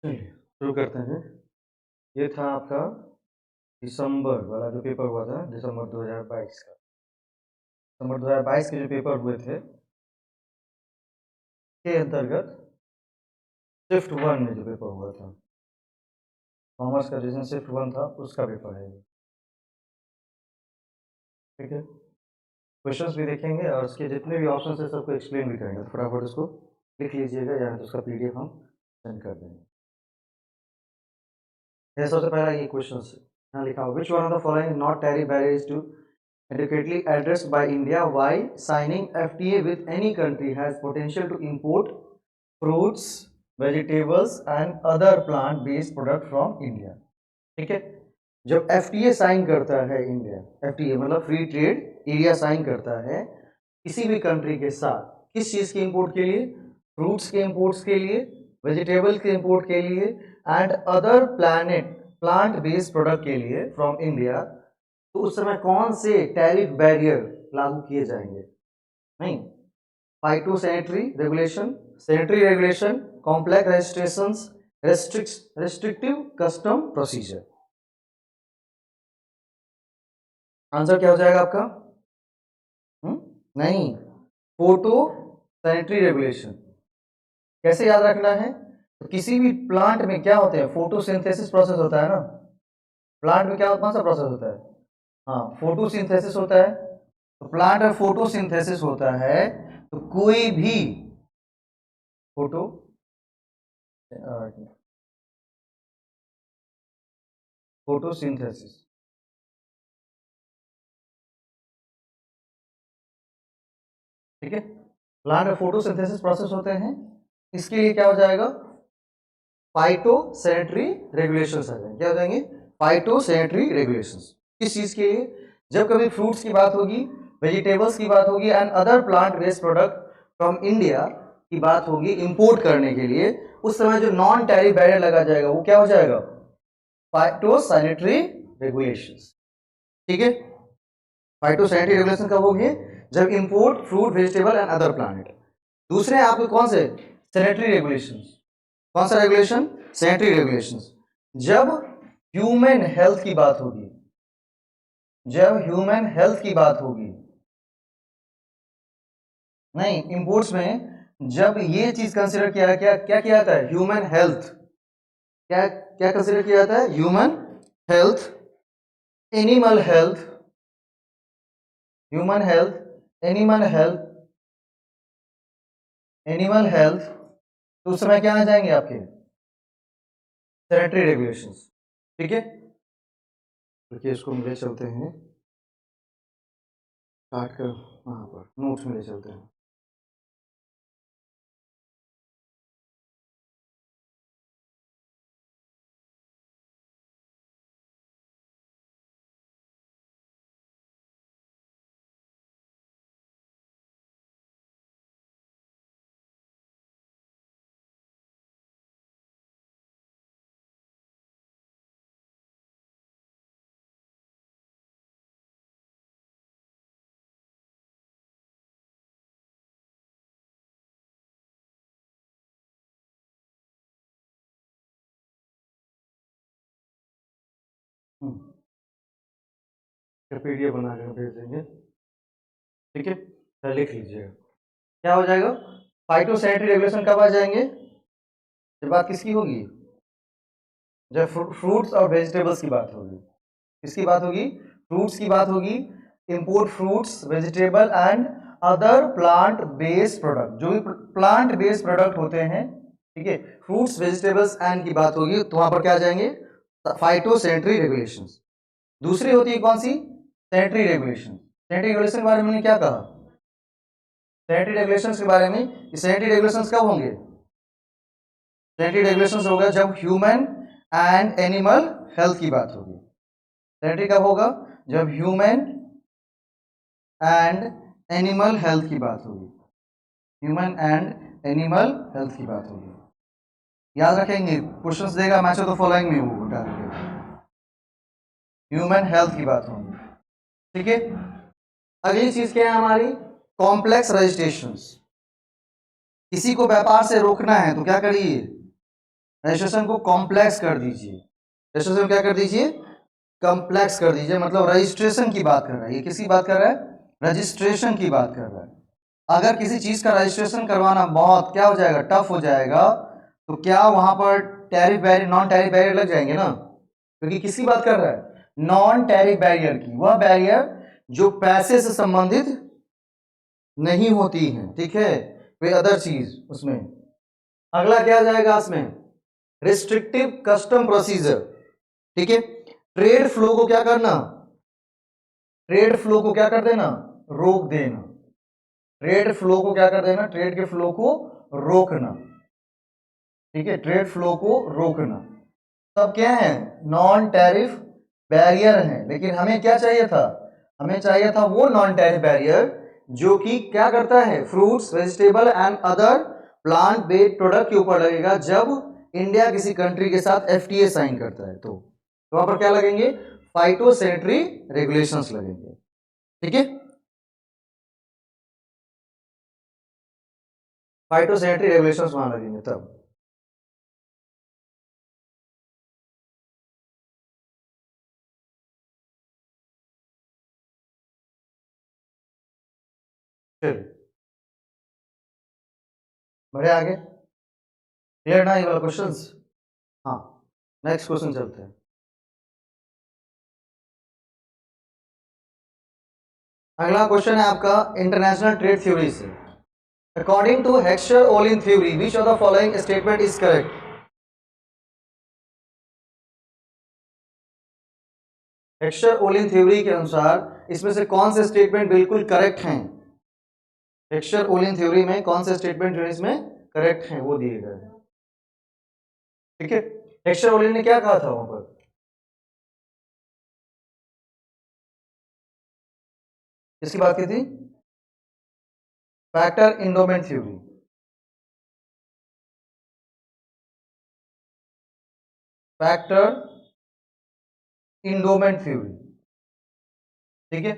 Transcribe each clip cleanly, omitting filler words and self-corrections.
चलिए शुरू करते हैं। ये था आपका दिसंबर वाला जो पेपर हुआ था, दिसंबर 2022 का। दिसंबर 2022 के जो पेपर हुए थे के अंतर्गत शिफ्ट वन में जो पेपर हुआ था, कॉमर्स का रीजन शिफ्ट वन था, उसका पेपर है ये। ठीक है, क्वेश्चंस भी देखेंगे और उसके जितने भी ऑप्शन है सबको एक्सप्लेन भी करेंगे। तो फटाफट उसको लिख लीजिएगा या तो उसका पीडीएफ हम सेंड कर देंगे। ये सबसे पहला ये क्वेश्चन यहाँ लिखा हुआ, which one of the following not tariff barriers to adequately addressed by India why signing FTA with any country has potential to import fruits, vegetables and other plant based product from India। ठीक है, जब FTA sign करता है India, FTA मतलब free trade area sign करता है किसी भी कंट्री के साथ, किस चीज़ के इंपोर्ट के लिए? फ्रूट्स के इंपोर्ट्स के लिए, वेजिटेबल के इंपोर्ट के लिए and other plant based product के लिए फ्रॉम इंडिया, तो उस समय कौन से टैरिफ बैरियर लागू किए जाएंगे? नहीं, phyto sanitary regulation, complex registrations, restrictive custom procedure. Answer क्या हो जाएगा आपका? नहीं, फोटो सैनिटरी रेगुलेशन। कैसे याद रखना है? तो किसी भी प्लांट में क्या होते हैं, फोटोसिंथेसिस प्रोसेस होता है ना। प्लांट में क्या कौन सा प्रोसेस होता है? हाँ, फोटोसिंथेसिस होता है। तो प्लांट में फोटोसिंथेसिस होता है, तो कोई भी फोटो फोटोसिंथेसिस, ठीक है, प्लांट में फोटोसिंथेसिस प्रोसेस होते हैं। इसके लिए क्या हो जाएगा? फाइटो सैनिटरी रेगुलेशंस आ जाएंगे। क्या हो जाएंगे? Phyto sanitary regulations. किस चीज के लिए? जब कभी फ्रूट्स की बात होगी, वेजिटेबल्स की बात होगी and other plant based product from India की बात होगी इंपोर्ट करने के लिए, उस समय जो नॉन टैरिफ बैरियर लगा जाएगा वो क्या हो जाएगा? Phyto sanitary regulations. ठीक है, फाइटो सैनिटरी रेगुलेशन कब होगी? जब import fruit vegetable and other plant. दूसरे आपके कौन से? Sanitary regulations. कौन सा रेगुलेशन? Sanitary regulations. जब ह्यूमन हेल्थ की बात होगी, जब ह्यूमन हेल्थ की बात होगी, नहीं, इंपोर्ट्स में जब ये चीज कंसिडर किया, क्या क्या किया जाता है? Human health. क्या क्या कंसिडर किया जाता है? Human health, animal health, human health, animal health, animal health, तो उस समय क्या आ जाएंगे आपके? Sanitary regulations. ठीक है, देखिए इसको ले चलते हैं, काट कर वहां पर नोट्स में ले चलते हैं। पीडीएफ बना कर भेज देंगे। ठीक है, तो लिख लीजिएगा। क्या हो जाएगा? फाइटो सैनिटरी रेगुलेशन कब आ जाएंगे? जब बात किसकी होगी? जब फ्रूट्स और वेजिटेबल्स की बात होगी। किसकी बात होगी? फ्रूट्स की बात होगी। Import fruits, vegetable and other plant based product, जो भी प्लांट बेस्ड प्रोडक्ट होते हैं, ठीक है, फ्रूट्स वेजिटेबल्स एंड की बात होगी, तो वहां पर क्या आ जाएंगे? Phyto sanitary regulations. दूसरी होती है कौन सी? Sanitary regulation. सैनिटरी रेगुलेशन के बारे में क्या कहा? सैनिटरी रेगुलेशंस के बारे में, सैनिटरी रेगुलेशंस कब होंगे? सैनिटरी रेगुलेशंस होगा जब ह्यूमन एंड एनिमल हेल्थ की बात होगी। सैनिटरी कब होगा? जब ह्यूमन एंड एनिमल हेल्थ की बात होगी। ह्यूमन एंड एनिमल हेल्थ की बात होगी। याद रखेंगे, क्वेश्चंस देगा मैच ऑफ द फॉलोइंग में वो डाल के ह्यूमन हेल्थ की बात होगी। ठीक है, अगली चीज क्या है हमारी? Complex registrations. किसी को व्यापार से रोकना है तो क्या करिए? रजिस्ट्रेशन को कॉम्प्लेक्स कर दीजिए, रजिस्ट्रेशन क्या कर दीजिए, कॉम्प्लेक्स कर दीजिए, मतलब रजिस्ट्रेशन की बात कर रहा है, ये किसकी बात कर रहा है, रजिस्ट्रेशन की बात कर रहा है। अगर किसी चीज का रजिस्ट्रेशन करवाना बहुत क्या हो जाएगा, टफ हो जाएगा, तो क्या वहां पर tariff barrier, non tariff barrier लग जाएंगे ना, क्योंकि किसकी बात कर रहा है, नॉन टैरिफ बैरियर की, वह बैरियर जो पैसे से संबंधित नहीं होती है, ठीक है, कोई अदर चीज उसमें। अगला क्या आ जाएगा इसमें, रिस्ट्रिक्टिव कस्टम प्रोसीजर, ठीक है, ट्रेड फ्लो को क्या करना, ट्रेड फ्लो को क्या कर देना, रोक देना, ट्रेड फ्लो को क्या कर देना, ट्रेड के फ्लो को रोकना, ठीक है, ट्रेड फ्लो को रोकना, सब क्या है, नॉन टैरिफ बैरियर है। लेकिन हमें क्या चाहिए था, हमें चाहिए था वो नॉन टैरिफ बैरियर जो कि क्या करता है, fruits, vegetable and other plant based product के ऊपर लगेगा जब इंडिया किसी कंट्री के साथ एफटीए साइन करता है, तो वहां पर क्या लगेंगे, फाइटोसैनिटरी रेगुलेशंस लगेंगे, ठीक है, फाइटोसैनिटरी रेगुलेशंस वहां लगेंगे तब। फिर बढ़े आगे, क्लियर ना ये वाला क्वेश्चंस। हाँ, नेक्स्ट क्वेश्चन चलते हैं। अगला क्वेश्चन है आपका इंटरनेशनल ट्रेड थ्योरी से। According to Heckscher Ohlin theory which of the following statement is correct. Heckscher Ohlin theory के अनुसार इसमें से कौन से स्टेटमेंट बिल्कुल करेक्ट हैं, हेक्सचर ओलिन थ्योरी में कौन से स्टेटमेंट जो इसमें करेक्ट हैं वो दिए गए हैं, ठीक है। हेक्सचर ओलिन ने क्या कहा था वहां पर, किसकी बात की थी, factor endowment theory, factor endowment theory, ठीक है,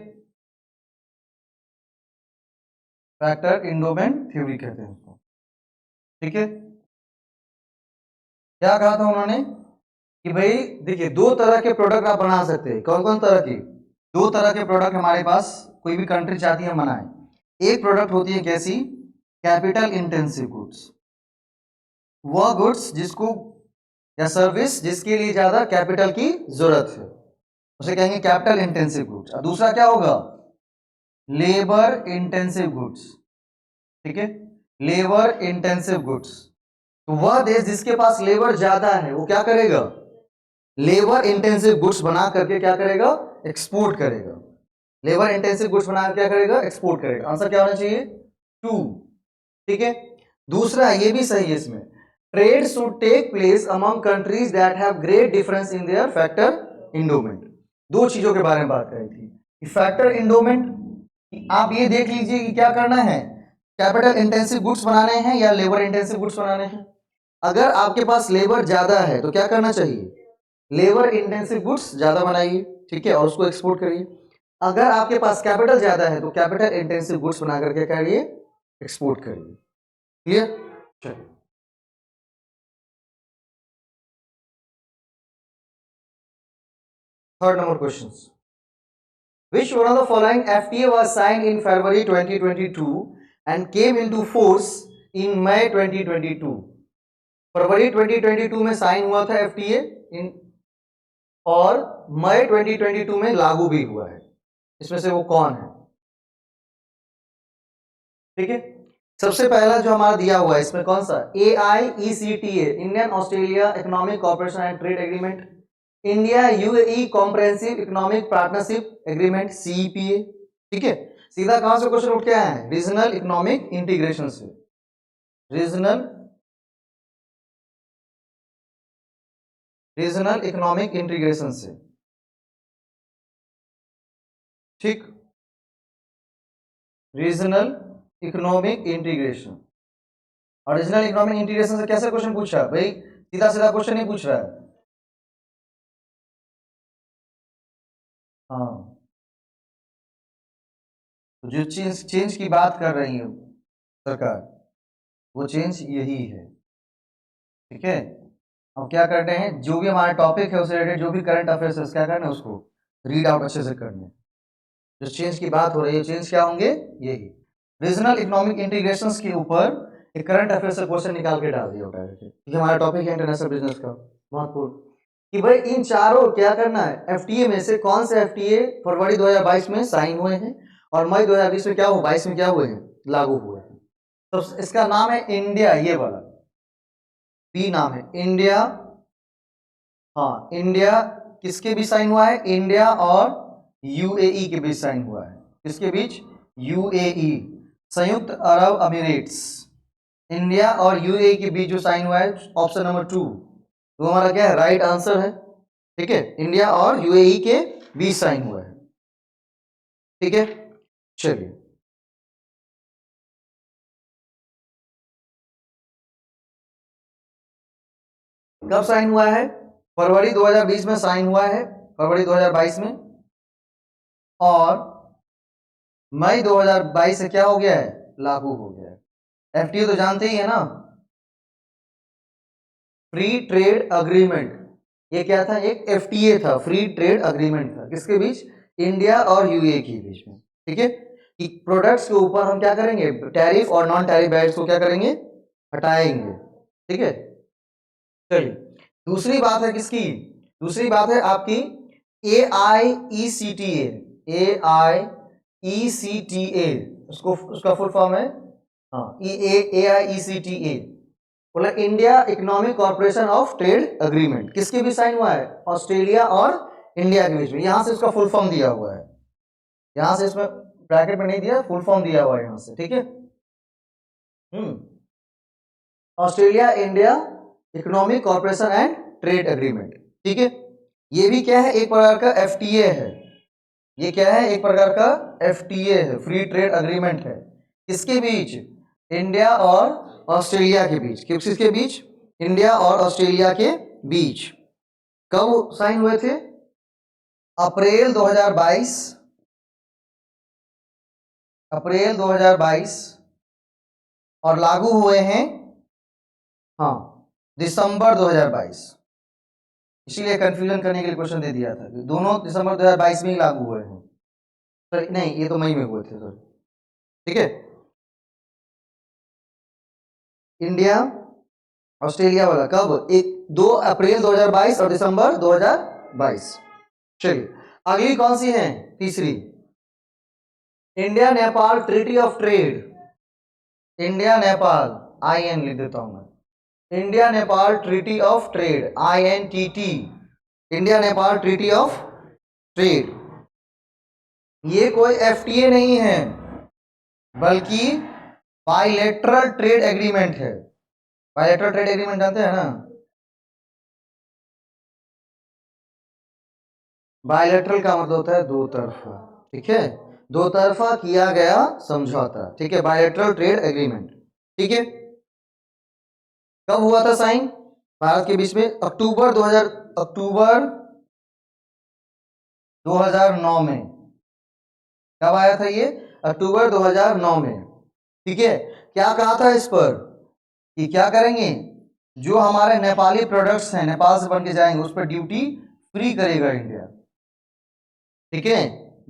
फैक्टर इंडोमेंट थ्योरी कहते हैं उसको, ठीक है। क्या कहा था उन्होंने कि भाई देखिए दो तरह के प्रोडक्ट आप बना सकते हैं, कौन कौन तरह की, दो तरह के प्रोडक्ट हमारे पास कोई भी कंट्री चाहती है बनाए। एक प्रोडक्ट होती है कैसी, कैपिटल इंटेंसिव गुड्स, वह गुड्स जिसको या सर्विस जिसके लिए ज्यादा कैपिटल की जरूरत है, उसे कहेंगे कैपिटल इंटेंसिव गुड्स। और दूसरा क्या होगा, लेबर इंटेंसिव गुड्स, ठीक है, लेबर इंटेंसिव गुड्स। तो वह देश जिसके पास लेबर ज्यादा है वो क्या करेगा, लेबर इंटेंसिव गुड्स बना करके क्या करेगा, एक्सपोर्ट करेगा, लेबर इंटेंसिव गुड्स बना क्या करेगा, एक्सपोर्ट करेगा। आंसर क्या होना चाहिए, टू, ठीक है। दूसरा ये भी सही है इसमें, trade should take place among countries that have great difference in their factor endowment. दो चीजों के बारे में बात करी थी कि फैक्टर इंडोमेंट, आप ये देख लीजिए कि क्या करना है, कैपिटल इंटेंसिव गुड्स बनाने हैं या लेबर इंटेंसिव गुड्स बनाने हैं। अगर आपके पास लेबर ज्यादा है तो क्या करना चाहिए, लेबर इंटेंसिव गुड्स ज्यादा बनाइए, ठीक है, और उसको एक्सपोर्ट करिए। अगर आपके पास कैपिटल ज्यादा है तो कैपिटल इंटेंसिव गुड्स बना करके करिए, एक्सपोर्ट करिए, क्लियर। चलिए third number question, which one of the following FTA was signed in February 2022 and came into force in May 2022। फरवरी 2022 में साइन हुआ था एफटीए इन, और मई 2022 में लागू भी हुआ है, इसमें से वो कौन है, ठीक है। सबसे पहला जो हमारा दिया हुआ है इसमें कौन सा, AIECTA, Indian Australia economic corporation and trade agreement, India UAE comprehensive economic partnership agreement CEPA, ठीक है। सीधा कहां से क्वेश्चन उठ के आया है, रीजनल इकोनॉमिक इंटीग्रेशन से, रीजनल इकोनॉमिक इंटीग्रेशन से, ठीक, रीजनल इकोनॉमिक इंटीग्रेशन। और रीजनल इकोनॉमिक इंटीग्रेशन से कैसे क्वेश्चन पूछ रहा है भाई, सीधा सीधा क्वेश्चन नहीं पूछ रहा है, हाँ, तो जो चेंज चेंज की बात कर रही है सरकार, वो चेंज यही है, ठीक है। अब क्या करते हैं, जो भी हमारा टॉपिक है उससे रिलेटेड जो भी करंट अफेयर्स है क्या करना है, उसको रीड आउट अच्छे से करना है। जो चेंज की बात हो रही है, चेंज क्या होंगे, यही रीजनल इकोनॉमिक इंटीग्रेशन के ऊपर एक करंट अफेयर से क्वेश्चन निकाल के डाल दिया होता है, क्योंकि हमारा टॉपिक है इंटरनेशनल बिजनेस का महत्वपूर्ण, कि भाई इन चारों क्या करना है, एफटीए में से कौन से एफटीए फरवरी 2022 में साइन हुए हैं और मई 2020 में क्या हुआ, 22 में क्या हुए हैं, लागू हुए हैं। तो इसका नाम है इंडिया, ये वाला बी नाम है इंडिया। हाँ, इंडिया किसके बीच साइन हुआ है, इंडिया और यूएई के बीच साइन हुआ है। किसके बीच, यूएई, संयुक्त अरब अमीरेट्स। इंडिया और यूएई के बीच जो साइन हुआ है, ऑप्शन नंबर 2 वो हमारा क्या है, राइट आंसर है। ठीक है, इंडिया और यूएई के बीच साइन हुआ है। ठीक है, चलिए कब साइन हुआ है, फरवरी 2020 में साइन हुआ है, फरवरी 2022 में, और मई 2022 से क्या हो गया है, लागू हो गया है। एफटीए तो जानते ही है ना, फ्री ट्रेड अग्रीमेंट। ये क्या था, एक एफटीए था, फ्री ट्रेड अग्रीमेंट था, किसके बीच, इंडिया और यूएई के बीच में। ठीक है, कि प्रोडक्ट्स के ऊपर हम क्या करेंगे, टैरिफ और नॉन टैरिफ बैरियर्स को क्या करेंगे, हटाएंगे। ठीक है, चलिए दूसरी बात है किसकी, दूसरी बात है आपकी AIECTA, AIECTA, उसका फुल फॉर्म है, हाँ, AIECTA, बोला India economic corporation of trade agreement. किसके बीच साइन हुआ है, ऑस्ट्रेलिया और इंडिया के बीच में। यहां से उसका फुल फॉर्म दिया हुआ है, यहां से इसमें ब्रैकेट में नहीं दिया, फुल फॉर्म दिया हुआ है यहां से। ठीक है, Australia India economic corporation and trade agreement. ठीक है, ये भी क्या है, एक प्रकार का एफटीए है। ये क्या है, एक प्रकार का एफटीए है, फ्री ट्रेड अग्रीमेंट है। किसके बीच, इंडिया और ऑस्ट्रेलिया के बीच। किसके बीच, इंडिया और ऑस्ट्रेलिया के बीच। कब साइन हुए थे, अप्रैल 2022, अप्रैल 2022, और लागू हुए हैं, हाँ, दिसंबर 2022। इसीलिए कंफ्यूजन करने के लिए क्वेश्चन दे दिया था, दोनों दिसंबर 2022 में ही लागू हुए हैं। सर नहीं, ये तो मई में हुए थे सर। ठीक है, इंडिया ऑस्ट्रेलिया वाला कब, 2 अप्रैल 2022 और दिसंबर 2022। चलिए अगली कौन सी है, तीसरी, India Nepal treaty of trade. India Nepal, IN लिख देता हूं मैं, India Nepal treaty of trade, INTT, India Nepal treaty of trade. ये कोई एफटीए नहीं है, बल्कि बाइलेटरल ट्रेड एग्रीमेंट है। बाइलेटरल ट्रेड एग्रीमेंट जानते हैं ना, बाइलेटरल का मतलब होता है दो तरफा। ठीक है, दो तरफा किया गया समझौता। ठीक है, बाइलेटरल ट्रेड एग्रीमेंट। ठीक है, कब हुआ था साइन, भारत के बीच में, अक्टूबर 2009 में। कब आया था ये, अक्टूबर 2009 में। ठीक है, क्या कहा था इस पर, कि क्या करेंगे, जो हमारे नेपाली प्रोडक्ट्स हैं, नेपाल से बन के जाएंगे, उस पर ड्यूटी फ्री करेगा इंडिया। ठीक है,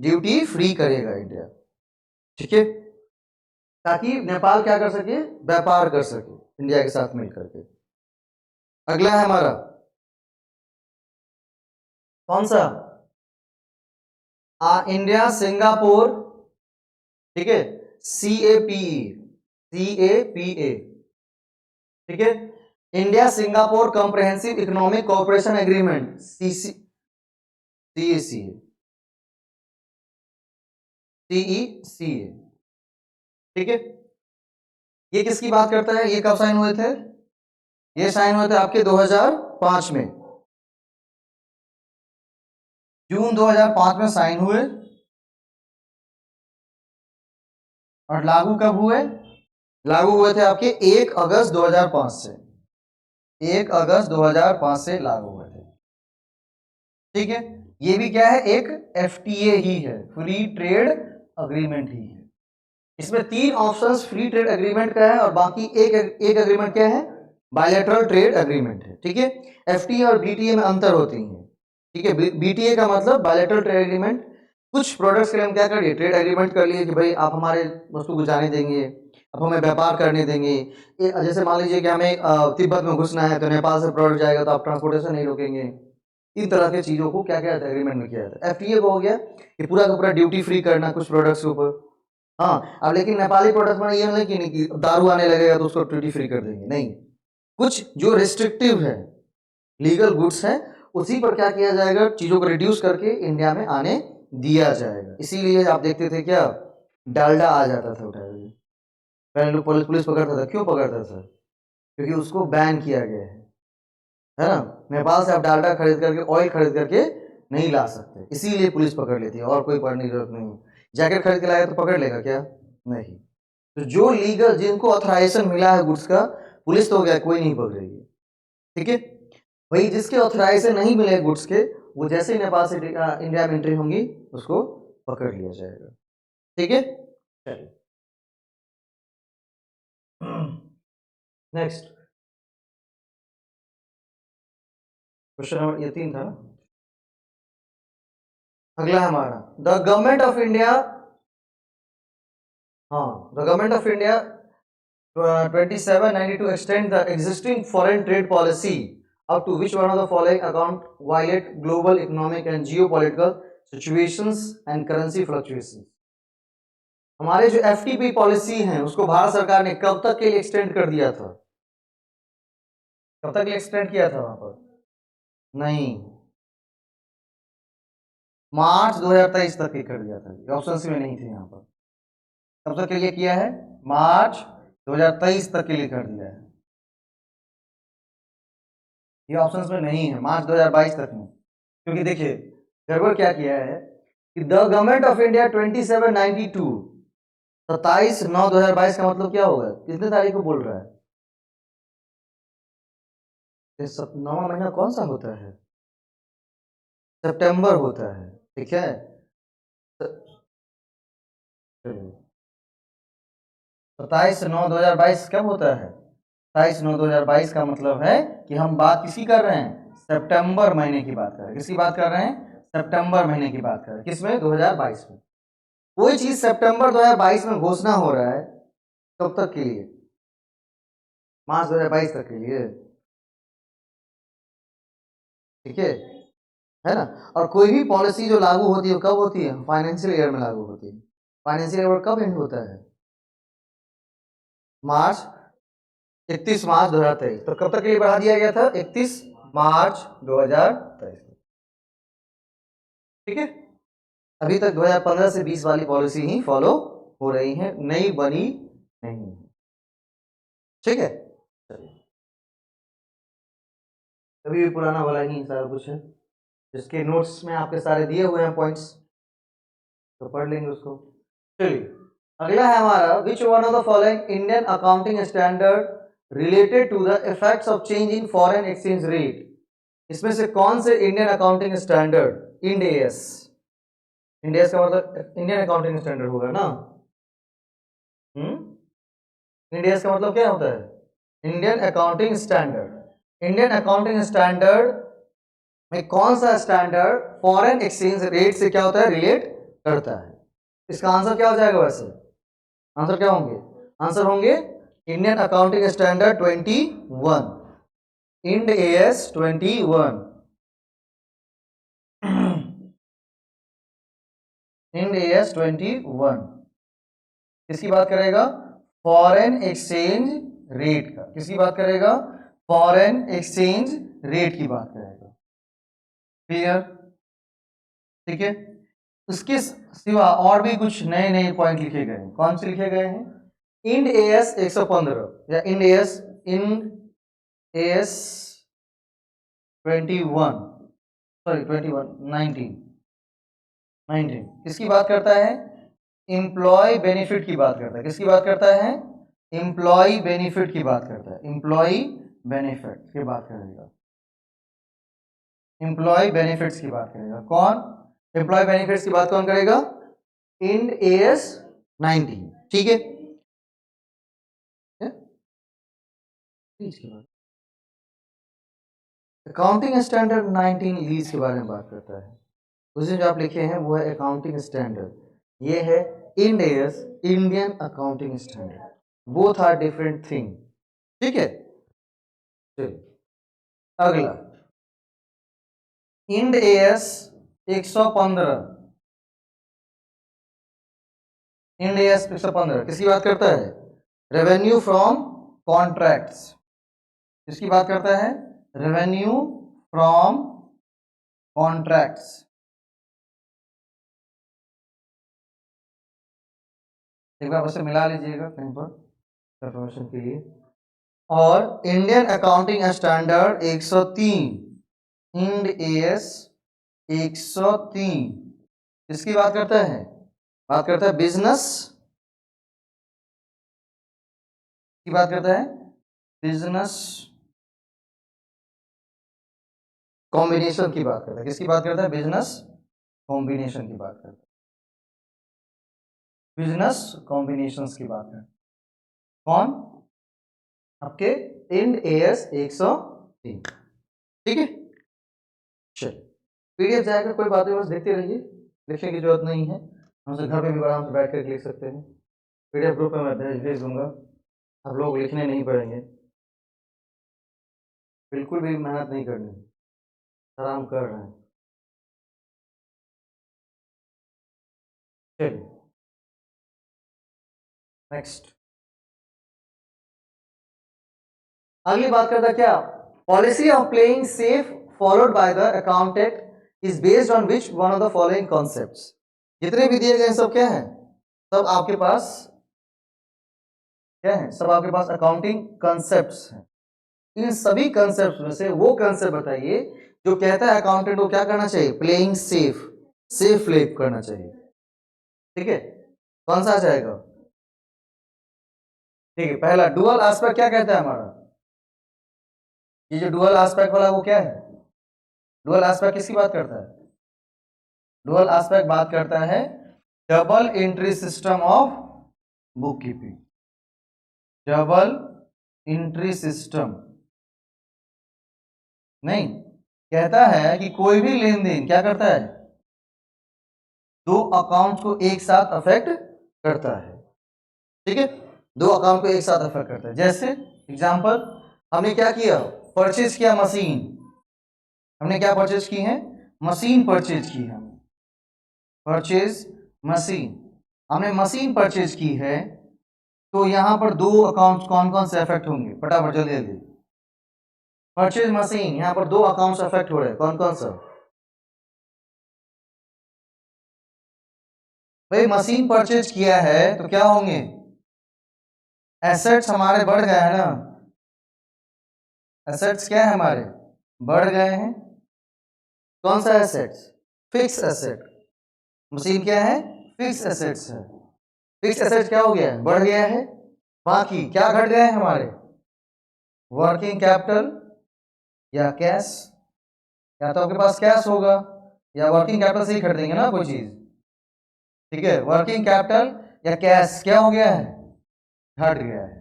ड्यूटी फ्री करेगा इंडिया। ठीक है, ताकि नेपाल क्या कर सके, व्यापार कर सके इंडिया के साथ मिलकर के। अगला है हमारा कौन सा, इंडिया सिंगापुर। ठीक है, CAPA। ठीक है, India Singapore comprehensive economic cooperation agreement, CECA। ठीक है, ये किसकी बात करता है, ये कब साइन हुए थे, ये साइन हुए थे आपके 2005 में, जून 2005 में साइन हुए, और लागू कब हुए, लागू हुए थे आपके 1 अगस्त 2005 से, 1 अगस्त 2005 से लागू हुए थे। ठीक है, ये भी क्या है, एक एफटीए ही है, फ्री ट्रेड अग्रीमेंट ही है। इसमें 3 ऑप्शंस फ्री ट्रेड एग्रीमेंट का है, और बाकी एक एग्रीमेंट क्या है, बायलैटरल ट्रेड एग्रीमेंट है, ठीक है। एफटीए और बीटीए में अंतर होती है, ठीक है। बीटीए का मतलब बायलैटरल ट्रेड एग्रीमेंट, कुछ प्रोडक्ट्स के लिए हम क्या कर लिए, ट्रेड एग्रीमेंट कर लिए कि भाई आप हमारे वस्तु को जाने देंगे, आप हमें व्यापार करने देंगे। जैसे मान लीजिए कि हमें तिब्बत में घुसना है तो नेपाल से प्रोडक्ट जाएगा तो आप ट्रांसपोर्टेशन नहीं रोकेंगे। इन तरह की चीजों को क्या किया था, एग्रीमेंट में किया जाता है। एफटीए को हो गया कि पूरा का पूरा ड्यूटी फ्री करना कुछ प्रोडक्ट्स के ऊपर। हाँ, अब लेकिन नेपाली प्रोडक्ट में ये नहीं कि दारू आने लगेगा तो उसको ड्यूटी फ्री कर देंगे, नहीं। कुछ जो रिस्ट्रिक्टिव है, लीगल गुड्स है, उसी पर क्या किया जाएगा, चीजों को रिड्यूस करके इंडिया में आने दिया जाएगा। इसीलिए आप देखते थे क्या, डालडा आ जाता था उठा के, पहले लोग पुलिस पकड़ता था। क्यों पकड़ता था, क्योंकि उसको बैन किया गया है ना। नेपाल से आप डालडा खरीद करके, ऑयल खरीद करके नहीं ला सकते, इसीलिए पुलिस पकड़ लेती है, और कोई पकड़ने की जरूरत नहीं। जैकेट खरीद के लाएगा तो पकड़ लेगा क्या, नहीं। तो जो लीगल, जिनको ऑथराइजेशन मिला है गुड्स का, पुलिस तो हो गया, कोई नहीं पकड़ेगी, ठीक है। वही जिसके ऑथराइजेशन नहीं मिले गुड्स के, वो जैसे ही नेपाल से इंडिया में एंट्री होंगी उसको पकड़ लिया जाएगा, ठीक है। चलिए नेक्स्ट क्वेश्चन नंबर, ये 3 था ना। अगला हमारा, द गवर्नमेंट ऑफ इंडिया, हाँ, the government of India 2792 extend the existing foreign trade policy up to which one of the following account violate global economic and geopolitical situations and currency fluctuations। हमारे जो FTP policy है उसको भारत सरकार ने कब तक के लिए एक्सटेंड कर दिया था, कब तक के लिए एक्सटेंड किया था वहां पर, नहीं, मार्च 2023 तक के कर दिया था। ऑप्शन में नहीं थे यहाँ पर, कब तक के लिए किया है, मार्च 2023 तक के लिए कर दिया है। ये ऑप्शंस में नहीं है, मार्च 2022 तक में। क्योंकि देखिए गड़बड़ क्या किया है कि द गवर्नमेंट ऑफ इंडिया 2792, 27/9/2022 का मतलब क्या होगा, कितने तारीख को बोल रहा है, नौवां महीना कौन सा होता है, सितंबर होता है, ठीक है। 27/9/2022 कब होता है, 27/9/2022 का मतलब है कि हम बात किसकी कर रहे हैं, सितंबर महीने की बात कर रहे हैं। किसकी बात कर रहे हैं, सितंबर महीने की बात कर रहे हैं, किसमें, 2022 में। कोई चीज सितंबर 2022 में घोषणा हो रहा है, कब तक के लिए, मार्च 2022 तक के लिए, ठीक है ना। और कोई भी पॉलिसी जो लागू होती है कब होती है, फाइनेंशियल ईयर में लागू होती है। फाइनेंशियल ईयर कब एंड होता है, मार्च 31 मार्च 2023। तो कब तक के लिए बढ़ा दिया गया था, 31 मार्च 2023, ठीक है। अभी तक 2015 से 20 वाली पॉलिसी ही फॉलो हो रही है, नई बनी नहीं है, ठीक है। चलिए, अभी भी पुराना वाला ही सारा कुछ है, जिसके नोट्स में आपके सारे दिए हुए हैं पॉइंट्स, तो पढ़ लेंगे उसको। चलिए अगला है हमारा, which one of the following Indian accounting standard related to the effects of change in foreign exchange rate. इसमें से कौन से Indian accounting standard, Ind AS, Ind AS का मतलब इंडियन अकाउंटिंग स्टैंडर्ड होगा ना। इंड एएस का मतलब क्या होता है, Indian accounting standard. Indian accounting standard में कौन सा स्टैंडर्ड फॉरेन एक्सचेंज रेट से क्या होता है, रिलेट करता है। इसका आंसर क्या हो जाएगा, वैसे आंसर क्या होंगे, आंसर होंगे Indian accounting standard 21, Ind AS 21, Ind AS 21 किसकी बात करेगा, फॉरेन एक्सचेंज रेट का। किसकी बात करेगा, फॉरेन एक्सचेंज रेट की बात करेगा, क्लियर, ठीक है। उसके सिवा और भी कुछ नए नए पॉइंट लिखे गए हैं, कौन से लिखे गए हैं, इंड एएस 115 या इंड एएस 21, सॉरी 19 किसकी बात करता है, एम्प्लॉय बेनिफिट की बात करता है। किसकी बात करता है, एम्प्लॉय बेनिफिट की बात करता है, एम्प्लॉय बेनिफिट की बात करेगा, एम्प्लॉय बेनिफिट्स की बात करेगा कौन, एम्प्लॉय बेनिफिट्स की बात कौन करेगा, इंड एएस 19, ठीक है। अकाउंटिंग स्टैंडर्ड 19 लीज के बारे में बात करता है। उसमें जो आप लिखे हैं वो है अकाउंटिंग स्टैंडर्ड, ये है Ind AS Indian accounting standard, both are different thing. ठीक है, चलिए अगला इंड एस 115, इंड एस 115 किसकी बात करता है? Revenue from contracts. किसकी बात करता है? Revenue from contracts. एक बार बस मिला लीजिएगा कहीं पर कंफर्मेशन के लिए। और Indian accounting standard 103, end S 103 किसकी बात करता है? बात करता है बिजनेस की बात करता है, बिजनेस कॉम्बिनेशन की बात करता है। किसकी बात करता है? बिजनेस कॉम्बिनेशन की बात करता है, बिजनेस कॉम्बिनेशंस की बात करता है। कौन? आपके इंड एस 103। ठीक है, चलिए पीडीएफ जाएगा, कोई बात नहीं, बस देखते रहिए, लिखने की जरूरत नहीं है, हमसे घर पे भी आराम से बैठ कर लिख सकते हैं। पीडीएफ ग्रुप में मैं भेज दूंगा, आप लोग लिखने नहीं पड़ेंगे, बिल्कुल भी मेहनत नहीं करनी, आराम कर रहे हैं। चलिए नेक्स्ट, अगली बात करता क्या? Policy of playing safe followed by the accountant is based on which one of the following concepts. जितने भी दिए गए सब क्या है? सब आपके पास क्या है? सब आपके पास अकाउंटिंग कॉन्सेप्ट्स हैं। इन सभी कॉन्सेप्ट्स में से वो कॉन्सेप्ट बताइए जो कहता है अकाउंटेंट को क्या करना चाहिए? प्लेइंग सेफ, सेफ प्ले करना चाहिए। ठीक है, कौन सा आ जाएगा? ठीक है, पहला डुअल एस्पेक्ट क्या कहता है हमारा? ये जो डुअल एस्पेक्ट वाला वो क्या है? डुअल एस्पेक्ट किसकी बात करता है? डुअल एस्पेक्ट बात करता है double entry system of book keeping, double entry system. नहीं, कहता है कि कोई भी लेन देन क्या करता है? दो अकाउंट को एक साथ अफेक्ट करता है। ठीक है, दो अकाउंट को एक साथ अफेक्ट करता है। जैसे एग्जांपल, हमने क्या किया? परचेज किया मशीन, हमने क्या परचेज की है? मशीन परचेज की है, परचेज मशीन, हमने मशीन परचेज की है। तो यहां पर दो अकाउंट कौन कौन से अफेक्ट होंगे? फटाफट जल्दी जल्दी। परचेज मशीन, यहां पर दो अकाउंट्स अफेक्ट हो रहे हैं, कौन कौन सा? भाई मशीन परचेज किया है तो क्या होंगे? एसेट्स हमारे बढ़ गए हैं ना, एसेट्स क्या है हमारे? बढ़ गए हैं। कौन सा एसेट्स? Fix asset. मशीन क्या है? फिक्स एसेट्स है। फिक्स एसेट क्या हो गया है? बढ़ गया है। बाकी क्या घट गए हैं हमारे? वर्किंग कैपिटल या कैश, या तो आपके पास कैश होगा या वर्किंग कैपिटल से ही खरीदेंगे ना कोई चीज। ठीक है, वर्किंग कैपिटल या कैश क्या हो गया है? घट गया है।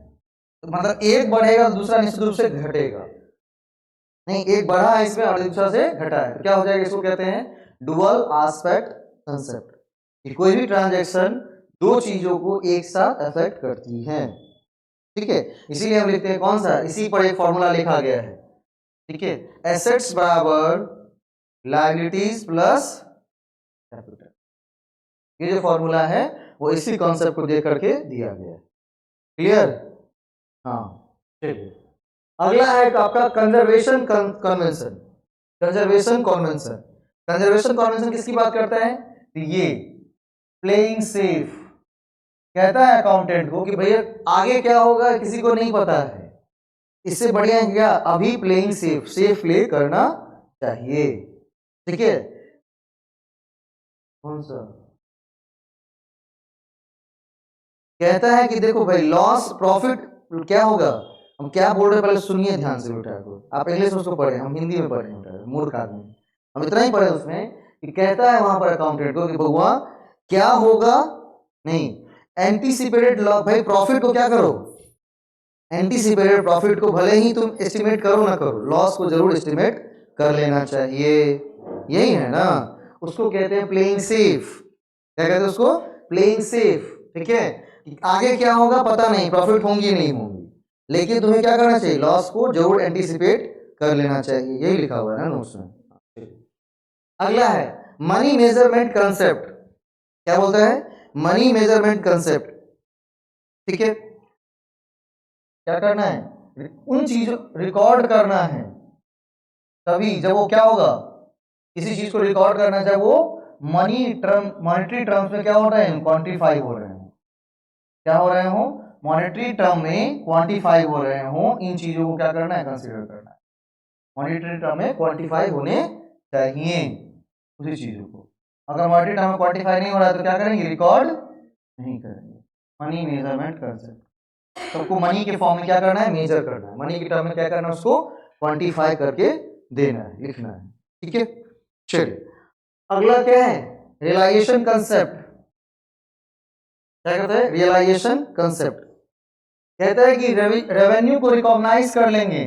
तो मतलब एक बढ़ेगा तो दूसरा निश्चित रूप से घटेगा, नहीं एक बढ़ा है इसमें और दूसरा से घटा है, तो क्या हो जाएगा? इसको कहते हैं डुअल एस्पेक्ट कंसेप्ट, कि कोई भी ट्रांजैक्शन दो चीजों को एक साथ अफेक्ट करती है। ठीक है, इसीलिए हम लिखते हैं कौन सा? इसी पर एक फॉर्मूला लिखा गया है। ठीक है, एसेट्स बराबर लायबिलिटीज प्लस कैपिटल, ये जो फॉर्मूला है वो इसी कॉन्सेप्ट को देख करके दिया गया है। क्लियर? हाँ, चलिए अगला है आपका conservation convention. Conservation convention, conservation convention किसकी बात करता है? ये प्लेइंग सेफ, कहता है अकाउंटेंट को कि भैया आगे क्या होगा किसी को नहीं पता है, इससे बढ़िया है क्या अभी प्लेइंग सेफ, सेफ प्ले करना चाहिए। ठीक है, कौन सा? कहता है कि देखो भाई लॉस प्रॉफिट क्या होगा, हम क्या बोल रहे हैं पहले सुनिए ध्यान से बेटा को, आप इंग्लिश में उसको पढ़े, हम हिंदी में पढ़े बेटा, मूर्ख आदमी, हम इतना ही पढ़े उसमें कि कहता है वहां पर अकाउंटेंट को कि भगवान क्या होगा, नहीं एंटीसिपेटेड लॉस, भाई प्रॉफिट को क्या करो? एंटीसिपेटेड प्रॉफिट को भले ही तुम एस्टिमेट करो ना करो, लॉस को जरूर एस्टिमेट कर लेना चाहिए, यही है ना, उसको कहते हैं प्लेइंग सेफ। क्या कहते हैं उसको? Playing safe. ठीक है, आगे क्या होगा पता नहीं, प्रॉफिट होंगी नहीं होंगी, लेकिन तुम्हें क्या करना चाहिए, लॉस को जरूर एंटीसिपेट कर लेना चाहिए, यही लिखा हुआ है ना नोट्स में। अगला है मनी मेजरमेंट कंसेप्ट। क्या बोलता है? Money measurement concept. ठीक है, क्या करना है, उन चीजों रिकॉर्ड करना है तभी जब वो क्या होगा, किसी चीज को रिकॉर्ड करना है जब वो मॉनेटरी टर्म्स में क्या हो रहे हैं, क्वांटिफाई हो रहे हैं। क्या हो रहे हो? मॉनेटरी टर्म में क्वांटिफाई हो रहे हो, इन चीजों को क्या करना है, कंसीडर करना है। मॉनेटरी टर्म में क्वांटिफाई होने चाहिए उसी चीजों को। अगर मॉनेटरी टर्म में क्वांटिफाई नहीं हो रहा है तो क्या करेंगे, रिकॉर्ड नहीं करेंगे। मनी मेजरमेंट कंसेप्ट, सबको मनी के फॉर्म में क्या करना है, मेजर करना है। मनी के टर्म में क्या करना है, उसको क्वांटिफाई करके देना है, लिखना है। ठीक है, चलिए अगला क्या है, रियलाइजेशन कंसेप्ट। क्या कहते हैं, रियलाइजेशन कंसेप्ट। कहता है कि रेवेन्यू को रिकॉग्नाइज कर लेंगे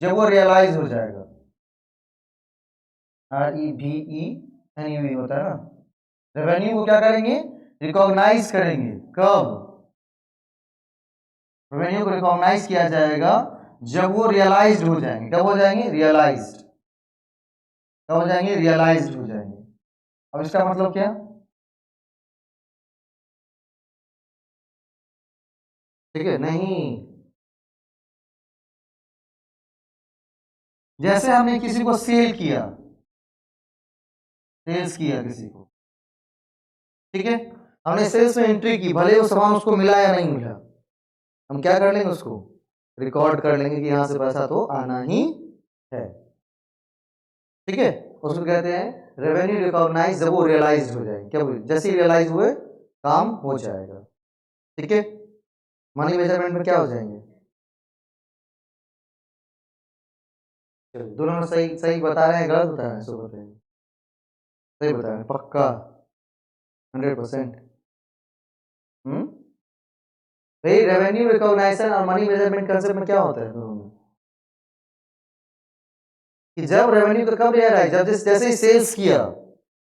जब वो रियलाइज हो जाएगा। REVENUE होता है ना, रेवेन्यू को क्या करेंगे, रिकॉग्नाइज करेंगे। कब? रेवेन्यू को रिकॉग्नाइज किया जाएगा जब वो रियलाइज्ड हो जाएंगे। कब हो जाएंगे, रियलाइज्ड। कब हो जाएंगे, रियलाइज्ड हो जाएंगे। अब इसका मतलब क्या, ठीक है, नहीं, जैसे हमने किसी को सेल किया, सेल्स किया किसी को, ठीक है, हमने सेल्स में एंट्री की, भले वो सामान उसको मिला या नहीं मिला, हम क्या कर लेंगे, उसको रिकॉर्ड कर लेंगे कि यहां से पैसा तो आना ही है। ठीक है, उसको कहते हैं रेवेन्यू रिकॉग्नाइज जब वो रियलाइज हो जाए। क्या बोले, जैसे ही रियलाइज हुए काम हो जाएगा। ठीक है, मनी मेजरमेंट में क्या हो जाएंगे, चलिए दोनों में सही सही बता रहे हैं, गलत बता रहे हैं, सो बताइए। सही बता रहे हैं पक्का, 100%। हम्म, भाई रेवेन्यू रिकॉग्नाइजेशन और मनी मेजरमेंट कंसेप्ट में क्या होता है दोनों में, कि जब रेवेन्यू का कब रियलाइज, जब जैसे ही सेल्स किया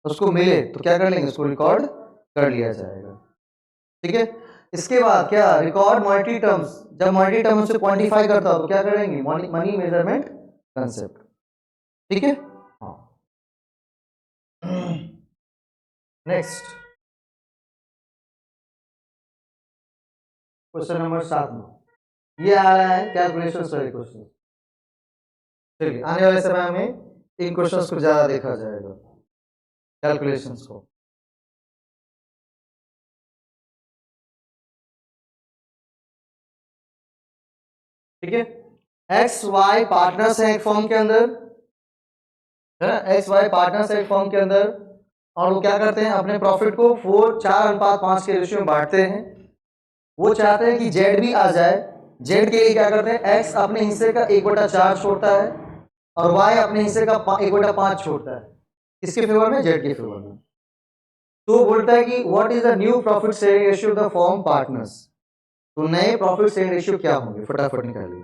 उसको मिले तो क्या कर लेंगे, उसको रिकॉर्ड कर लिया जाएगा। ठीक है, इसके बाद क्या, रिकॉर्ड मॉनेटरी टर्म्स, जब मॉनेटरी टर्म से क्वांटिफाई करता हो तो क्या करेंगे, मनी मेजरमेंट कंसेप्ट। ठीक है, हाँ। नेक्स्ट क्वेश्चन नंबर 7 में ये आ रहा है कैलकुलेशन वाले क्वेश्चन। चलिए आने वाले समय में इन क्वेश्चंस को ज्यादा देखा जाएगा, कैलकुलेशंस को। ठीक है, एक्स वाई पार्टनर्स हैं एक फॉर्म के अंदर, है ना, एक्स वाई पार्टनर्स हैं एक फॉर्म के अंदर, और वो क्या करते हैं, अपने प्रॉफिट को 4:5 के रेशियो में बांटते हैं। वो चाहते हैं कि जेड भी आ जाए। जेड के लिए क्या करते हैं, एक्स अपने हिस्से का 1/4 छोड़ता है और वाई अपने हिस्से का 1/5 छोड़ता है। किसके फेवर में, जेड के फेवर में। तो बोलता है कि what is the new profit sharing ratio the form partners. तो नए प्रॉफिट शेयरिंग रेशियो क्या होंगे, फटाफट निकालिए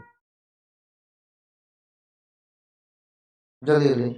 जल्दी जल्दी।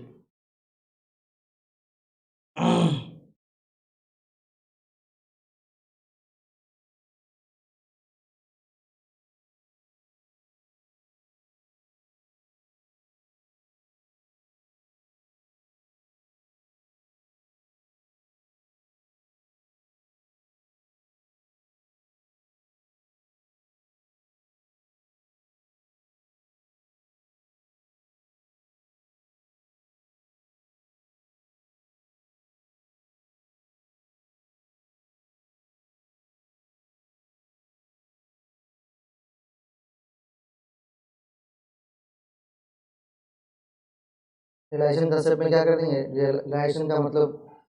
रिलाइजेशन कंसेप्ट में क्या कर देंगे, रिलाइजेशन का मतलब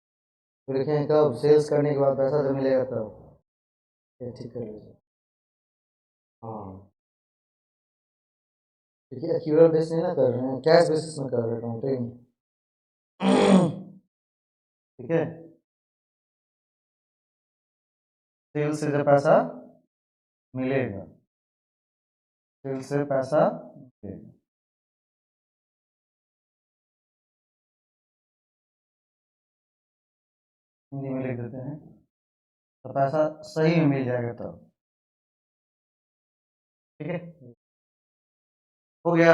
लिखें कब, सेल्स करने के बाद पैसा जब मिलेगा तब। ये ठीक कर लीजिए, हाँ। ठीक है, एक्यूरेट बेस नहीं ना कर रहे हैं, कैश बेसिस में कर रहे हैं काउंटिंग। ठीक है, सेल से जब पैसा मिलेगा, सेल से पैसा मिलेगा। हिंदी में लिख देते हैं तो पैसा सही में मिल जाएगा तब। ठीक है, हो गया।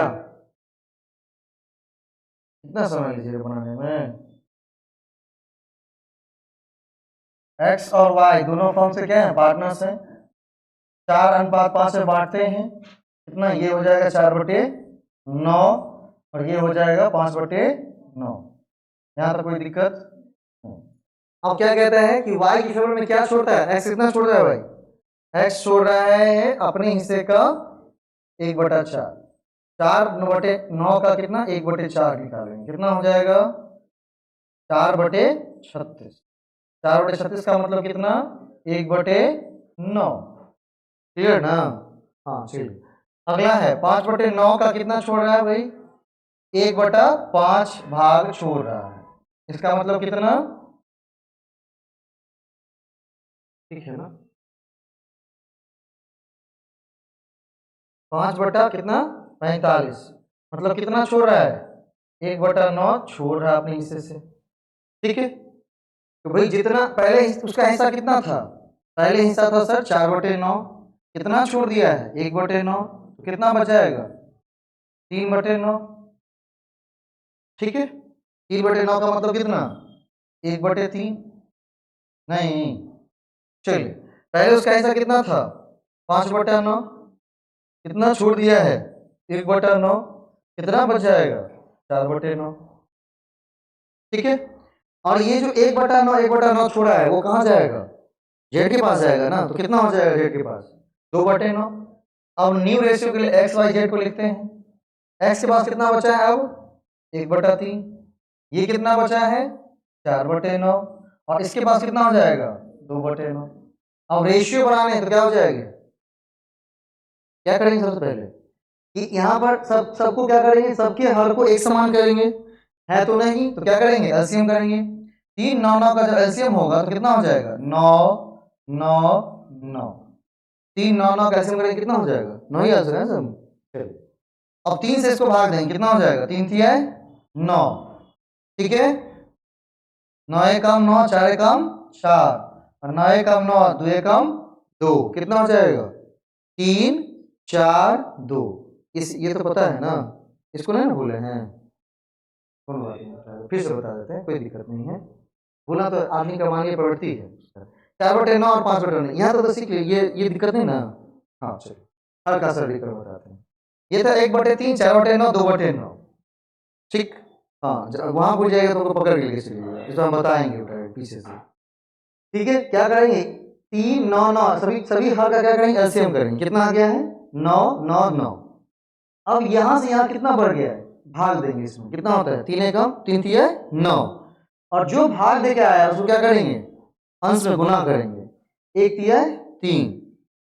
कितना समय लीजिएगा बनाने में? एक्स और वाई दोनों फॉर्म से क्या है, पार्टनर्स हैं। 4:5 में बांटते हैं, कितना, ये हो जाएगा 4/9 और ये हो जाएगा 5/9। यहाँ तक कोई दिक्कत नहीं। अब क्या कहता है कि y की फेवर में क्या छोड़ता है, x कितना छोड़ रहा है भाई, x छोड़ रहा है अपने हिस्से का 1/4। 4/9 का कितना, 1/4 निकालेंगे, कितना हो जाएगा 4/36। 4/36 का मतलब कितना, 1/9। क्लियर ना? हाँ चलिए, अगला है 5/9 का कितना छोड़ रहा है भाई, 1/5 भाग छोड़ रहा है। इसका मतलब कितना, ठीक है ना, 5/45 मतलब कितना छोड़ रहा है, 1/9 छोड़ रहा है अपने हिस्से से। ठीक है, तो भाई जितना पहले उसका हिस्सा कितना था, पहले हिस्सा था सर 4/9, कितना छोड़ दिया है 1/9, तो कितना बच जाएगा 3/9। ठीक है, 3/9 का मतलब कितना, 1/3। नहीं, चलिए पहले उसका हिस्सा कितना था 5/9, कितना छोड़ दिया है 1/9, कितना बच जाएगा 4/9। ठीक है, और ये जो 1/9 छोड़ा है वो कहाँ जाएगा, जेड के पास जाएगा ना, तो कितना हो जाएगा जेड के पास 2/9। अब न्यू रेशियो के लिए एक्स वाई जेड को लिखते हैं, एक्स के पास कितना बचा है अब 1/3, ये कितना बचा है 4/9 और इसके पास कितना हो जाएगा 2/9। अब रेशियो बनाने हैं तो क्या हो जाएगा, क्या करेंगे सबसे पहले कि यहाँ पर सबको क्या करेंगे, सबके हर को एक समान करेंगे, है तो नहीं, तो क्या करेंगे एलसीएम करेंगे। 3 9 9 का जब एलसीएम होगा तो कितना हो जाएगा 9 9 9। 3 9 9 का एलसीएम करेंगे कितना हो जाएगा 9 ही आ जाएगा सब। चलिए अब 3 से इसको भाग देंगे, कितना हो जाएगा 3 3 9। ठीक है, 9 एकम 9, 4 एकम 4 और 9 एकम 9, 2 एकम 2, कितना हो जाएगा 3 4 2। इस ये तो पता है ना, इसको नहीं ना भूले हैं, फिर से बता देते हैं, कोई दिक्कत नहीं है, भूलना तो आदमी का मानवीय प्रवृत्ति है। 4/9 और 5/9 यहाँ तो सीख लिया, ये दिक्कत नहीं ना। हाँ चलिए हल्का सा लिखकर बताते हैं, ये था 1/3, 4/9, 2/9। ठीक, हाँ वहां भूल जाएगा तो पकड़ के लेके चलिएगा, इसको हम बताएंगे पीछे से। ठीक है, क्या करेंगे 3 9 9 सभी हर का क्या करेंगे एलसीएम करेंगे, कितना आ गया है 9 9 9। अब यहां से यहां कितना बढ़ गया है, भाग देंगे, इसमें कितना होता है 3 एकम 3 3 9 और जो भाग दे के आया उसको क्या करेंगे अंश में गुना करेंगे, 1 3 3,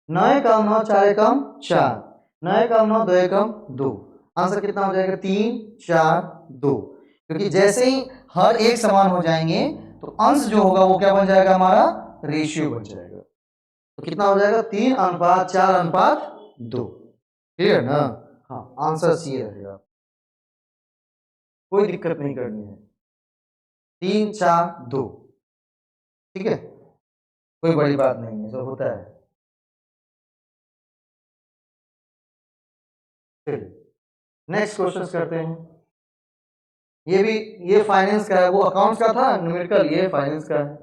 9 एकम 9, 4 एकम 4, 9 एकम 9, 2 एकम 2, आंसर कितना हो जाएगा 3 4 2। क्योंकि जैसे ही हर एक समान हो जाएंगे तो अंश जो होगा वो क्या बन जाएगा, हमारा रेशियो बन जाएगा। तो कितना हो जाएगा 3:4:2। क्लियर ना? हाँ आंसर सी रहेगा, कोई दिक्कत नहीं करनी है, 3 4 2। ठीक है, कोई बड़ी बात नहीं है, सब होता है। चलिए नेक्स्ट क्वेश्चन करते हैं, ये भी ये फाइनेंस का है, वो अकाउंट्स का था न्यूमेरिकल, ये फाइनेंस का है।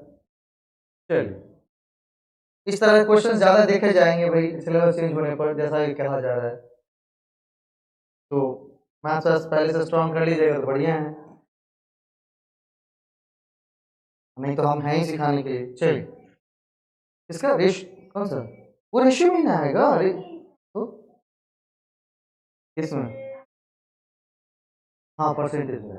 चलिए इस तरह के क्वेश्चन ज्यादा देखे जाएंगे भाई सिलेबस चेंज होने पर, जैसा ये कहा जा रहा है, तो मैथ्स पहले से स्ट्रॉन्ग कर लीजिएगा तो बढ़िया है, नहीं तो हम हैं ही सिखाने के लिए। चलिए इसका रेश कौन सा, वो रेशियो में ना आएगा, अरे तो किसमें, हाँ परसेंटेज में।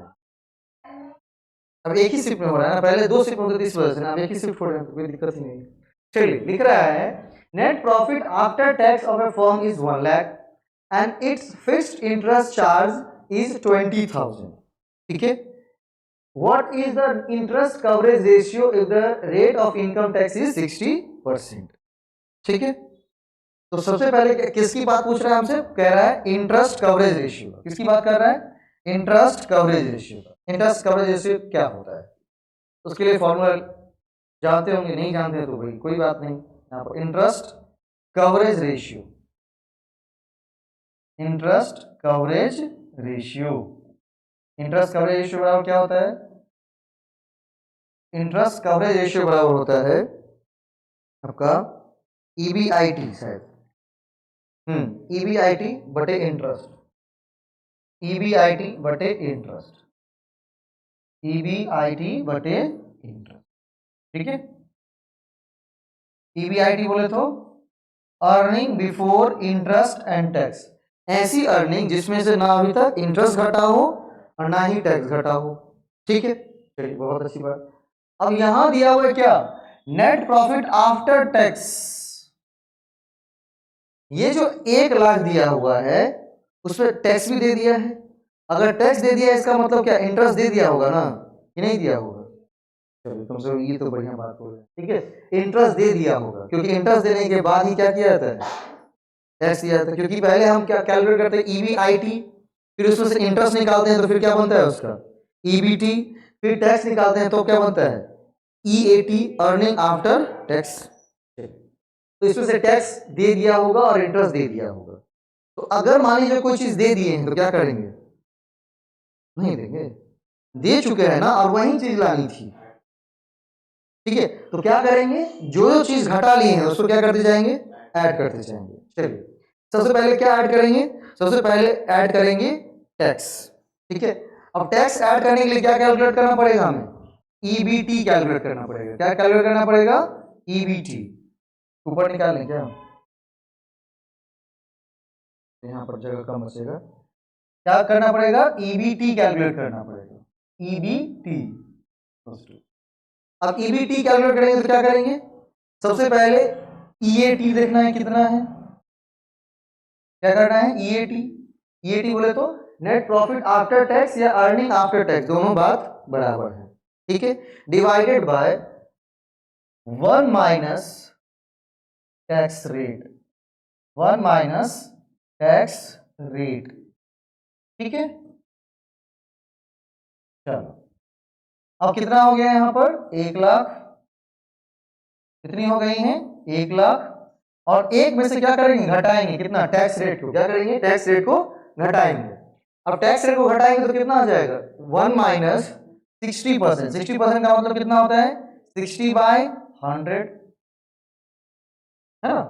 अब एक ही शिफ्ट में हो रहा है ना, पहले 2 शिफ्ट होते थे इस वजह से ना, अब एक ही शिफ्ट हो रहा है तो कोई दिक्कत ही नहीं। चलिए लिख रहा है net profit after tax of A firm is 1 lakh and it's fixed interest charge is 20,000। ठीक है, what is the interest coverage ratio if the rate of income tax is 60%। ठीक है, तो सबसे पहले किसकी बात पूछ रहा है हमसे, कह रहा है इंटरेस्ट कवरेज रेशियो, किसकी बात कर रहा है interest coverage ratio. Interest coverage ratio क्या होता है, उसके लिए फॉर्मूला जानते होंगे, नहीं जानते तो भाई कोई बात नहीं। यहाँ पर interest coverage ratio, interest coverage ratio, interest coverage ratio बराबर क्या होता है? इंटरेस्ट कवरेज रेशियो बराबर होता है आपका ईबीआईटी शायद, ईबीआईटी बटे इंटरेस्ट, ईबीआईटी बटे इंटरेस्ट, ईबीआईटी बटे इंटरेस्ट, ठीक है। ईबीआईटी बोले तो earning before interest and tax, ऐसी अर्निंग जिसमें से ना अभी तक इंटरेस्ट घटा हो और ना ही टैक्स घटा हो, ठीक है। चलिए बहुत अच्छी बात। अब यहां दिया हुआ है क्या? Net profit after tax. ये जो 1 लाख दिया हुआ है उसमें टैक्स भी दे दिया है। अगर टैक्स दे दिया इसका मतलब क्या? इंटरेस्ट दे दिया होगा ना, कि नहीं दिया होगा? चलिए तुमसे ये तो बढ़िया बात हो गई, ठीक है। इंटरेस्ट दे दिया होगा क्योंकि इंटरेस्ट देने के बाद ही क्या किया जाता है? टैक्स दिया जाता है। क्योंकि पहले हम क्या कैलकुलेट करते हैं? ईबीआईटी, फिर उसमें से इंटरेस्ट निकालते हैं तो फिर क्या बनता है उसका? ईबीटी, फिर टैक्स निकालते हैं तो क्या बनता है? EAT, earning after tax. तो इसमें से टैक्स दे दिया होगा और इंटरेस्ट दे दिया होगा। तो अगर मान लीजिए कोई चीज दे दिए हैं तो क्या करेंगे? नहीं देंगे, दे चुके हैं ना, और वही चीज लानी थी, ठीक है। तो क्या करेंगे? जो जो चीज घटा लिए हैं उसको क्या करते जाएंगे? ऐड करते जाएंगे। चलिए सबसे पहले क्या ऐड करेंगे? सबसे पहले ऐड करेंगे टैक्स, ठीक है। अब टैक्स ऐड करने के लिए क्या कैलकुलेट करना पड़ेगा हमें? ईबीटी कैलकुलेट करना पड़ेगा। क्या कैलकुलेट करना पड़ेगा? ईबीटी। ऊपर निकाल लें क्या? यहाँ पर जगह कम बचेगा। क्या करना पड़ेगा? ईबीटी कैलकुलेट करना पड़ेगा, ईबीटी। अब ईबीटी कैलकुलेट करेंगे तो क्या करेंगे? सबसे पहले ईएटी देखना है कितना है। क्या करना है? ईएटी। ईएटी बोले तो नेट प्रॉफिट आफ्टर टैक्स या अर्निंग आफ्टर टैक्स, दोनों बात बराबर है, ठीक है। Divided by 1 minus tax rate, 1 minus tax rate, ठीक है। चलो अब कितना हो गया यहाँ पर? 1 लाख। कितनी हो गई हैं? 1 लाख। और एक में से क्या करेंगे? घटाएंगे। कितना? टैक्स रेट को क्या करेंगे? टैक्स रेट को घटाएंगे। अब टैक्स रेट को घटाएंगे तो कितना आ जाएगा? 1 माइनस 60%। 60% का मतलब कितना होता है? 60/100, है ना।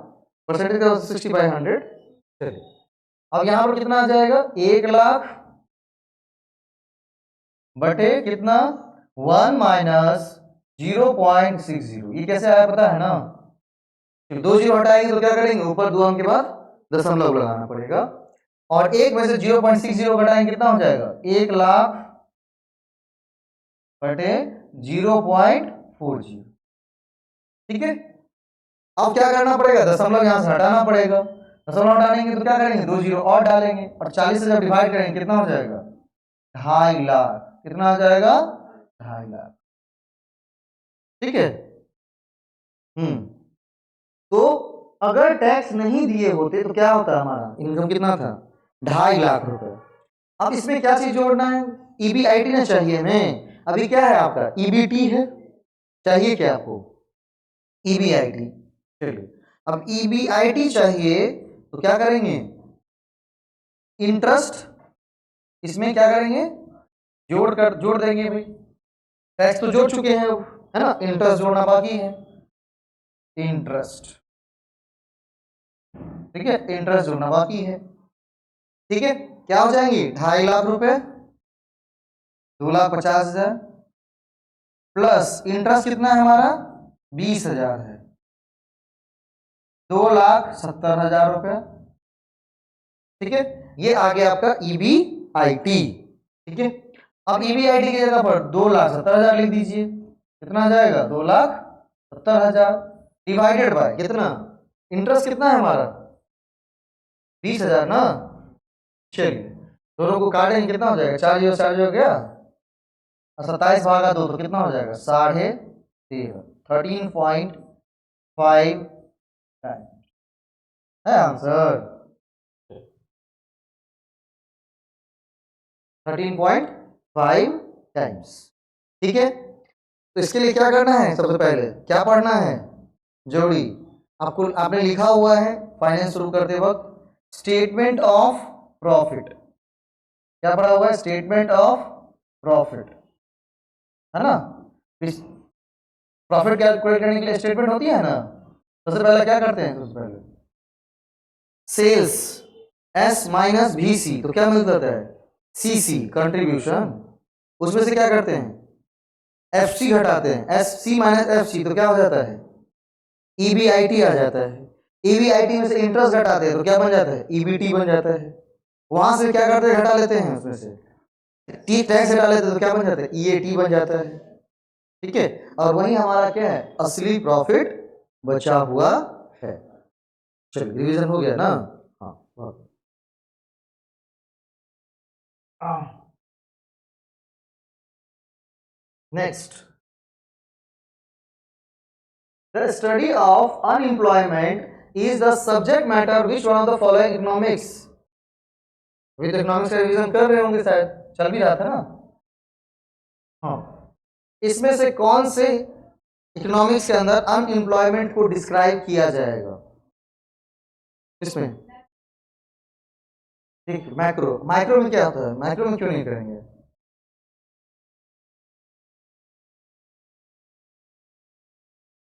परसेंटेज का 60/100। चलिए अब यहां पर कितना आ जाएगा? 1 लाख बटे कितना? 1 माइनस 0.60। ये कैसे आया पता है ना? 2 जीरो हटाएंगे तो क्या करेंगे? ऊपर 2 अंक के बाद दशमलव लगाना पड़ेगा। और एक में से 0.60 घटाएंगे कितना हो जाएगा? 1 लाख बटे 0.40, ठीक है। अब क्या करना पड़ेगा? दशमलव यहां से हटाना पड़ेगा। दशमलव हटाएंगे तो क्या करेंगे? 2 जीरो और डालेंगे और 40 से जब डिवाइड करेंगे कितना हो जाएगा? 2.5 लाख। कितना आ जाएगा? 2.5 लाख, ठीक है। तो अगर टैक्स नहीं दिए होते तो क्या होता? हमारा इनकम कितना था? 2.5 लाख रुपए। अब इसमें क्या चीज जोड़ना है? ईबीआईटी ना चाहिए हमें। अभी क्या है आपका? ईबीटी है। चाहिए क्या आपको? ईबीआईटी। चलिए अब ईबीआईटी चाहिए तो क्या करेंगे? इंटरेस्ट इसमें क्या करेंगे? जोड़ देंगे भाई। टैक्स तो जोड़ चुके हैं अब, है ना। इंटरेस्ट जोड़ना बाकी है। इंटरेस्ट, ठीक है। इंटरेस्ट जोड़ना बाकी है, ठीक है। क्या हो जाएंगे? 2.5 लाख रुपए, 2,50,000 प्लस इंटरेस्ट कितना है हमारा? 20,000 है, 2,70,000 रुपए, ठीक है। ये आ गया आपका ईबीआईटी, ठीक है। अब ईबीआईटी की जगह पर 2,70,000 लिख दीजिए। कितना आ जाएगा? 2,70,000 डिवाइडेड बाय कितना? इंटरेस्ट कितना है हमारा? 20,000 ना। चलिए दोनों को काटेंगे कितना हो जाएगा? 4 हो गया, 27/2 तो कितना हो जाएगा? 13.5, 13.5 है आंसर। 13.5 टाइम्स, ठीक है। तो इसके लिए क्या करना है, सबसे पहले क्या पढ़ना है, जोड़ी। आपने लिखा हुआ है फाइनेंस शुरू करते वक्त स्टेटमेंट ऑफ प्रॉफिट, क्या पढ़ा हुआ है, स्टेटमेंट ऑफ प्रॉफिट, है ना। प्रॉफिट कैलकुलेट करने के लिए स्टेटमेंट होती है ना। सबसे पहले क्या करते हैं, सबसे पहले सेल्स एस माइनस वी सी, तो क्या मिल जाता है, सी सी कंट्रीब्यूशन। उसमें से क्या करते हैं, एफ सी घटाते हैं, S C minus F C, तो क्या हो जाता है, ईबीआईटी आ जाता है। ईबीआईटी में से इंटरेस्ट घटाते हैं तो क्या बन जाता है, ईबीटी बन जाता है। वहां से क्या करते हैं, घटा लेते हैं, उसमें से टी टैक्स घटा लेते हैं तो क्या बन जाता है, ईएटी बन जाता है। ठीक है, और वही हमारा क्या है, असली प्रॉफिट बचा हुआ है। चलिए रिवीजन हो गया ना। हाँ, next, the study of unemployment is the subject matter which one of the following economics, with economics का रिवीजन कर रहे होंगे शायद, चल भी रहा था ना। हाँ, इसमें से कौन से इकोनॉमिक्स के अंदर अनएम्प्लॉयमेंट को डिस्क्राइब किया जाएगा, इसमें ठीक, मैक्रो। माइक्रो में क्या होता है, माइक्रो में क्यों नहीं करेंगे,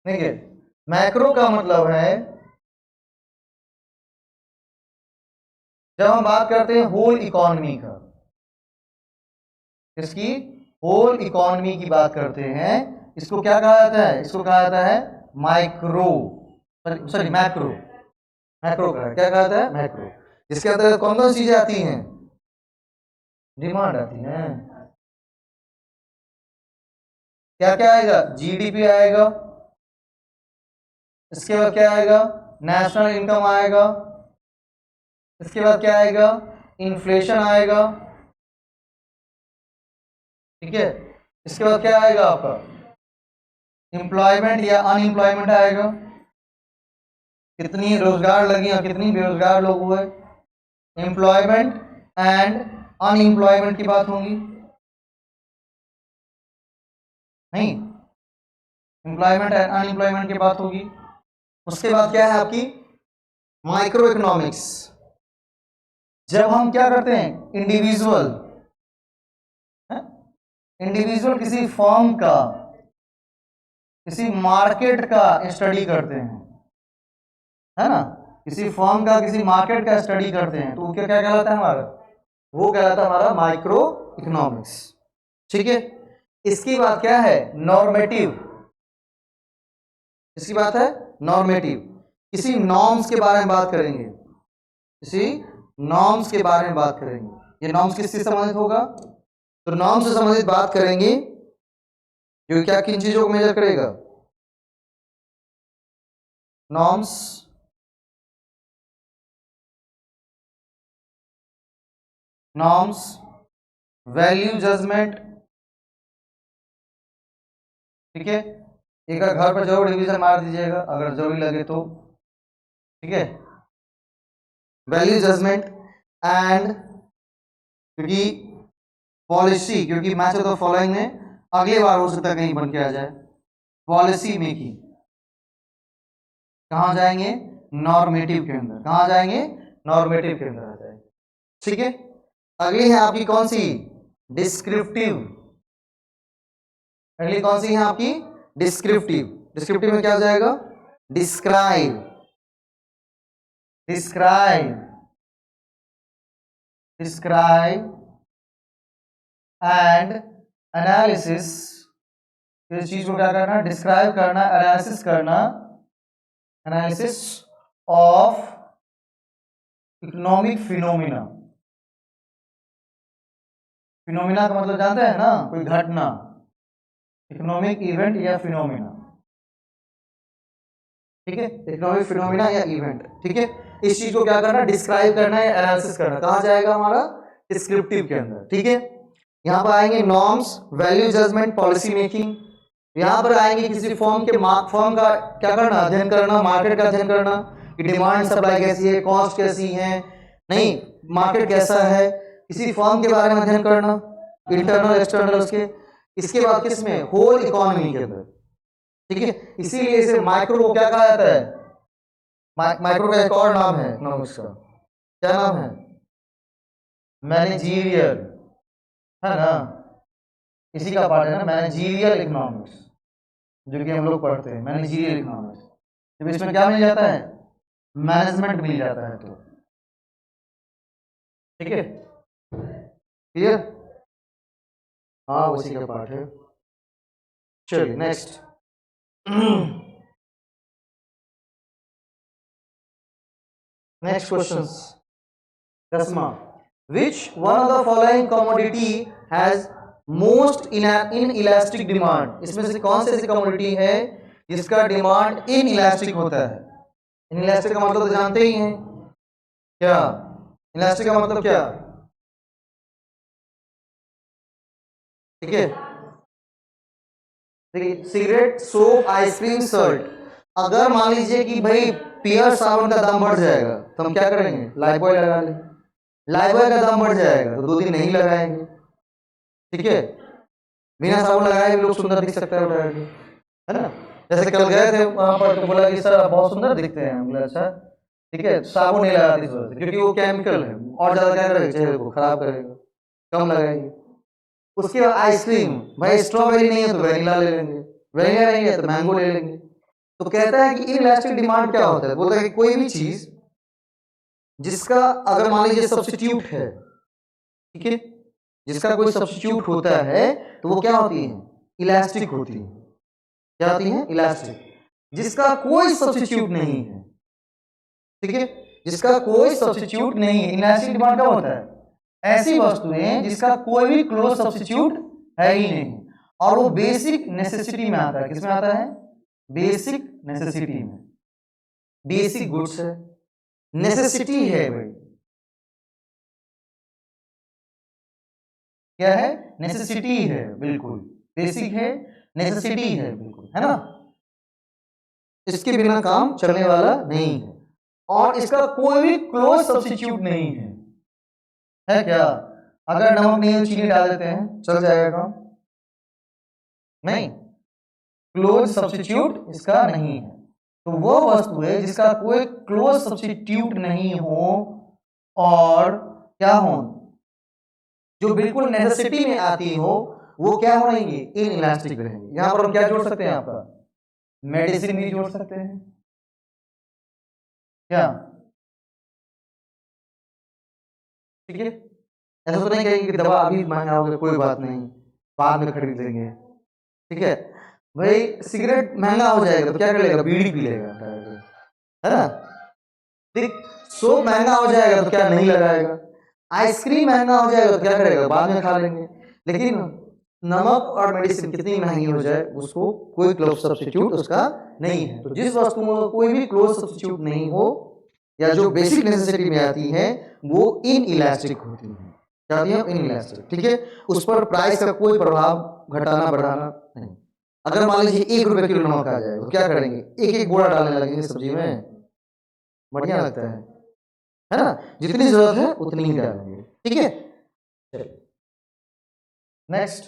देखिए मैक्रो का मतलब है, जब हम बात करते हैं होल इकोनॉमी का, इसकी होल इकोनॉमी की बात करते हैं, इसको क्या कहा जाता है, इसको कहा जाता है माइक्रो, सॉरी मैक्रो, मैक्रो का क्या कहा जाता है, मैक्रो। जिसके अंदर कौन कौन चीजें आती हैं, डिमांड आती है, क्या क्या आएगा, जीडीपी आएगा, इसके बाद क्या आएगा, नेशनल इनकम आएगा, इसके बाद क्या आएगा, इन्फ्लेशन आएगा, ठीक है। इसके बाद क्या आएगा आपका, एम्प्लॉयमेंट या अनएम्प्लॉयमेंट आएगा, कितनी रोजगार लगी और कितनी बेरोजगार लोग हुए, एम्प्लॉयमेंट एंड अनएम्प्लॉयमेंट की बात होगी, नहीं, एम्प्लॉयमेंट एंड अनएम्प्लॉयमेंट की बात होगी। उसके बाद क्या है आपकी माइक्रो इकोनॉमिक्स, जब हम क्या करते हैं, इंडिविजुअल किसी फर्म का, किसी मार्केट का स्टडी करते हैं, है ना, किसी फर्म का किसी मार्केट का स्टडी करते हैं, तो वो क्या क्या कहलाता है हमारा, वो कहलाता है हमारा माइक्रो इकोनॉमिक्स। ठीक है, इसकी बात क्या है, नॉर्मेटिव, इसकी बात है नॉर्मेटिव, किसी नॉर्म्स के बारे में बात करेंगे, किसी नॉर्म्स के बारे में बात करेंगे। ये नॉर्म्स किससे संबंधित होगा, तो नॉर्म्स से संबंधित बात करेंगे, जो क्या किन चीजों को मेजर करेगा, नॉर्म्स, नॉर्म्स, वैल्यू जजमेंट, ठीक है। एक घर पर जरूर रिवीजन मार दीजिएगा अगर जरूरी लगे तो, ठीक है। वैल्यू जजमेंट एंड, क्योंकि पॉलिसी, क्योंकि मैच ऑफ द फॉलोइंग में अगले बार हो सकता है कहीं बन के आ जाए, पॉलिसी मेकिंग, कहां जाएंगे, नॉर्मेटिव के अंदर, कहां जाएंगे, नॉर्मेटिव के अंदर आ जाएंगे, ठीक है। अगली है आपकी कौन सी, डिस्क्रिप्टिव, अगली कौन सी है आपकी, डिस्क्रिप्टिव। डिस्क्रिप्टिव में क्या हो जाएगा, describe, describe, describe and analysis, इस चीज को क्या करना, डिस्क्राइब करना, एनालिसिस करना, analysis of economic phenomena. Phenomena का मतलब जानते हैं ना, कोई घटना, इकोनॉमिक इवेंट या फिनोमिना, ठीक है, इकोनॉमिक फिनोमिना या इवेंट, ठीक है। इस चीज को क्या करना, डिस्क्राइब करना या एनालिसिस करना, कहां जाएगा हमारा, डिस्क्रिप्टिव के अंदर, ठीक है। यहाँ पर आएंगे norms, value judgement, policy making. यहाँ पर आएंगे किसी फर्म के, फर्म का क्या करना, अध्ययन करना, मार्केट का अध्ययन करना, कि डिमांड सप्लाई कैसी है, कॉस्ट कैसी है, नहीं मार्केट कैसा है, किसी फर्म के बारे में अध्ययन करना, इंटरनल एक्सटर्नल उसके। इसके बाद किसमें, होल इकोनॉमी के अंदर, ठीक है। इसीलिए इसे माइक्रो को क्या कहा जाता है, माइक्रो का एक और नाम है इकोनॉमिक्स का, क्या नाम है, मैनेजीरियल, है ना, इसी का पार्ट है ना मैनेजीरियल इकोनॉमिक्स, जो कि हम लोग पढ़ते हैं मैनेजीरियल इकोनॉमिक्स। जब इसमें क्या मिल जाता है, मैनेजमेंट मिल जाता है, तो ठीक है, क्लियर, हाँ उसी का पार्ट है। चलिए नेक्स्ट नेक्स्ट क्वेश्चंस। 10वां, which one of the following commodity has most inelastic demand, इसमें से कौन सी ऐसी कमोडिटी है जिसका डिमांड इनइलास्टिक होता है। इनइलास्टिक का मतलब तो जानते ही हैं, क्या इलास्टिक का मतलब क्या, ठीक है, सिगरेट, सोप, आइसक्रीम, सॉल्ट। अगर मान लीजिए कि भाई पियर साबुन का दाम बढ़ जाएगा तो हम क्या करेंगे, लाइफबॉय लगा लेंगे। लाइफबॉय का दाम बढ़ जाएगा तो 2 दिन नहीं लगाएंगे, ठीक है, बिना साबुन लगाए भी लोग सुंदर दिख सकते हैं, है ना। जैसे कल गए थे वहां पर तो बोला कि सर आप बहुत सुंदर दिखते हैं, बोला अच्छा ठीक है, साबुन नहीं लगाती इस वजह से क्योंकि वो केमिकल है और ज्यादा क्या करेगा, चेहरे को खराब करेगा, कम लगाएंगे। उसके बाद आइसक्रीम, भाई स्ट्रॉबेरी नहीं है तो वेनिला ले लेंगे, वेनिला नहीं है तो मैंगो ले लेंगे। तो कहता है कि इनइलास्टिक डिमांड क्या होता है, बोलता है कि कोई भी चीज जिसका अगर मान लीजिए सब्स्टिट्यूट है, ठीक है, जिसका कोई सब्स्टिट्यूट होता है तो वो क्या होती है, इलास्टिक होती है। क्या होती है, इलास्टिक। जिसका कोई सब्स्टिट्यूट नहीं है, ठीक है, जिसका कोई सब्स्टिट्यूट नहीं है, इलास्टिक डिमांड क्या होता है, ऐसी वस्तुएं जिसका कोई भी क्लोज सब्स्टिट्यूट है ही नहीं और वो बेसिक नेसेसिटी में आता है। किसमें आता है, बेसिक नेसेसिटी में। बेसिक गुड्स है, नेसेसिटी है भाई, क्या है, नेसेसिटी है, बिल्कुल बेसिक है, नेसेसिटी है, बिल्कुल, है ना, इसके बिना काम चलने वाला नहीं है और इसका कोई भी क्लोज सब्स्टिट्यूट नहीं है क्या, अगर नमक नहीं चीनी डाल देते हैं चल जाएगा काम, नहीं, क्लोज सब्स्टिट्यूट इसका नहीं है। तो वो वस्तु है जिसका कोई क्लोज सब्स्टिट्यूट नहीं हो और क्या हो, जो बिल्कुल नेसेसिटी में आती हो, वो क्या हो रहेंगी, इनइलास्टिक रहेंगी। यहां पर हम क्या जोड़ सकते हैं, आपका मेडिसिन भी जोड़ सकते हैं, क्या, ठीक है। ऐसा तो नहीं कहेंगे कि दवा अभी महंगा होगा, कोई बात नहीं बाद में खरीद लेंगे, ठीक है। भाई सिगरेट महंगा हो जाएगा तो क्या कर लेगा, बीड़ी पी लेगा, है ना, ठीक। सोप महंगा हो जाएगा तो क्या नहीं लगाएगा, आइसक्रीम महंगा हो जाएगा तो क्या करेगा, बाद में खा लेंगे। लेकिन नमक और मेडिसिन कितनी महंगी हो जाए उसको कोई क्लोज सब्स्टिट्यूट उसका नहीं है। तो जिस वस्तु में कोई भी क्लोज सब्स्टिट्यूट नहीं हो या जो बेसिक नेसेसिटी में आती है वो इनइलास्टिक होती है, क्या होती है, इनइलास्टिक, ठीक है। उस पर प्राइस का कोई प्रभाव घटाना बढ़ाना नहीं। अगर मान लीजिए 1 रुपए किलो नमक आ जाए तो क्या करेंगे, एक एक बोरा डालने लगेंगे सब्जी में, बढ़िया लगता है ना, जितनी जरूरत है उतनी ही डालेंगे, ठीक है। नेक्स्ट,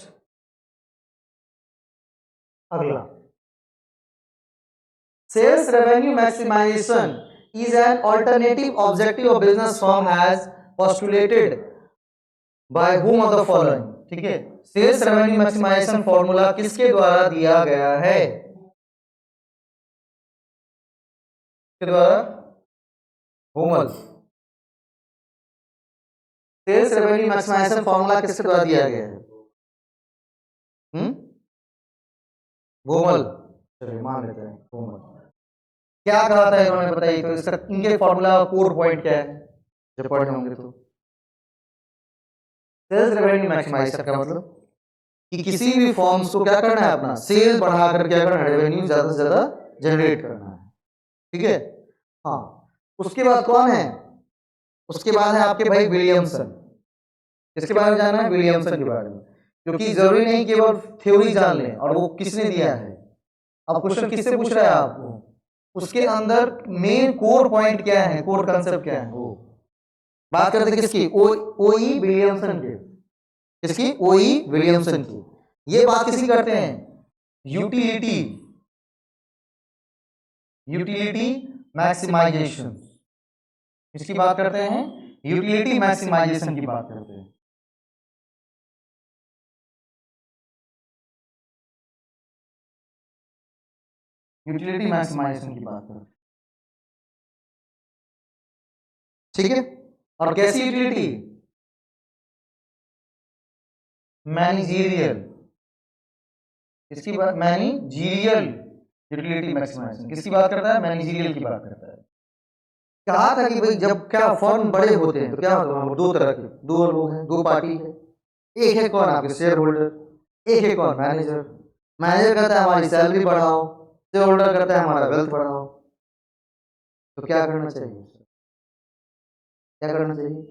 अगला, sales revenue maximisation is an alternative objective a business firm has postulated by whom of the following, ठीक है। सेल्स रेवेन्यू मैक्सिमाइजेशन फॉर्मूला किसके द्वारा दिया गया है, किसके द्वारा, होमल। सेल्स रेवेन्यू मैक्सिमाइजेशन फॉर्मूला किसके द्वारा दिया गया है, गोमल, चलिए मान लेते हैं गोमल। क्या कहा था इन्होंने, बताइए तो इसका, इनके फॉर्मूला कोर पॉइंट क्या है, जब पढ़े होंगे तो। सेल्स रेवेन्यू मैक्सिमाइजेशन का मतलब कि किसी भी फॉर्म्स को क्या करना है, अपना सेल बढ़ाकर क्या करना है, रेवेन्यू ज्यादा से ज्यादा जनरेट करना है, ठीक है। हाँ, उसके बाद कौन है, उसके बाद है आपके भाई विलियमसन। इसके बारे में जानना है, विलियमसन के बारे में, क्योंकि जरूरी नहीं केवल थ्योरी जान लें और वो किसने दिया है। अब क्वेश्चन किससे पूछ रहा है आपको, उसके अंदर मेन कोर पॉइंट क्या है, कोर कंसेप्ट क्या है, वो बात करते हैं किसकी, ओई विलियमसन के, किसकी, ओई विलियमसन की। ये बात किसी करते हैं, यूटिलिटी, यूटिलिटी मैक्सिमाइजेशन, इसकी बात करते हैं, यूटिलिटी मैक्सिमाइजेशन की बात करते हैं। यूटिलिटी मैक्सिमाइजेशन की बात करते हैं, ठीक है। और कैसी यूटिलिटी, मैनेजीरियल, इसकी बात मैनेजीरियल यूटिलिटी मैक्सिमाइजेशन किसकी बात करता है, मैनेजीरियल की बात करता है। कहा था कि भाई जब क्या फर्म बड़े होते हैं तो क्या होता है, दो तरह के, दो लोग हैं, दो पार्टी है, एक है कौन, आपके शेयर होल्डर, एक है कौन, मैनेजर। मैनेजर कहता है हमारी सैलरी बढ़ाओ, शेयर होल्डर कहता है हमारा वेल्थ बढ़ाओ। तो क्या करना चाहिए, क्या करना चाहिए,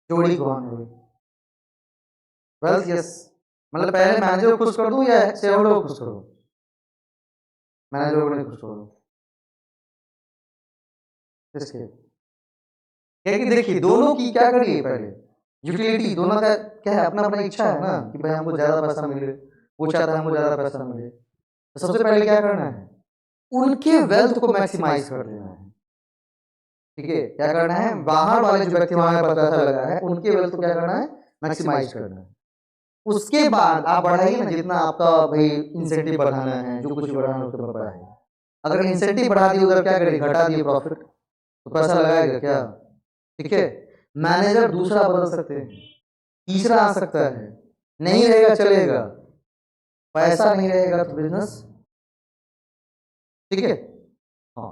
जोड़ी कौन है, वेल्थ, यस। मतलब पहले मैनेजर को खुश कर दूं या शेयर होल्डर को खुश करूं, मैनेजर को नहीं खुश करूं, इसके क्या कि देखिए दोनों की क्या करिए, पहले यूटिलिटी दोनों का क्या है, अपना अपना इच्छा है ना कि भाई हमको ज्यादा पैसा मिले, वो चाहता है हमको ज्यादा पैसा मिले। तो सबसे पहले क्या करना है, उनके वेल्थ को मैक्सिमाइज कर देना है, ठीक है। क्या करना है, बाहर वाले जो व्यक्ति हमारे पास पैसा लगा है उनके वेल्थ को क्या करना है, मैक्सिमाइज करना है। उसके बाद आप बढ़ाइए ना, जितना आपका भाई इंसेंटिव बढ़ाना है, जो कुछ बढ़ाना है उसके बाद बढ़ाइए। अगर इंसेंटिव बढ़ा दिए उधर क्या करिए, घटा दिए प्रॉफिट, तो पैसा लगाएगा क्या, ठीक है। मैनेजर दूसरा बदल सकते हैं, तीसरा आ सकता है, नहीं रहेगा चलेगा, पैसा नहीं रहेगा तो बिजनेस, ठीक है। हाँ,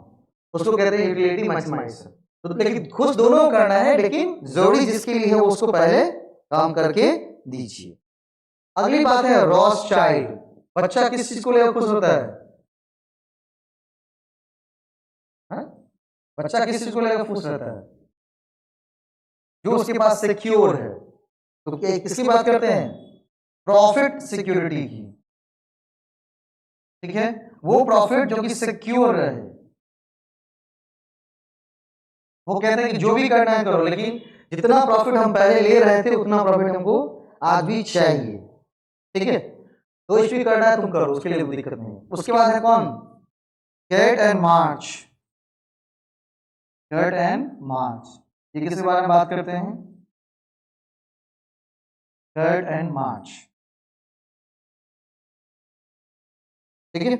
उसको कहते हैं यूटिलिटी मैक्सिमाइजेशन। तो लेकिन खुश दोनों को करना है, लेकिन जरूरी जिसके लिए है उसको पहले काम करके दीजिए। अगली बात है रॉथस्चाइल्ड, बच्चा किस चीज को लेकर खुश होता है, हा? बच्चा किस चीज को लेकर खुश रहता है, जो उसके पास सिक्योर है। तो किसकी बात करते हैं, प्रॉफिट सिक्योरिटी की, ठीक है। वो प्रॉफिट जो कि सिक्योर रहे, वो कहते हैं कि जो भी करना है करो, लेकिन जितना प्रॉफिट हम पहले ले रहे थे उतना प्रॉफिट हमको आज भी चाहिए, ठीक है। तो इस भी करना है तुम करो, उसके लिए कोई दिक्कत नहीं। उसके बाद है कौन, cat and march, cat and march, ये किसके बारे में बात करते हैं, कैट एंड मार्च, ठीक है।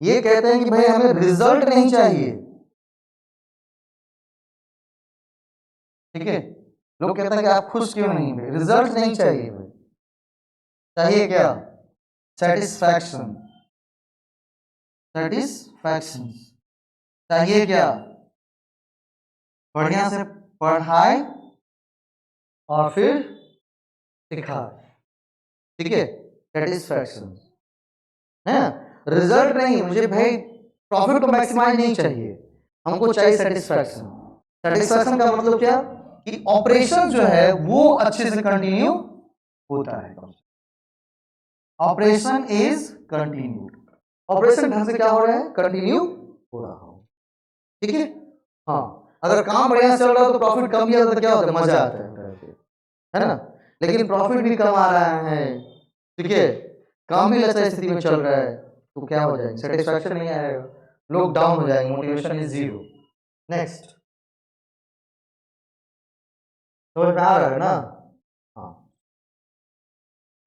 ये कहते हैं कि भाई हमें रिजल्ट नहीं चाहिए, ठीक है। लोग कहते हैं कि आप खुश क्यों नहीं, भाई रिजल्ट नहीं चाहिए, भाई चाहिए क्या, सेटिस्फैक्शन, सेटिस्फैक्शन चाहिए क्या, बढ़िया से पढ़ाए और फिर सिखाए, ठीक है, सेटिस्फैक्शन है, रिजल्ट नहीं। मुझे भाई प्रॉफिट को मैक्सिमाइज नहीं चाहिए, हमको चाहिए सेटिस्फैक्शन। सेटिस्फैक्शन का मतलब क्या, कि ऑपरेशन जो है वो अच्छे से कंटिन्यू होता है, ऑपरेशन इज कंटिन्यू, ऑपरेशन ढंग से क्या हो रहा है, कंटिन्यू हो रहा हो, ठीक है। हाँ, अगर काम बढ़िया चल रहा है तो प्रॉफिट कम भी आता तो क्या होता है, मजा आता है ना। लेकिन प्रॉफिट भी कम आ रहा है, ठीक है, काम भी लचर स्थिति में चल रहा है, तो क्या हो जाएगा, सेटिस्फैक्शन नहीं आएगा, लोग डाउन हो जाएंगे, मोटिवेशन इज जीरो। नेक्स्ट, समझ में आ रहा है ना। हाँ,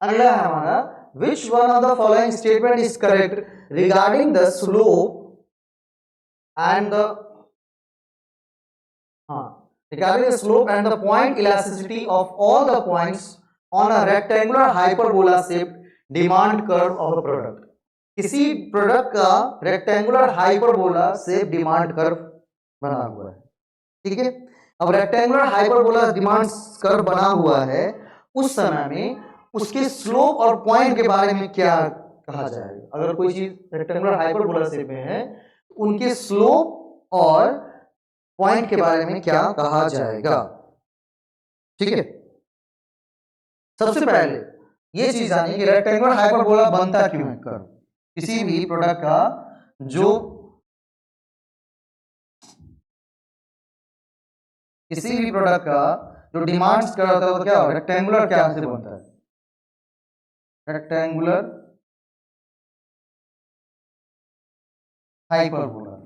अगला है हमारा, which one of the following statement is correct regarding the slope and the regarding the slope and the point elasticity of all the points on a rectangular hyperbola shaped demand curve of a product। किसी product का rectangular hyperbola shape demand curve बना हुआ है, ठीक है। अब rectangular hyperbola demand curve बना हुआ है, उस समय में उसके स्लोप और पॉइंट के बारे में क्या कहा जाएगा। अगर कोई चीज रेक्टेंगुलर हाइपरबोला शेप में है, उनके स्लोप और पॉइंट के बारे में क्या कहा जाएगा, ठीक है। सबसे पहले ये चीज जानिए कि रेक्टेंगुलर हाइपरबोला बनता क्यों है कर्व, किसी भी प्रोडक्ट का जो किसी भी प्रोडक्ट का जो डिमांड्स करता है वो क्या रेक्टेंगुलर क्या से बनता है, rectangular hyperbola,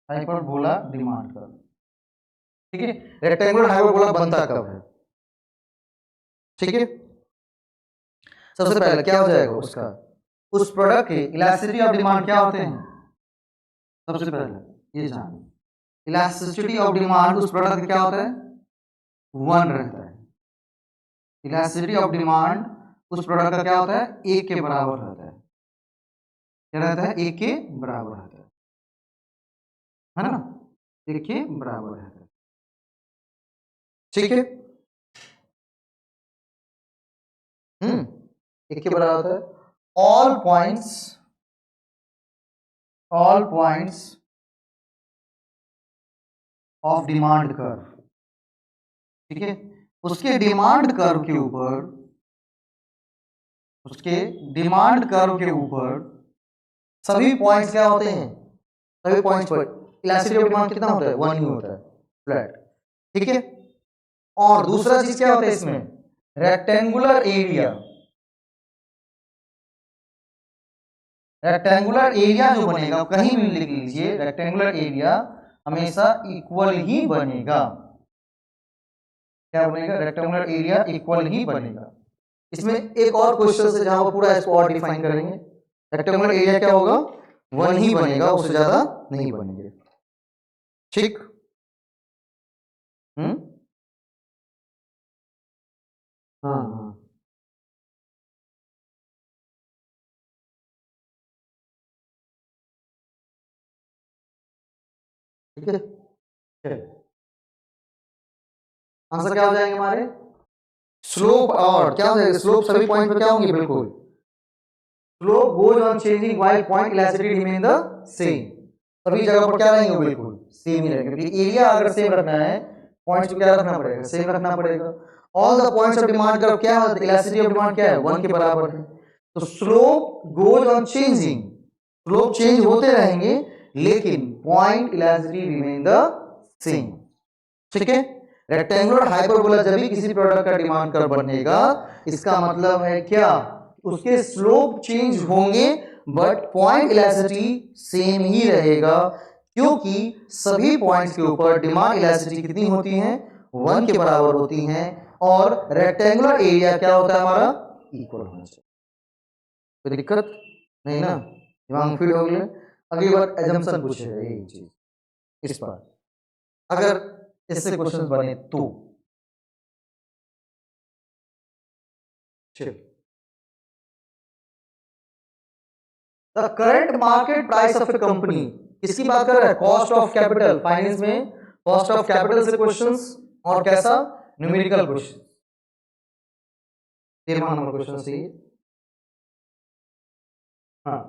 hyperbola demand curve. ठीक है, रेक्टेंगुलर हाइपरबोला बनता कब है? ठीक है, सबसे पहले क्या हो जाएगा उसका, उस प्रोडक्ट के इलास्टिसिटी ऑफ डिमांड क्या होते हैं? सबसे पहले ये जान, इलास्टिसिटी ऑफ डिमांड उस प्रोडक्ट का क्या होता है? 1 रहता है। इलास्टिसिटी ऑफ डिमांड उस प्रोडक्ट का क्या होता है? 1 के बराबर रहता है। क्या रहता है? 1 के बराबर रहता है ना, 1 के बराबर रहता है। ठीक है, 1 के बराबर होता है। All points of demand curve, ठीक है, उसके डिमांड कर्व के ऊपर, उसके डिमांड कर्व के ऊपर सभी पॉइंट्स क्या होते हैं? सभी पॉइंट्स पर इलास्टिसिटी ऑफ डिमांड कितना होता है? 1 ही होता है, फ्लैट। ठीक है, और दूसरा चीज क्या होता है इसमें? रेक्टेंगुलर एरिया, रेक्टेंगुलर एरिया जो बनेगा कहीं भी लिख लीजिए, रेक्टेंगुलर एरिया हमेशा इक्वल ही बनेगा। क्या बनेगा? रेक्टेंगुलर एरिया इक्वल ही बनेगा। इसमें एक और क्वेश्चन है जहां पूरा इसको और डिफाइन करेंगे। रेक्टेंगुलर एरिया क्या होगा? 1 ही बनेगा, उससे ज्यादा नहीं बनेंगे। ठीक, हाँ, ठीक है, आंसर क्या हो जाएंगे हमारे? स्लोप, और क्या हो जाएगा? स्लोप सभी पॉइंट पे क्या होंगे? बिल्कुल, slope goes on changing while point elasticity remain the same. सभी जगह पर क्या रहेंगे? बिल्कुल सेम ही रहेंगे, क्योंकि एरिया अगर सेम रखना है, पॉइंट्स को क्या रखना पड़ेगा? सेम रखना पड़ेगा। All the points of demand curve क्या है? इलास्टिसिटी ऑफ डिमांड क्या है? 1 के बराबर है। तो slope goes on changing, slope change होते रहेंगे, लेकिन point elasticity remain the same. ठीक है, रेक्टेंगुलर हाइपरबोला जब भी किसी प्रोडक्ट का डिमांड कर्व बनेगा, इसका मतलब है क्या? उसके स्लोप चेंज होंगे बट पॉइंट इलास्टिसिटी सेम ही रहेगा, क्योंकि सभी पॉइंट्स के ऊपर डिमांड इलास्टिसिटी कितनी होती है? 1 के बराबर होती हैं, और रेक्टेंगुलर एरिया क्या होता है हमारा? इक्वल होना चाहिए। कोई दिक्कत नहीं ना, दिमाग फिट हो गया। अगली बार एजम्पशन पूछेगा यही चीज, इस पर अगर इससे क्वेश्चन बने तो। The current market price of a company, किसकी बात कर रहा है? Cost of capital. फाइनेंस में कॉस्ट ऑफ कैपिटल से क्वेश्चंस, और कैसा? Numerical question. 13वां नंबर क्वेश्चन से हाँ,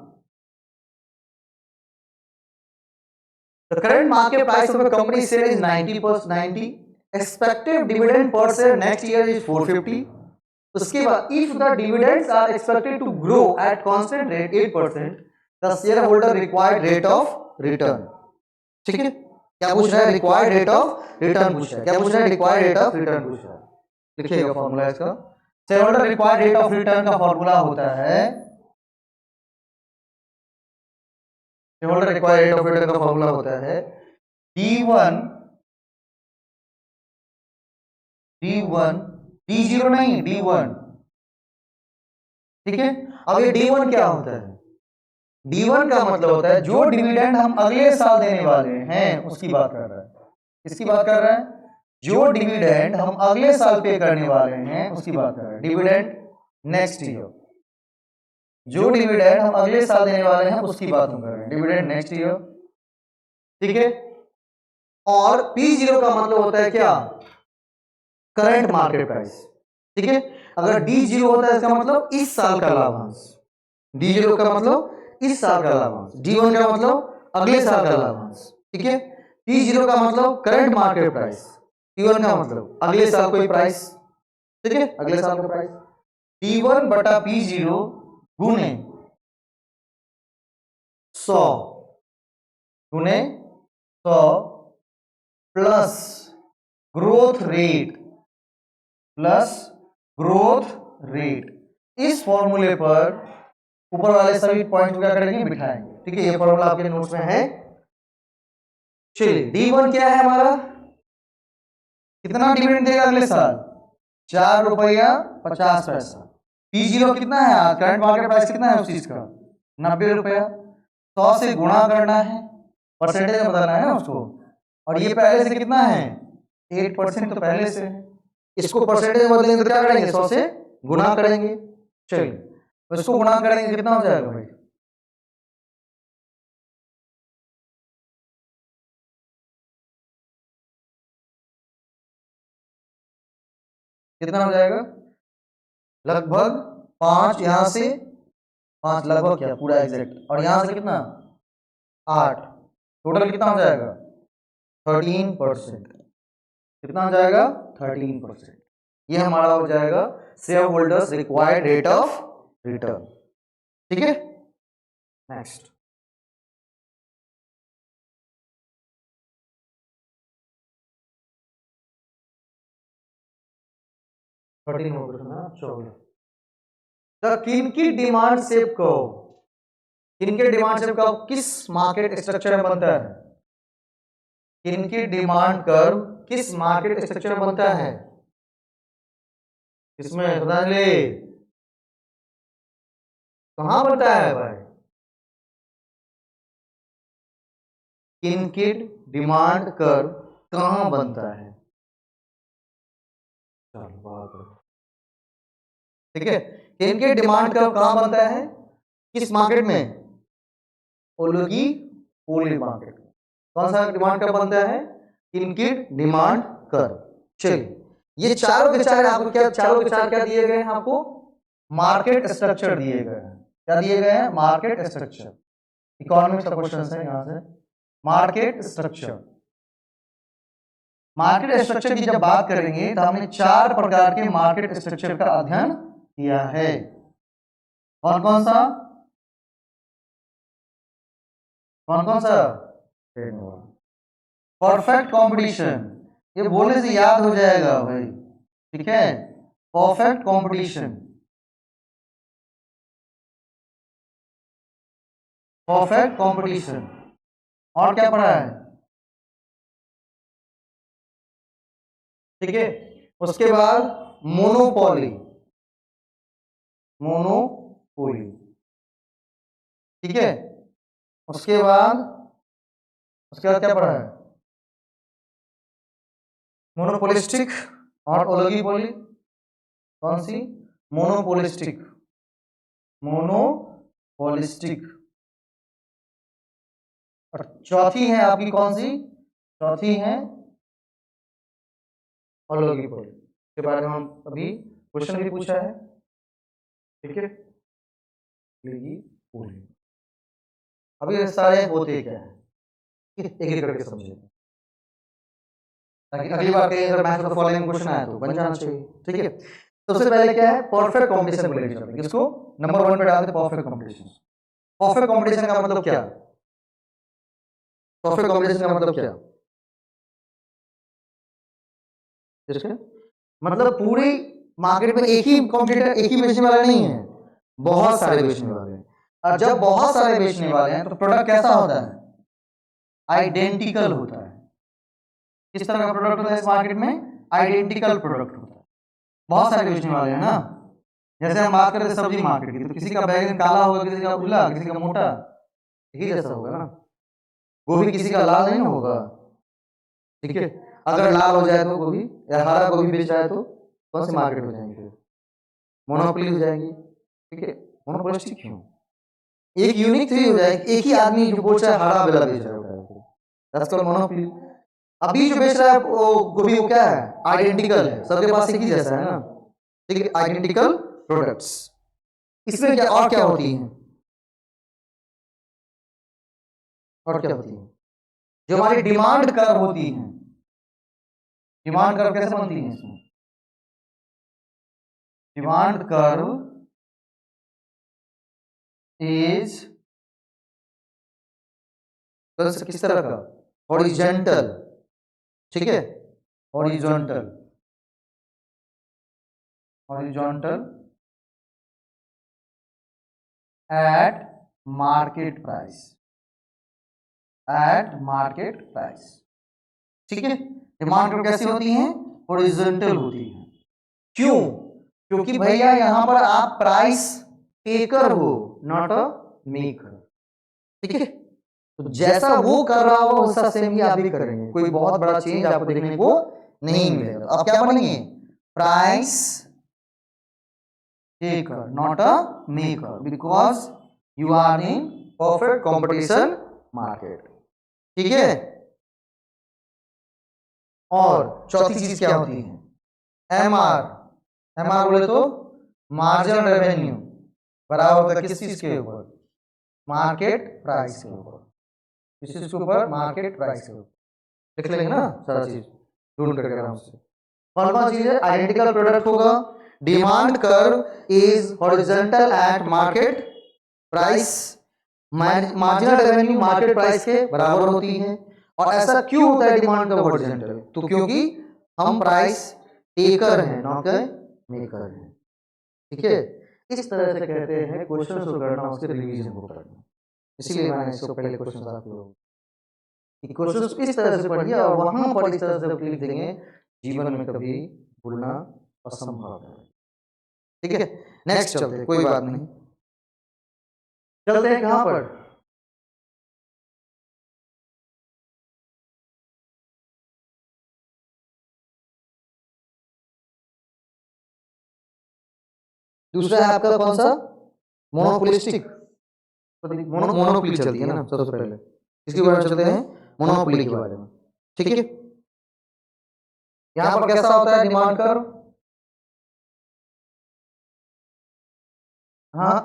the current market price of a company share is 90, expected dividend per share next year is 450। उसके बाद if the dividends are expected to grow at constant rate 8%, the shareholder required rate of return। ठीक है, क्या पूछ रहा है? Required rate of return पूछ रहा है। क्या पूछ रहा है? रिक्वायर्ड रेट ऑफ रिटर्न पूछ रहा है। लिखिएगा फॉर्मूला इसका। Shareholder required rate of return का फॉर्मूला होता है, shareholder required rate of return का फॉर्मूला होता है D1, D1, D0 नहीं, D1। ठीक है, अब ये D1 क्या होता है? D1 का मतलब होता है जो डिविडेंड हम अगले साल देने वाले हैं उसकी बात कर रहा है। किसकी बात कर रहा है? जो डिविडेंड हम अगले साल पे करने वाले हैं उसकी बात कर रहे हैं। डिविडेंड नेक्स्ट ईयर, जो डिविडेंड हम अगले साल देने वाले हैं उसकी बात हम कर रहे हैं, डिविडेंड नेक्स्ट ईयर। ठीक है, और P0 का मतलब होता है क्या? Current market price. ठीक है, अगर D0 होता है इसका मतलब इस साल का लाभांश। D0 का मतलब इस साल का लाभांश, D1 का मतलब अगले साल का लाभांश। ठीक है, P0 का मतलब करंट मार्केट प्राइस, P1 का मतलब अगले साल कोई प्राइस। ठीक है, अगले साल का प्राइस। P1 बटा P0 गुने 100 गुने 100 plus growth rate plus growth rate. इस फॉर्मूले पर ऊपर वाले सभी पॉइंट क्या करेंगे, बिठाएंगे। ठीक है, ये फॉर्मूला आपके नोट्स में है। चलिए D1 क्या है हमारा, कितना डिविडेंड देगा अगले साल, 4 रुपया 50 पैसा। P0 कितना है, आज करंट मार्केट प्राइस कितना है उस चीज का, 90 रुपया। 100 से गुणा करना है, परसेंटेज में बदलना है ना उसको। और ये पहले से कितना है, 8% तो पहले से है। इसको परसेंटेज में बदलेंगे तो क्या करेंगे, 100 से गुणा करेंगे। चलिए तो इसको गुणा करेंगे कितना हो जाएगा भाई, कितना हो जाएगा, लगभग 5, यहां से 5, लगभग क्या पूरा एग्जैक्ट, और यहां से कितना 8, टोटल कितना हो जाएगा 13%। कितना हो जाएगा 13%। ये हमारा हो जाएगा share holders required rate of return. ठीक है, नेक्स्ट। किनकी डिमांड शेप को, किनके डिमांड शेप का किस मार्केट स्ट्रक्चर में बनता है, किनकी डिमांड कर्व किस मार्केट स्ट्रक्चर में बनता है, इसमें श्रद्धांजलि कहां बनता है भाई, किनकी डिमांड कर्व कहां बनता है। चलो बहुत बढ़िया। ठीक है, किनके डिमांड कर्व कहां बनता है, किस मार्केट में, ओलिगोपोली मार्केट में। कौन सा डिमांड कर्व बनता है, किनकी डिमांड कर्व। चलिए ये चारों के चार आपको क्या, चारों के चार क्या दिए गए हैं आपको, मार्केट स्ट्रक्चर दिए गए हैं। क्या दिए गए हैं, मार्केट स्ट्रक्चर। इकोनॉमिक्स का क्वेश्चन है यहां से, मार्केट स्ट्रक्चर। मार्केट स्ट्रक्चर की जब बात करेंगे तो हमने 4 प्रकार के मार्केट स्ट्रक्चर का अध्ययन किया है। कौन कौन सा, कौन कौन सा, परफेक्ट कंपटीशन, ये बोलने से याद हो जाएगा भाई। ठीक है, परफेक्ट कंपटीशन, परफेक्ट कंपटीशन। और क्या पढ़ा है, ठीक है। उसके बाद मोनोपोली, मोनोपोली, ठीक है। उसके बाद क्या पढ़ा है, मोनोपोलिस्टिक और ओलिगोपोली। कौन सी, मोनोपोलिस्टिक, मोनोपोलिस्टिक। और चौथी है आपकी कौन सी, चौथी है ओलिगोपोली, के बारे में हम अभी क्वेश्चन भी पूछा है। ठीक है, ओलिगोपोली। अभी ये सारे होते क्या है, एक एक करके समझिए, ताकि अगली बार कहीं अगर मैच में फॉलोइंग क्वेश्चन आया तो बन जाना चाहिए। ठीक है, तो सबसे पहले क्या है, परफेक्ट कंपटीशन को लेकर चलते हैं। किसको नंबर 1 पे डालते हैं, परफेक्ट कंपटीशन। परफेक्ट कंपटीशन का मतलब क्या, परफेक्ट कंपटीशन का मतलब क्या, मतलब पूरी मार्केट में एक ही कंपटीटर, एक ही बेचने वाला नहीं है, बहुत सारे बेचने वाले हैं। और जब बहुत सारे बेचने वाले हैं तो प्रोडक्ट कैसा होता है, आइडेंटिकल होता है। किस तरह का प्रोडक्ट होता है इस मार्केट में, आइडेंटिकल प्रोडक्ट होता है। बहुत सारे बेचने वाले हैं ना, जैसे हम बात करते हैं सब्जी मार्केट की, तो किसी का बैगन काला होगा, किसी का उजला, किसी का मोटा, एक ही जैसा होगा ना। गोभी किसी का लाल नहीं होगा। ठीक है, अगर लाल हो जाए तो गोभी, या हरा गोभी बेच रहा है तो कौन से मार्केट हो जाएंगे, मोनोपोली हो जाएगी। ठीक है, मोनोपोलिस्टिक क्यों, एक यूनिक थ्री हो जाएगी, एक ही आदमी जो बोल रहा है हरा बेला बेच रहा है, दैट्स कॉल्ड मोनोपोली। अभी जो बेच रहा है वो गोभी, वो क्या है, आइडेंटिकल है, सबके पास एक ही जैसा है ना। ठीक है, आइडेंटिकल प्रोडक्ट्स। इसमें क्या और क्या होती हैं, और क्या होती है, जो हमारी डिमांड कर्व होती है। डिमांड कर्व कैसे बनती है इसमें, डिमांड कर्व इज किस तरह का, हॉरिजॉन्टल। ठीक है, horizontal. Horizontal eight market price, eight market price. ठीक है, डिमांड कर्व कैसी होती हैं? हॉरिजॉन्टल होती हैं। क्यों? क्योंकि भैया यहां पर आप प्राइस टेकर हो, नॉट अ मेकर। ठीक है, तो जैसा वो कर रहा हो वैसा सेम ही आप भी करेंगे, कोई बहुत बड़ा चेंज आपको देखने को नहीं मिलेगा। अब क्या बनेंगे? Price taker not a maker, because you are in perfect competition market. ठीक है, और चौथी चीज क्या होती है? एमआर। एमआर बोले तो मार्जिनल रेवेन्यू बराबर होता है किस चीज के ऊपर? मार्केट प्राइस के ऊपर। किस चीज के ऊपर? मार्केट प्राइस के ऊपर। लिख लेंगे ना सारा चीज ढूंढ करके आराम से। कौन कौन चीज है? आइडेंटिकल प्रोडक्ट होगा, demand curve is horizontal eight market price, marginal revenue market price के बराबर होती है। और ऐसा क्यों होता है डिमांड कर्व हॉरिजॉन्टल? तो क्योंकि हम प्राइस टेकर हैं, नॉट मेकर हैं। ठीक है, इस तरह से कहते हैं क्वेश्चन को करना, उसके रिवीजन को करना। इसीलिए मैंने इसको पहले क्वेश्चन आपको क्वेश्चन इस तरह से पढ़िए, और वहां पर इस तरह से लिख देंगे, जीवन में कभी भूलना असंभव है। ठीक है, नेक्स्ट चलते हैं, कोई बात नहीं, चलते हैं कहां पर? दूसरा है आपका कौन सा? मोनोपोलिस्टिक। मोनोपोली चलती है ना सबसे पहले, इसके बारे में चलते हैं, मोनोपोली के बारे में। ठीक है, यहां पर कैसा होता है डिमांड कर्व? हाँ,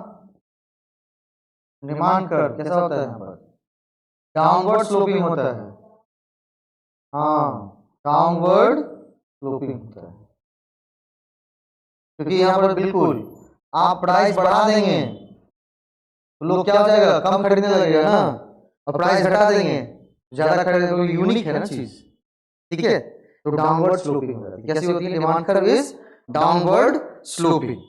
डिमांड कर्व कैसा होता है? यहाँ पर डाउनवर्ड स्लोपिंग होता है। हाँ, डाउनवर्ड स्लोपिंग होता है, क्योंकि यहाँ पर बिल्कुल आप प्राइस बढ़ा देंगे तो लोग क्या हो जाएगा? कम खरीदने लगेगा ना, और प्राइस घटा देंगे ज्यादा खरीदे, तो यूनिक है ना चीज। ठीक है, तो डाउनवर्ड स्लोपिंग हो जाती है। कैसी होती है? Demand curve is downward sloping.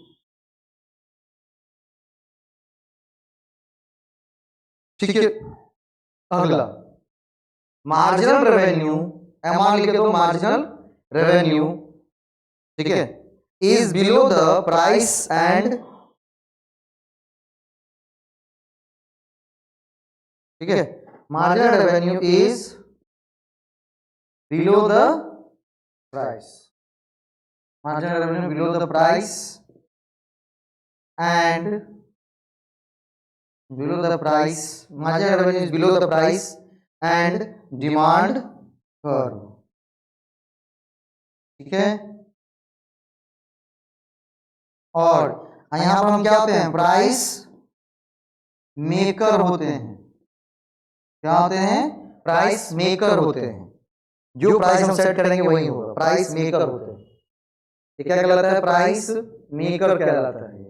ठीक है, अगला मार्जिनल रेवेन्यू, एमआर लिखे तो मार्जिनल रेवेन्यू, ठीक है, is below the price and, ठीक है, marginal revenue is below the price, marginal revenue below the price and below the price, marginal revenue is below the price and demand curve। ठीक है, और यहां पर हम क्या होते हैं? प्राइस मेकर होते हैं। क्या होते हैं? प्राइस मेकर होते हैं। जो प्राइस हम सेट करेंगे वही होगा, प्राइस मेकर होते हैं। ये क्या कहलाता है? प्राइस मेकर कहलाता है।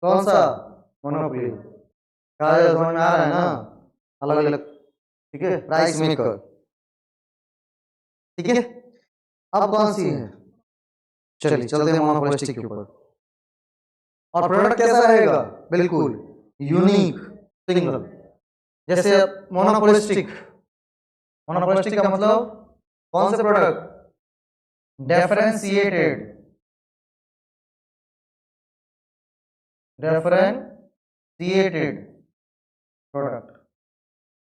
कौन सा? मोनोपोली। समझ में आ रहा है ना? अलग अलग, ठीक है, प्राइस मेकर। ठीक है, अब कौन सी है? चलिए चलते हैं मोनोपोलिस्टिक के ऊपर। और प्रोडक्ट कैसा रहेगा? बिल्कुल यूनिक, सिंगल। जैसे मोनोपोलिस्टिक, मोनोपोलिस्टिक का मतलब कौन से प्रोडक्ट? Differentiated, differentiated product.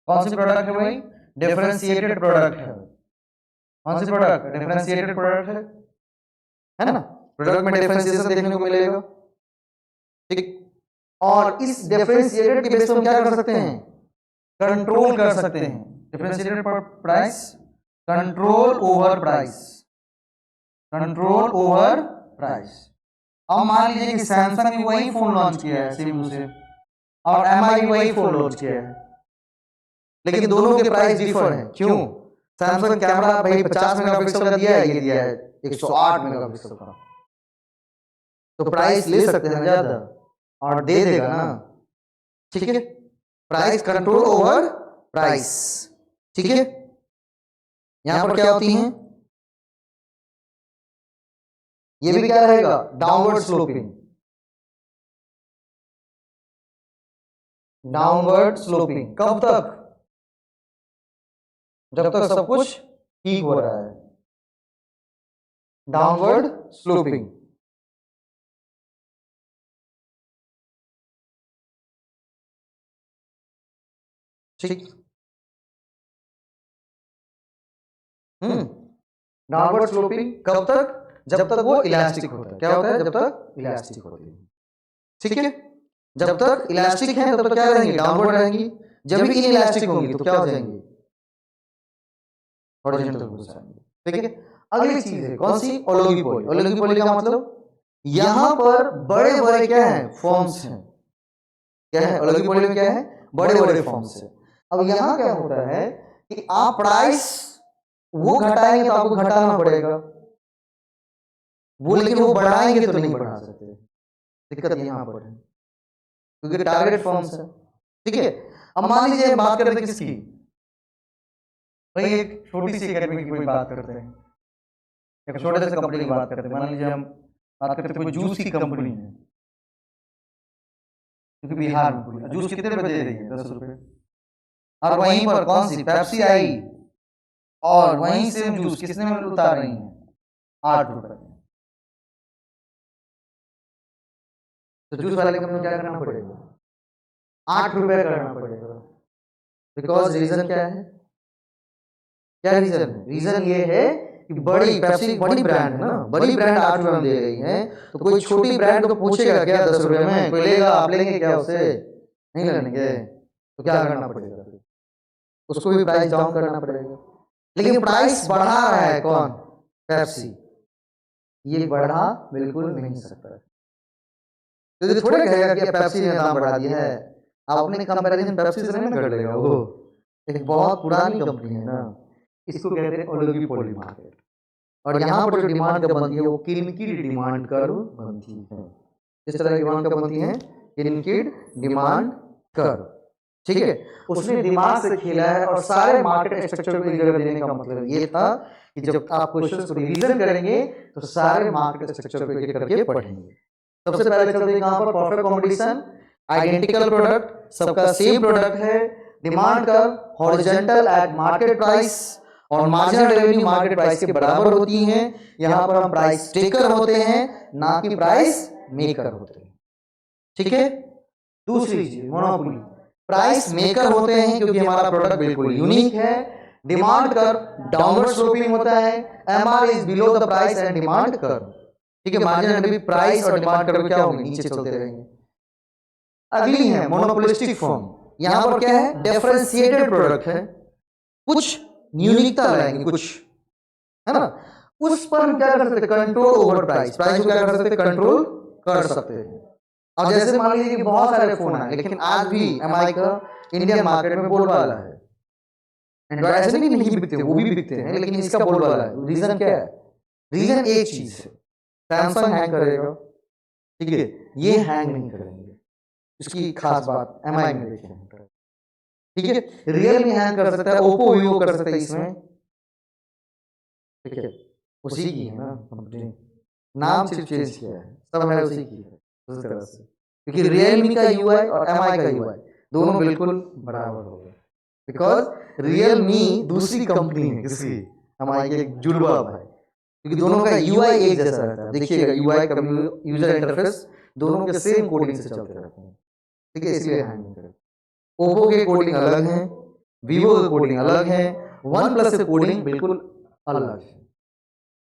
कौन सी प्रोडक्ट है भाई? डिफरेंशिएटेड प्रोडक्ट है। कौन सी प्रोडक्ट? डिफरेंशिएटेड प्रोडक्ट है ना? प्रोडक्ट में डिफरेंशिएशन देखने को मिलेगा। ठीक, और इस डिफरेंशिएटेड के बेस पर हम क्या कर सकते हैं? कंट्रोल कर सकते हैं। Differentiated price, control over price, control over price. अब मान लीजिए कि सैमसंग ने वही फोन लॉन्च किया है सेम टू सेम, और एमआई वही फोन लॉन्च किया है, लेकिन दोनों के प्राइस डिफर है। क्यों? सैमसंग कैमरा भाई 50 मेगापिक्सल का दिया है, ये दिया है 108 मेगापिक्सल का, तो प्राइस ले सकते हैं ज्यादा और दे देगा ना। ठीक है, प्राइस कंट्रोल ओवर प्राइस। ठीक है, यहां पर क्या होती हैं? ये भी क्या रहेगा, डाउनवर्ड स्लोपिंग, डाउनवर्ड स्लोपिंग। कब तक, जब तक सब कुछ ठीक हो रहा है, डाउनवर्ड स्लोपिंग। ठीक, डाउनवर्ड स्लोपिंग कब तक, जब तक वो इलास्टिक होता है। क्या होता है, जब तक इलास्टिक होती है। ठीक है, जब तक इलास्टिक है तब तक क्या रहेंगी, डाउनवर्ड रहेंगी। जब भी इनइलास्टिक होंगी तो क्या हो जाएंगी, हॉरिजॉन्टल हो जाएंगे। ठीक है, अगली चीज है कौन सी, ओलिगोपोली। ओलिगोपोली का मतलब यहां पर बड़े बड़े क्या है, फॉर्म्स हैं। क्या है ओलिगोपोली में, क्या है, बड़े बड़े फॉर्म्स है। अब यहां क्या होता है कि आप प्राइस वो घटाएंगे तो आपको घटाना पड़ेगा, वो लेकिन वो बढ़ाएंगे तो नहीं बढ़ा सकते। दिक्कत यहां पर है क्योंकि टारगेट फॉर्म्स है। ठीक है, अब मान लीजिए बात करते हैं किसकी, भाई एक छोटी सी एकेडमी की कोई बात करते हैं, एक छोटे से कंपनी की बात करते हैं। मान लीजिए हम बात करते हैं कोई जूस की कंपनी है, क्योंकि बिहार में कोई जूस कितने रुपए दे रही है, 10 रुपए। और वहीं पर कौन सी पेप्सी आई और वहीं से जूस किसने में उतार रही है, 8 रुपए। तो जूस वाले कंपनी क्या करना पड़ेगा, 8 रुपए करना पड़ेगा। बिकॉज रीजन क्या है, क्या रीजन है, रीजन ये है कि बड़ी पेप्सी बड़ी ब्रांड है ना, बड़ी ब्रांड 8 रुपए में दे रही है, तो कोई छोटी ब्रांड को पूछेगा क्या 10 रुपए में, कोई लेगा, आप लेंगे क्या उसे, नहीं लेंगे। तो क्या करना पड़ेगा, उसको भी प्राइस डाउन करना पड़ेगा। लेकिन प्राइस बढ़ा रहा है कौन, पेप्सी, ये बढ़ा बिल्कुल नहीं सकता, क्योंकि थोड़े कहेगा कि पेप्सी ने दाम बढ़ा दिया है। आप अपने कंपैरिजन पेप्सी से नहीं कर लेगा, वो एक बहुत पुरानी कंपनी है ना, इसको कहते हैं ओलिगोपोली मार्केट। और यहाँ पर जो डिमांड कर्व बनती है वो किनकी डिमांड कर्व बनती है, इस तरह की डिमांड कर्व बनती है, किनकी डिमांड कर्व। ठीक है, उसने दिमाग से खेला है और सारे मार्केट स्ट्रक्चर को एक जगह देने का मतलब ये था कि जब आप क्वेश्चंस को रिवीजन करेंगे तो सारे मार्केट स्ट्रक्चर को एक करके पढ़ेंगे। सबसे पहले चलते हैं यहाँ पर परफेक्ट कंपटीशन, आइडेंटिकल प्रोडक्ट, सबका सेम प्रोडक्ट है, demand curve horizontal eight market price और मार्जिनल रेवेन्यू मार्केट प्राइस के बराबर होती हैं। यहाँ पर हम प्राइस टेकर होते हैं, ना कि प्राइस मेकर होते हैं। ठीक है, दूसरी चीज मोनोपोली, प्राइस मेकर होते हैं क्योंकि हमारा प्रोडक्ट बिल्कुल यूनिक है। डिमांड कर्व डाउनवर्ड स्लोपिंग होता है, MR is below the price and demand curve. ठीक है, मार्जिनल भी प्राइस और डिमांड कर्व क्या होंगे, नीचे चलते रहेंगे। अगली है मोनोपोलिस्टिक फॉर्म, यहां पर क्या है, डिफरेंशिएटेड प्रोडक्ट है, कुछ यूनिकता लाएंगे कुछ, है ना, उस पर हम क्या कर सकते हैं, कंट्रोल ओवर प्राइस, प्राइस को क्या कर सकते हैं, कंट्रोल कर सकते हैं। और जैसे मान लीजिए कि बहुत सारे फोन आए लेकिन आज भी एमआई का इंडियन मार्केट में बोलबाला है, एंड्रॉइड ऐसे नहीं कि नहीं बिकते, वो भी बिकते हैं, लेकिन इसका बोलबाला है। रीजन क्या है, रीजन एक चीज है, सैमसंग हैंग करेगा, ठीक है, ये हैंग नहीं करेंगे, इसकी खास बात एमआई में देखें। ठीक है, रियलमी हैंग कर सकता है, ओप्पो वीवो कर सकता है इसमें, ठीक है, उसी की है ना कंपनी, नाम सिर्फ चेंज किया है, सब है उसी की है उस तरह से। क्योंकि रियलमी का यूआई और एमआई का यूआई दोनों बिल्कुल बराबर हो गए, बिकॉज रियलमी दूसरी कंपनी है किसी, एमआई के एक जुड़वा भाई, क्योंकि दोनों का यूआई एक जैसा रहता है। देखिएगा यूआई का यूजर इंटरफेस दोनों के सेम कोडिंग से चलते रहते हैं, ठीक है, इसलिए हैंग नहीं करेगा। ओप्पो के कोडिंग अलग है, वीवो के कोडिंग अलग है, वन प्लस के कोडिंग बिल्कुल अलग है।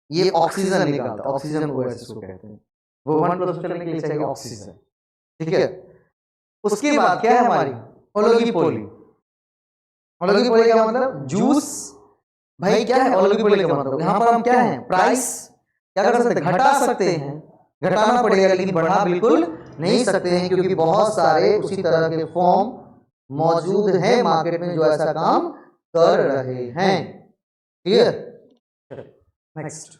ये ऑक्सीजन निकालता है, ऑक्सीजन ओएस इसको कहते हैं, वो वन प्लस चलने के लिए चाहिए ऑक्सीजन। ठीक है, उसके बाद क्या है हमारी ओलिगोपोली। ओलिगोपोली का मतलब जूस, भाई क्या है ओलिगोपोली का मतलब, यहां पर हम क्या है, प्राइस क्या कर सकते हैं, घटा सकते हैं, घटाना पड़ेगा लेकिन बढ़ा बिल्कुल नहीं सकते हैं, क्योंकि बहुत सारे उसी तरह के फॉर्म मौजूद हैं मार्केट में जो ऐसा काम कर रहे हैं। क्लियर, नेक्स्ट,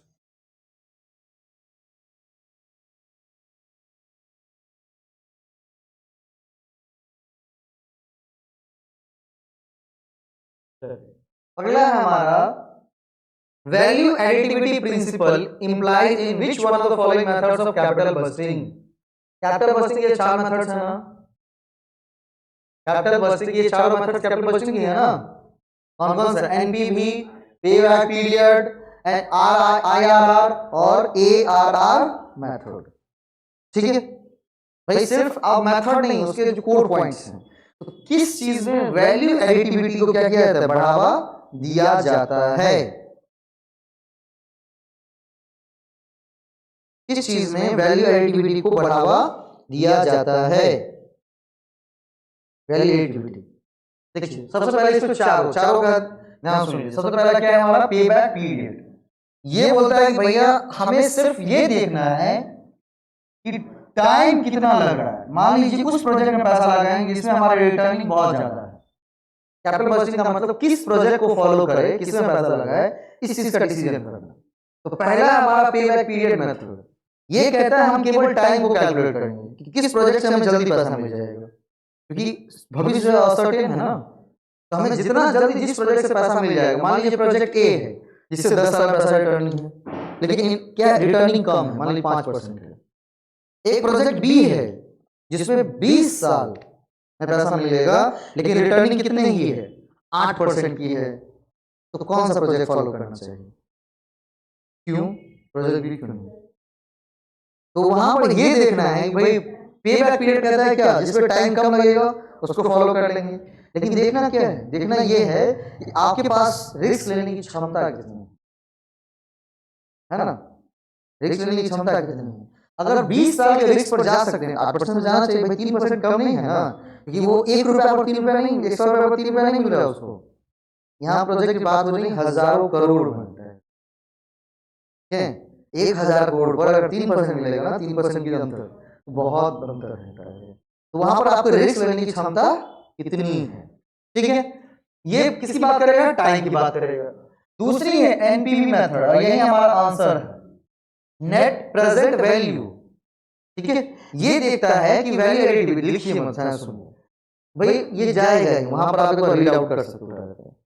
अगला है हमारा value additivity principle implies in which one of the following methods of capital busting? Capital budgeting ये चार मेथड्स है ना, कैपिटल बस्टिंग ये चारों मेथड्स कैपिटल बस्टिंग है ना। कौन कौन से? NPV, payback period and IRR और एआरआर मेथड। ठीक है भाई, सिर्फ अब मेथड नहीं, उसके जो कोर पॉइंट्स हैं। तो किस चीज में वैल्यू एडिटिविटी को क्या किया जाता है? बढ़ावा दिया जाता है। किस चीज में वैल्यू एडिटिविटी को बढ़ावा दिया जाता है? वैल्यू एडिटिविटी देखिए, सबसे पहले इसको चारों का ध्यान सुनिए। सबसे पहला क्या है हमारा? Payback period. ये बोलता है कि भैया हमें सिर्फ ये देखना है कि टाइम कितना लग रहा है। मान लीजिए कुछ प्रोजेक्ट में पैसा लगाएंगे जिसमें हमारा रिटर्निंग बहुत ज्यादा है। कैपिटल बस्टिंग का मतलब किस प्रोजेक्ट को फॉलो करे, किसमें पैसा लगाए, इस चीज का डिसीजन करना। तो पहला हमारा पेबैक पीरियड मेथड ये कहता है हम केवल टाइम को कैलकुलेट करेंगे कि किस प्रोजेक्ट से हमें जल्दी पैसा मिल जाएगा, क्योंकि भविष्य असर्टेन है ना। तो हमें जितना जल्दी जिस प्रोजेक्ट से पैसा मिल जाएगा, मान लीजिए प्रोजेक्ट ए है जिससे 10 साल पैसा रिटर्निंग है, लेकिन क्या रिटर्निंग कम है, मान लीजिए 5% है। एक प्रोजेक्ट बी है जिसमें 20 साल में पैसा मिलेगा लेकिन रिटर्निंग कितने की है? 8% की है। तो कौन सा प्रोजेक्ट फॉलो करना चाहिए? क्यों प्रोजेक्ट बी क्यों? तो वहां पर ये देखना है कि भाई पेबैक पीरियड कहता है क्या, जिसपे टाइम कम लगेगा उसको फॉलो कर लेंगे। लेकिन देखना क्या है? देखना ये है कि आपके पास रिस्क लेने की क्षमता कितनी है ना। रिस्क लेने की क्षमता कितनी है? अगर 20 साल के रिस्क पर जा सकते हैं, 8% में जाना चाहिए भाई, 3% कम नहीं है ना, क्योंकि वो 1 रुपया पर 3 रुपया नहीं, 100 रुपया पर 3 रुपया नहीं मिल रहा उसको। यहाँ प्रोजेक्ट की बात हो रही हजारों करोड़ बनता है। 1000 करोड़ पर अगर 3% मिलेगा ना, 3% की अंतर बहुत अंतर रहता है। तो वहां पर आपको रिस्क लेने की क्षमता कितनी है? ठीक है, ये किसकी बात करेगा? टाइम की बात करेगा। दूसरी है एनपीवी मेथड, और यही हमारा आंसर है, नेट प्रेजेंट वैल्यू। ठीक है, ये देखता है कि वैल्यू एडिटिविटी, लिखिए मत, सुनिए भाई, ये जाएगा वहां पर आप एक बार रीड आउट कर सकते हो।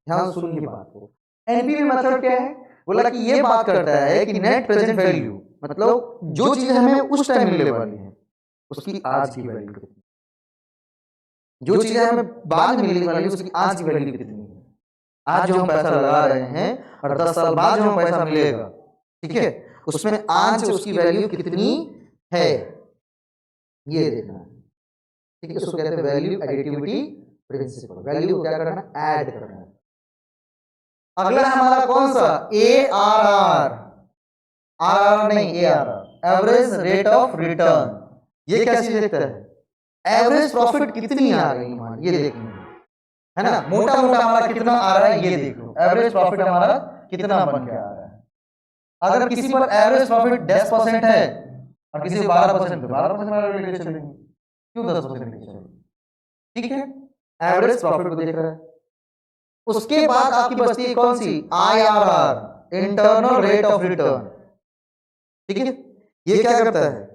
ध्यान सुनिए बात को। एनपीवी मेथड क्या है? बोला कि ये बात करता है कि नेट प्रेजेंट वैल्यू मतलब जो चीज हमें उस टाइम मिलने वाली है उसकी आज की वैल्यू कितनी, जो चीजें हमें बाद में मिलने वाली है उसकी आज की वैल्यू कितनी है। आज जो हम पैसा लगा रहे हैं और 10 साल बाद जो हमें पैसा मिलेगा, ठीक है, उसमें आज उसकी वैल्यू कितनी है, ये देखना है। ठीक है, इसको कहते हैं वैल्यू एडिटिविटी प्रिंसिपल। वैल्यू को क्या करना है? ऐड करना है। अगला है हमारा कौन सा? ARR। आर नहीं, ARR, average rate of return. ये क्या चीज देखता है? एवरेज प्रॉफिट कितनी आ रही है हमारी, ये देखना है ना। मोटा मोटा हमारा कितना आ रहा है ये देख लो, एवरेज प्रॉफिट हमारा कितना बन के आ रहा है। अगर किसी पर एवरेज प्रॉफिट 10% है और किसी को 12%, 12% लेके चलेंगे, क्यों 10% लेके चलेंगे? ठीक है, एवरेज प्रॉफिट को देख रहा है। उसके बाद आपकी बचती है कौन सी? IRR, internal rate of return. ठीक है, ये क्या करता है?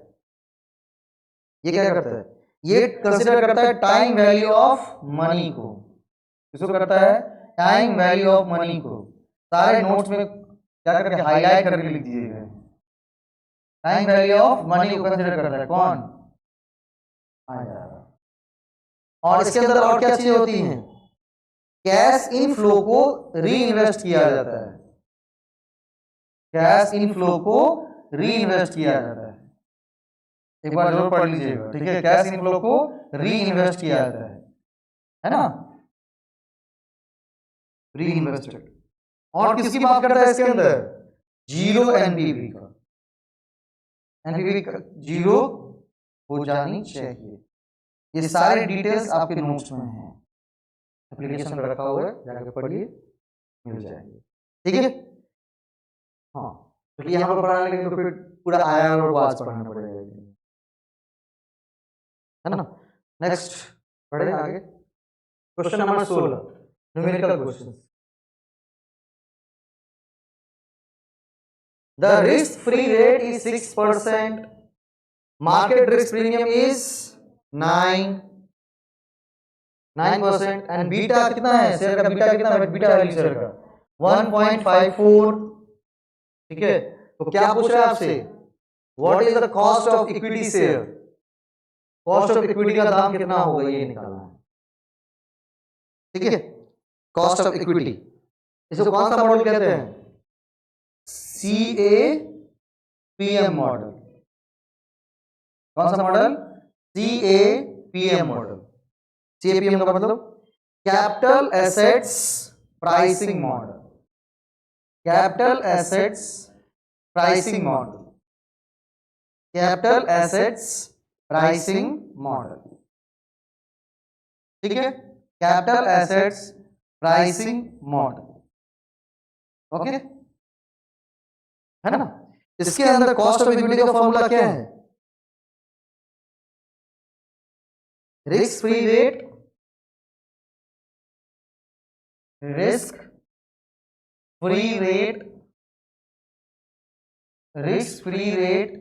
ये क्या करता है? ये कंसीडर करता है टाइम वैल्यू ऑफ मनी को। किसको करता है? टाइम वैल्यू ऑफ मनी को। सारे नोट्स में क्या करके हाईलाइट करके लिख दीजिएगा। टाइम वैल्यू ऑफ मनी को कंसीडर करता है कौन? IRR। और इसके अंदर और क्या चीजें होती हैं? कैश इनफ्लो को री इन्वेस्ट किया जाता है। कैश इनफ्लो को री इन्वेस्ट किया जाता है, एक बार जरूर पढ़ लीजिएगा। ठीक है, कैश इनफ्लो को री इन्वेस्ट किया जाता है ना, री इन्वेस्टेड। और किसकी बात करता है इसके अंदर? जीरो एनपीवी का। एनपीवी जीरो हो जानी चाहिए। ये सारे डिटेल्स आपके नोट्स में हैं, एप्लीकेशन में रखा हुआ है, जाकर पढ़िए, मिल जाएंगे। ठीक है, हाँ, क्योंकि यहाँ पर पढ़ाने लगे तो फिर पूरा आईआरआर और वाज पढ़ना पड़ेगा, है ना। नेक्स्ट पढ़े आगे। Question number 16, numerical question. The risk free rate is 6%. Market risk premium is 9%, and beta कितना है शेयर का? बीटा कितना है? बीटा वैल्यू शेयर का 1.54 ठीक है, तो क्या पूछ रहा है आपसे, what is the cost of equity share, cost of equity का दाम कितना होगा ये निकालना है। ठीक है, कॉस्ट ऑफ इक्विटी, इसको कौन सा मॉडल कहते हैं, CAPM मॉडल। कौन सा मॉडल, CAPM मॉडल। CAPM का मतलब capital assets pricing model, capital assets pricing model, capital assets pricing model. ठीक है, capital assets pricing model, okay है ना। इसके अंदर कॉस्ट ऑफ इक्विटी का फॉर्मूला क्या है, risk free rate, risk free rate, risk free rate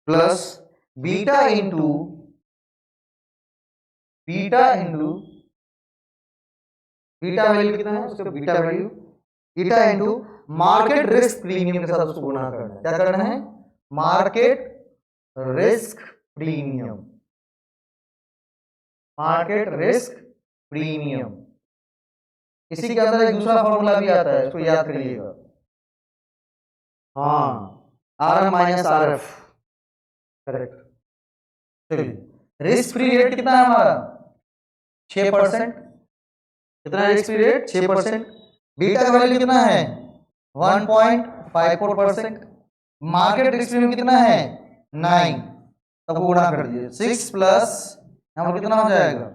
plus beta into beta value कितना है उसका, beta value, beta into market risk premium के साथ उसको गुणा करना है। क्या करना है, market risk premium, market risk premium. इसी के अंदर एक दूसरा फॉर्मूला भी आता है, इसको याद करिएगा, हाँ, RM माइनस RF, करेक्ट। चलिए, रिस्क फ्री रेट कितना है हमारा, 6%, कितना रिस्क फ्री रेट, 6%। बीटा का वैल्यू कितना है, 1.54%। मार्केट रिस्क प्रीमियम कितना है, 9, तब गुणा कर दीजिए, 6 प्लस यहाँ पर कितना हो जाएगा,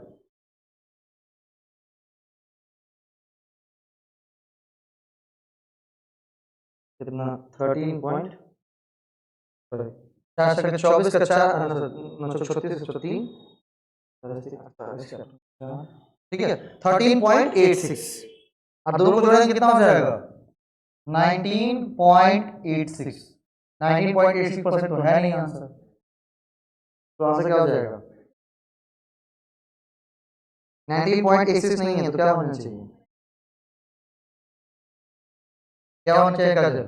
कितना 13 पॉइंट, 4 का 4 936 ठीक है, 13.86। अब दोनों को जोड़ेंगे कितना हो जाएगा, 19.86। 19.86% तो है नहीं आंसर, तो आंसर क्या हो जाएगा, 19.86 नहीं है तो क्या होना चाहिए, क्या होना चाहिए काजल,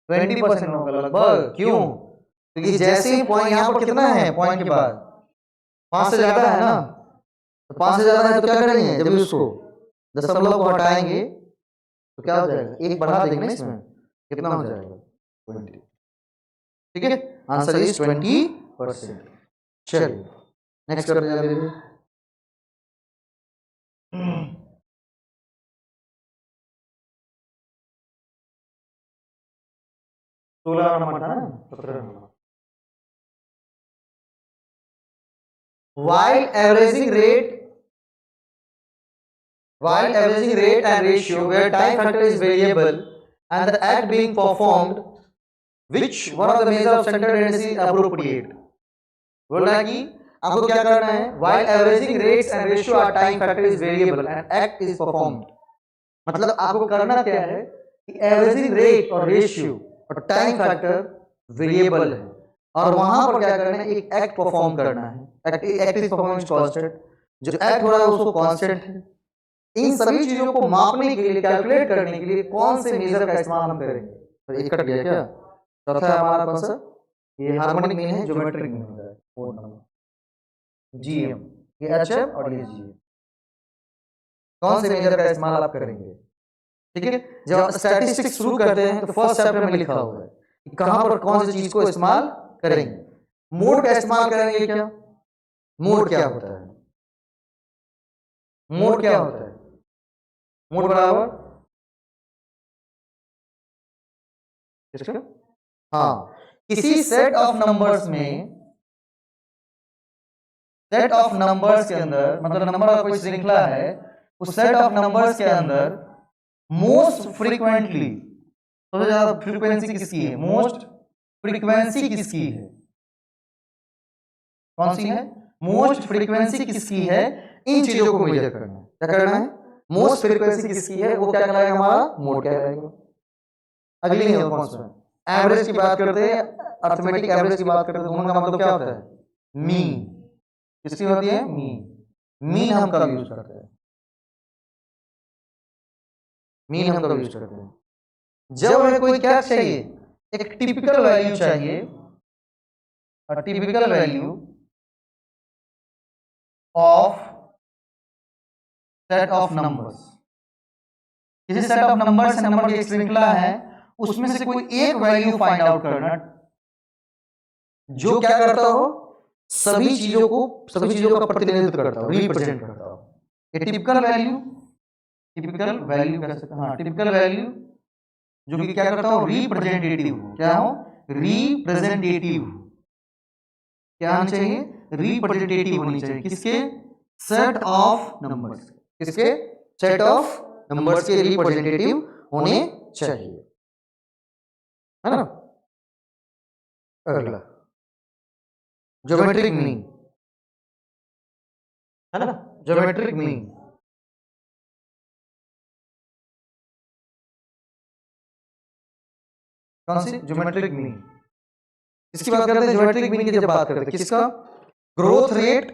20% होगा लगभग। क्यों, क्योंकि जैसे ही पॉइंट यहाँ पर कितना है, पॉइंट के बाद 5 से ज्यादा है ना, तो 5 से ज्यादा है तो क्या करेंगे, जब उसको दशमलव को हटाएंगे तो क्या हो जाएगा, एक बढ़ा देंगे ना इसमें, कितना हो जाएगा, 20। ठीक है, आंसर इज 20%। चलिए नेक्स्ट करते हैं, 16 नंबर था ना, 17 number. While averaging rate and ratio where time factor is variable and the act being performed, which one of the measure of center tendency is appropriate? बोल रहा है कि आपको क्या करना है, while averaging rates and ratio our time factor is variable and act is performed। मतलब आपको करना क्या है कि एवरेजिंग रेट और रेशियो और टाइम फैक्टर वेरिएबल है, और वहां पर क्या करना है, एक एक्ट परफॉर्म करना है, एक्ट इज परफॉर्मेंस कांस्टेंट, जो एक्ट हो रहा है उसको कांस्टेंट है। इन सभी चीजों को मापने के लिए, कैलकुलेट करने के लिए कौन से मेजर का इस्तेमाल हम करेंगे, तो एक कट गया क्या, चौथा है हमारा कौन सा, ये हार्मोनिक मीन है, ज्योमेट्रिक मीन होता है, 4 नंबर जीएम, ये एचएम और ये जीएम। कौन से मेजर का इस्तेमाल आप करेंगे, ठीक है। जब आप स्टैटिस्टिक्स शुरू करते हैं तो फर्स्ट चैप्टर में लिखा हुआ है कि कहां पर कौन सी चीज को इस्तेमाल करेंगे। मोड का इस्तेमाल करेंगे क्या, मोड क्या होता है, मोड क्या होता है, मोड बराबर किसका, हाँ, किसी सेट ऑफ नंबर्स में, सेट ऑफ नंबर्स के अंदर, मतलब नंबर का कोई श्रृंखला है, उस सेट ऑफ नंबर्स के अंदर मोस्ट फ्रीक्वेंटली, सबसे ज्यादा फ्रीक्वेंसी किसकी है, मोस्ट फ्रीक्वेंसी किसकी है, कौन सी है, मोस्ट फ्रीक्वेंसी किसकी है, इन चीजों को मेजर करना है। क्या करना है, मोस्ट फ्रीक्वेंसी किसकी है, वो क्या कहलाएगा, हमारा मोड कहलाएगा। अगली है कौन सा, एवरेज की बात करते हैं, अर्थमेटिक एवरेज की बात करते हैं, दोनों का मतलब क्या होता है, मीन, किसकी होती है, मीन। मीन हम कब यूज करते हैं? मीन हम कब यूज करते हैं? जब हमें कोई क्या चाहिए, एक टिपिकल वैल्यू चाहिए, a typical value of set of numbers। किसी सेट ऑफ नंबर्स है, नंबर की एक श्रृंखला है, उसमें से कोई एक वैल्यू फाइंड आउट करना जो क्या करता हो, सभी चीजों का प्रतिनिधित्व करता हो, रिप्रेजेंट करता हो। ये टिपिकल वैल्यू कह सकते हैं, हाँ टिपिकल वैल्यू जो कि क्या करता हो, रिप्रेजेंटेटिव। क्या हो? रिप्रेजेंटेटिव। क्या होनी चाहिए? रिप्रेजेंटेटिव होनी चाहिए। किसके? Set of numbers. किसके? सेट ऑफ नंबर्स के रिप्रेजेंटेटिव होने चाहिए, है ना। अगला ज्योमेट्रिक मीन, है ना, ज्योमेट्रिक मीन। कौन सी? Geometric mean. इसकी बात करते हैं, ज्योमेट्रिक मीन की जब बात करते हैं, किसका? ग्रोथ रेट,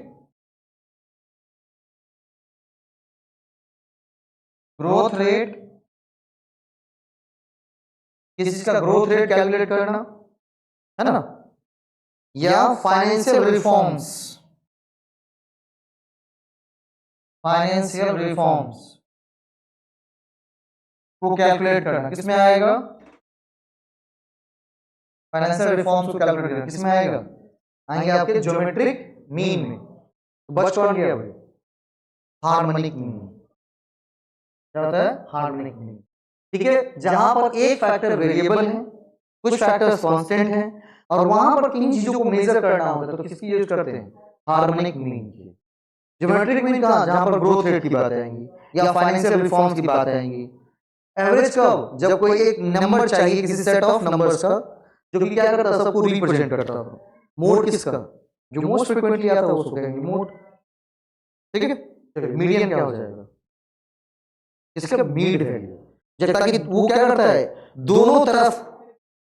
किसी चीज का ग्रोथ रेट कैलकुलेट करना, है ना, या फाइनेंशियल रिफॉर्म्स को कैलकुलेट करना, किसमें आएगा? फाइनेंशियल रिफॉर्म्स को कैलकुलेट करना किसमें आएगा? आएंगे आपके ज्योमेट्रिक मीन में। तो बच कौन गया भाई? Harmonic mean. क्या होता है? Harmonic mean. ठीक है, जहां पर एक फैक्टर वेरिएबल है, कुछ फैक्टर्स कांस्टेंट हैं, और वहां पर किन चीजों को मेजर करना होता है तो किसकी यूज करते हैं? हार्मोनिक मीन की। ज्योमेट्रिक मीन कहां? जहां पर ग्रोथ रेट की बात आएंगी या फाइनेंशियल रिफॉर्म्स की बात आएंगी। एवरेज कब? जब कोई एक नंबर चाहिए किसी सेट ऑफ नंबर्स का जो कि क्या करता है, सबको रिप्रेजेंट करता है। मोड किसका? जो मोस्ट फ्रीक्वेंटली आता है उसको कहेंगे मोड। ठीक है, चलिए मीडियन क्या हो जाएगा? इसका मिड वैल्यू, ताकि वो क्या करता है, दोनों तरफ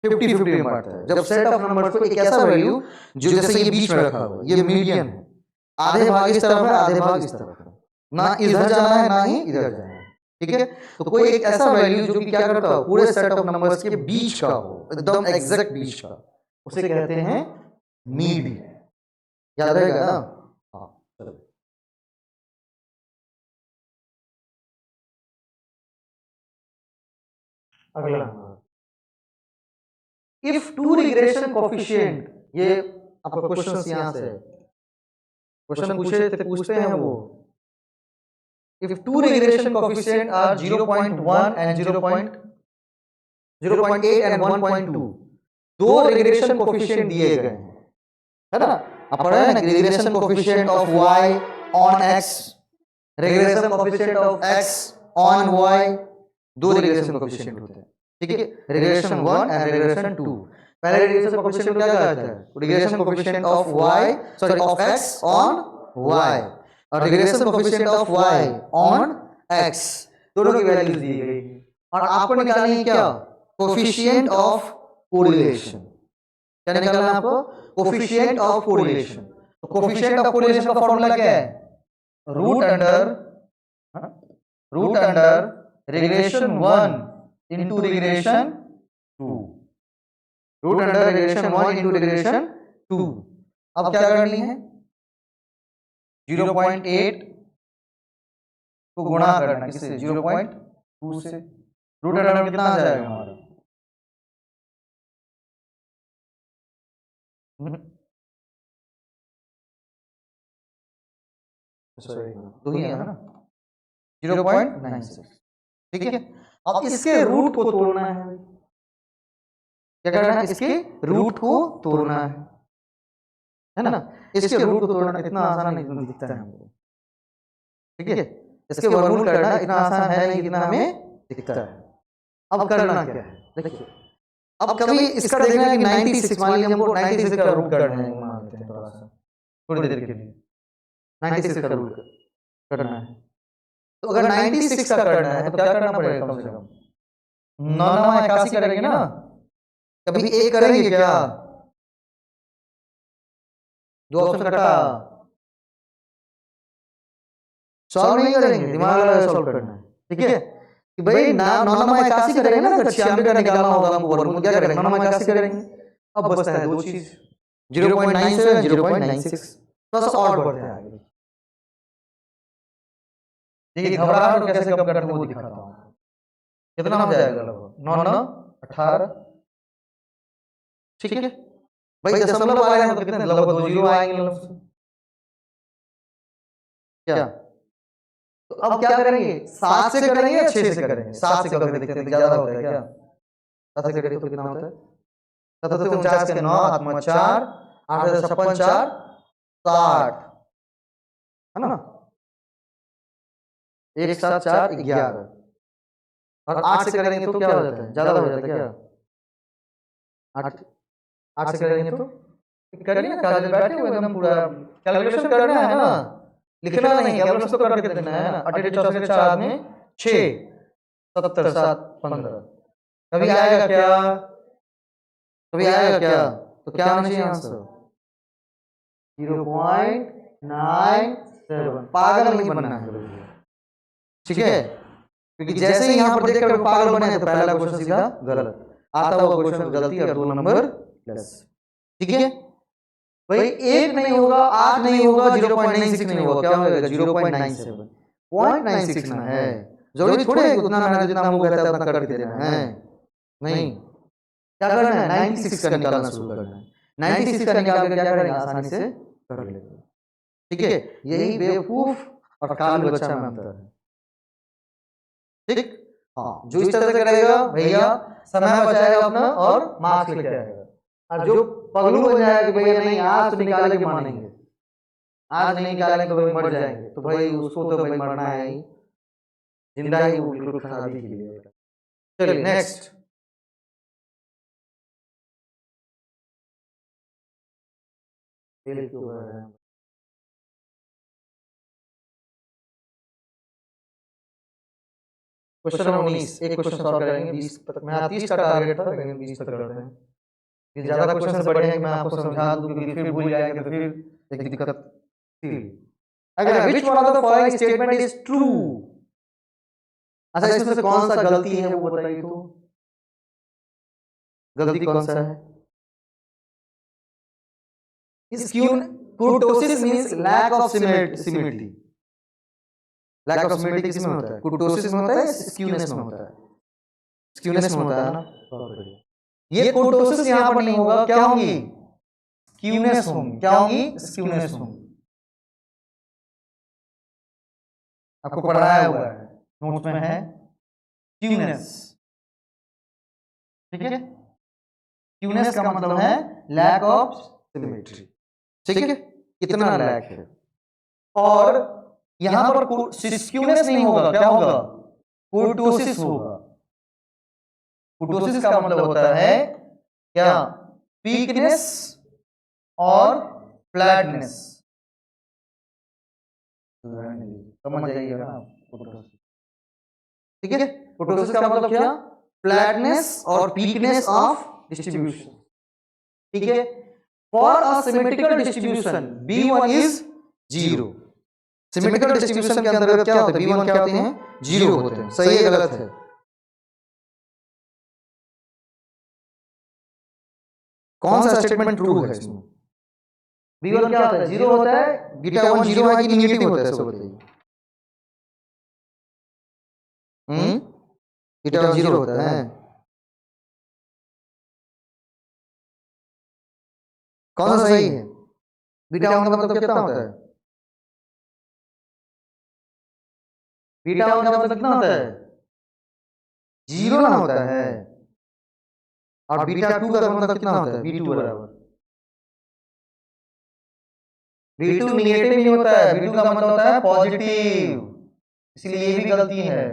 50-50 में बांटता है। जब सेट ऑफ नंबर्स को एक ऐसा वैल्यू जो जैसे ये बीच में रखा हुआ है, ये मीडियन है, आधे भाग इस तरफ है, आधे भाग इस तरफ है, ना इधर जाना है ना ही इधर जाना है। ठीक है, तो कोई एक ऐसा वैल्यू जो कि क्या करता हो, पूरे सेट ऑफ नंबर्स के बीच का हो, एकदम एग्जैक्ट बीच का, उसे कहते हैं मीड। याद रहेगा ना? हाँ चलो। अगला, इफ टू रिग्रेशन कोफिशिएंट, ये आपका क्वेश्चन यहां से है, क्वेश्चन पूछते हैं वो, if two regression coefficient are 0.1 and 0.8 and 1.2, दो regression coefficient दिए गए हैं, है ना। आप पढ़ा है ना, regression coefficient of y on x, regression coefficient of x on y, दो regression coefficient होते हैं। ठीक है, regression 1 and regression 2। पहले regression coefficient क्या कहता है? regression coefficient of y, sorry of x on y, और regression coefficient of y on x, दोनों की वैल्यूज दी गई और आपको निकालनी है क्या? Coefficient of correlation. क्या निकालना है आपको? Coefficient of correlation. तो कोएफिशिएंट ऑफ कोरिलेशन का फॉर्मूला क्या है? Root under regression 1 into regression 2, root under regression 1 into regression 2। अब क्या करनी है? 0.8 को गुणा करना किससे? 0.2 से। रूट अंडर कितना आ जाएगा हमारा? सॉरी, दो ही है ना, 0.96। ठीक है, अब इसके रूट को तोड़ना है। क्या करना है? इसके रूट को तोड़ना है ना। इसके रूट को तोड़ना इतना आसान नहीं दिखता है हमको। ठीक है, इसके वर्गमूल करना इतना आसान है नहीं जितना हमें दिखता है। अब करना क्या है देखिए, अब कभी इसका देखना है कि 96, मान लीजिए हमको 96 का रूट करना है, मान लेते हैं थोड़ा सा, थोड़ी देर के लिए 96 का रूट करना है। तो अगर 96 का करना है तो क्या करना पड़ेगा? कम से कम 9 करेंगे ना, कभी एक करेंगे क्या? दो ऑप्शन कटा, सॉल्व नहीं करेंगे, दिमाग लगा सॉल्व करना है, ठीक है। कि भाई 9 81 करेंगे ना, अगर 96 का निकालना होगा हमको वर्गमूल, क्या करेंगे, 9 81 करेंगे। अब बचता है दो चीज, 0.97 0.96, थोड़ा सा और बढ़ते हैं आगे। देखिए घबराहट कैसे कम करते हैं वो दिखाता हूँ। कितना हो जाएगा लगभग 9 9 18, ठीक है। भाई दशमलव आएगा मतलब कितने, लगभग 2 जीरो आएंगे लगभग, क्या। तो अब क्या करेंगे, 7 से करेंगे या 6 से करेंगे, 7 से करके देखते हैं ज्यादा होता है क्या। 7 से करेंगे तो कितना होता है, 7 से 49 के 9 हाथ में 4, 8 से 56 4 60, है ना, 1 7 4 11, और 8 से करेंगे तो क्या हो जाता है, ज्यादा हो जाता है क्या। 8 से करेंगे तो करिए ना, कागज बैठे हुए एकदम पूरा कैलकुलेशन करना है ना, लिखना नहीं, कैलकुलेशन तो करके देना है ना। 8 4 के 4 में 6 70 7 15, कभी आएगा क्या, कभी आएगा क्या, तो क्या होना चाहिए आंसर 0.97। पागल नहीं बनना है, ठीक है, क्योंकि जैसे ही यहाँ पर देखकर पागल बने तो पहला क्वेश्चन सीधा गलत आता हुआ, क्वेश्चन गलती और 2 नंबर प्लस, ठीक है। भाई 1 नहीं होगा, 8 नहीं होगा, 0.96 नहीं होगा, क्या होगा 0.97, 0.96 ना है, जरूरी थोड़े है उतना ना जितना मुंह कहता है उतना कर देना है, नहीं, क्या करना है 96 का निकालना शुरू करना है, 96 का निकाल के क्या करेंगे आसानी से कर लेंगे, ठीक है। यही बेवकूफ और काबिल बच्चा में अंतर है, ठीक। हाँ, जो इस तरह से करेगा भैया समय बचाएगा अपना और मार्क्स लेके आएगा, और जो पगलू हो जाएगा कि भैया नहीं आज तो निकाले के मानेंगे, आज नहीं निकालेंगे तो भाई मर जाएंगे, तो भाई उसको तो भाई मरना है ही, जिंदा ही वो बिल्कुल खराबी के लिए। चलिए नेक्स्ट, क्वेश्चन नंबर 19, एक क्वेश्चन सॉल्व करेंगे 20 तक, मेरा 30 का टारगेट था लेकिन 20 तक करते हैं, कि ज्यादा क्वेश्चन बढ़े हैं कि मैं आपको समझा दूं, क्योंकि फिर भूल जाएंगे तो फिर एक दिक्कत थी। अगर which one of the following statement is true, अच्छा इसमें से कौन सा गलती है वो बताइए तो, गलती कौन सा है। Kurtosis means lack of symmetry, lack of symmetry किस में होता है, कुर्टोसिस में होता है, स्क्यूनेस में होता है, स्क्यूनेस में होता है ना। ये कुर्टोसिस यहां पर नहीं होगा, क्या होंगी स्क्यूनेस होंगी, क्या होंगी स्क्यूनेस होंगी, आपको पढ़ाया हुआ है नोट में है स्क्यूनेस, ठीक है। स्क्यूनेस का मतलब है लैक ऑफ सिमेट्री, ठीक है, कितना लैक है। और यहां पर स्क्यूनेस नहीं होगा, क्या होगा कुर्टोसिस होगा। कुर्टोसिस का मतलब होता है क्या, वीकनेस और फ्लैटनेस, समझ जाइएगा ना, ठीक है। कुर्टोसिस का मतलब क्या, फ्लैटनेस और वीकनेस ऑफ डिस्ट्रीब्यूशन, ठीक है। For a symmetrical distribution B1 is 0, symmetrical distribution के अंतर्गत क्या होता है, B1 क्या होते हैं 0 होते हैं, सही है गलत है, कौन सा स्टेटमेंट ट्रू है इसमें, B1 क्या होता है 0 होता है, बीटा 1 0 है कि नेगेटिव होता है, सो बताइए। बीटा 1 0 होता है, कौन सा सही है, बीटा 1 का मतलब कितना होता है, बीटा 1 का मतलब कितना होता है 0 ना होता है, और बीटा 2 का मतलब कितना होता है B2 बराबर, B2 नेगेटिव नहीं होता है, B2 का मतलब होता है पॉजिटिव, इसलिए ये भी गलती है।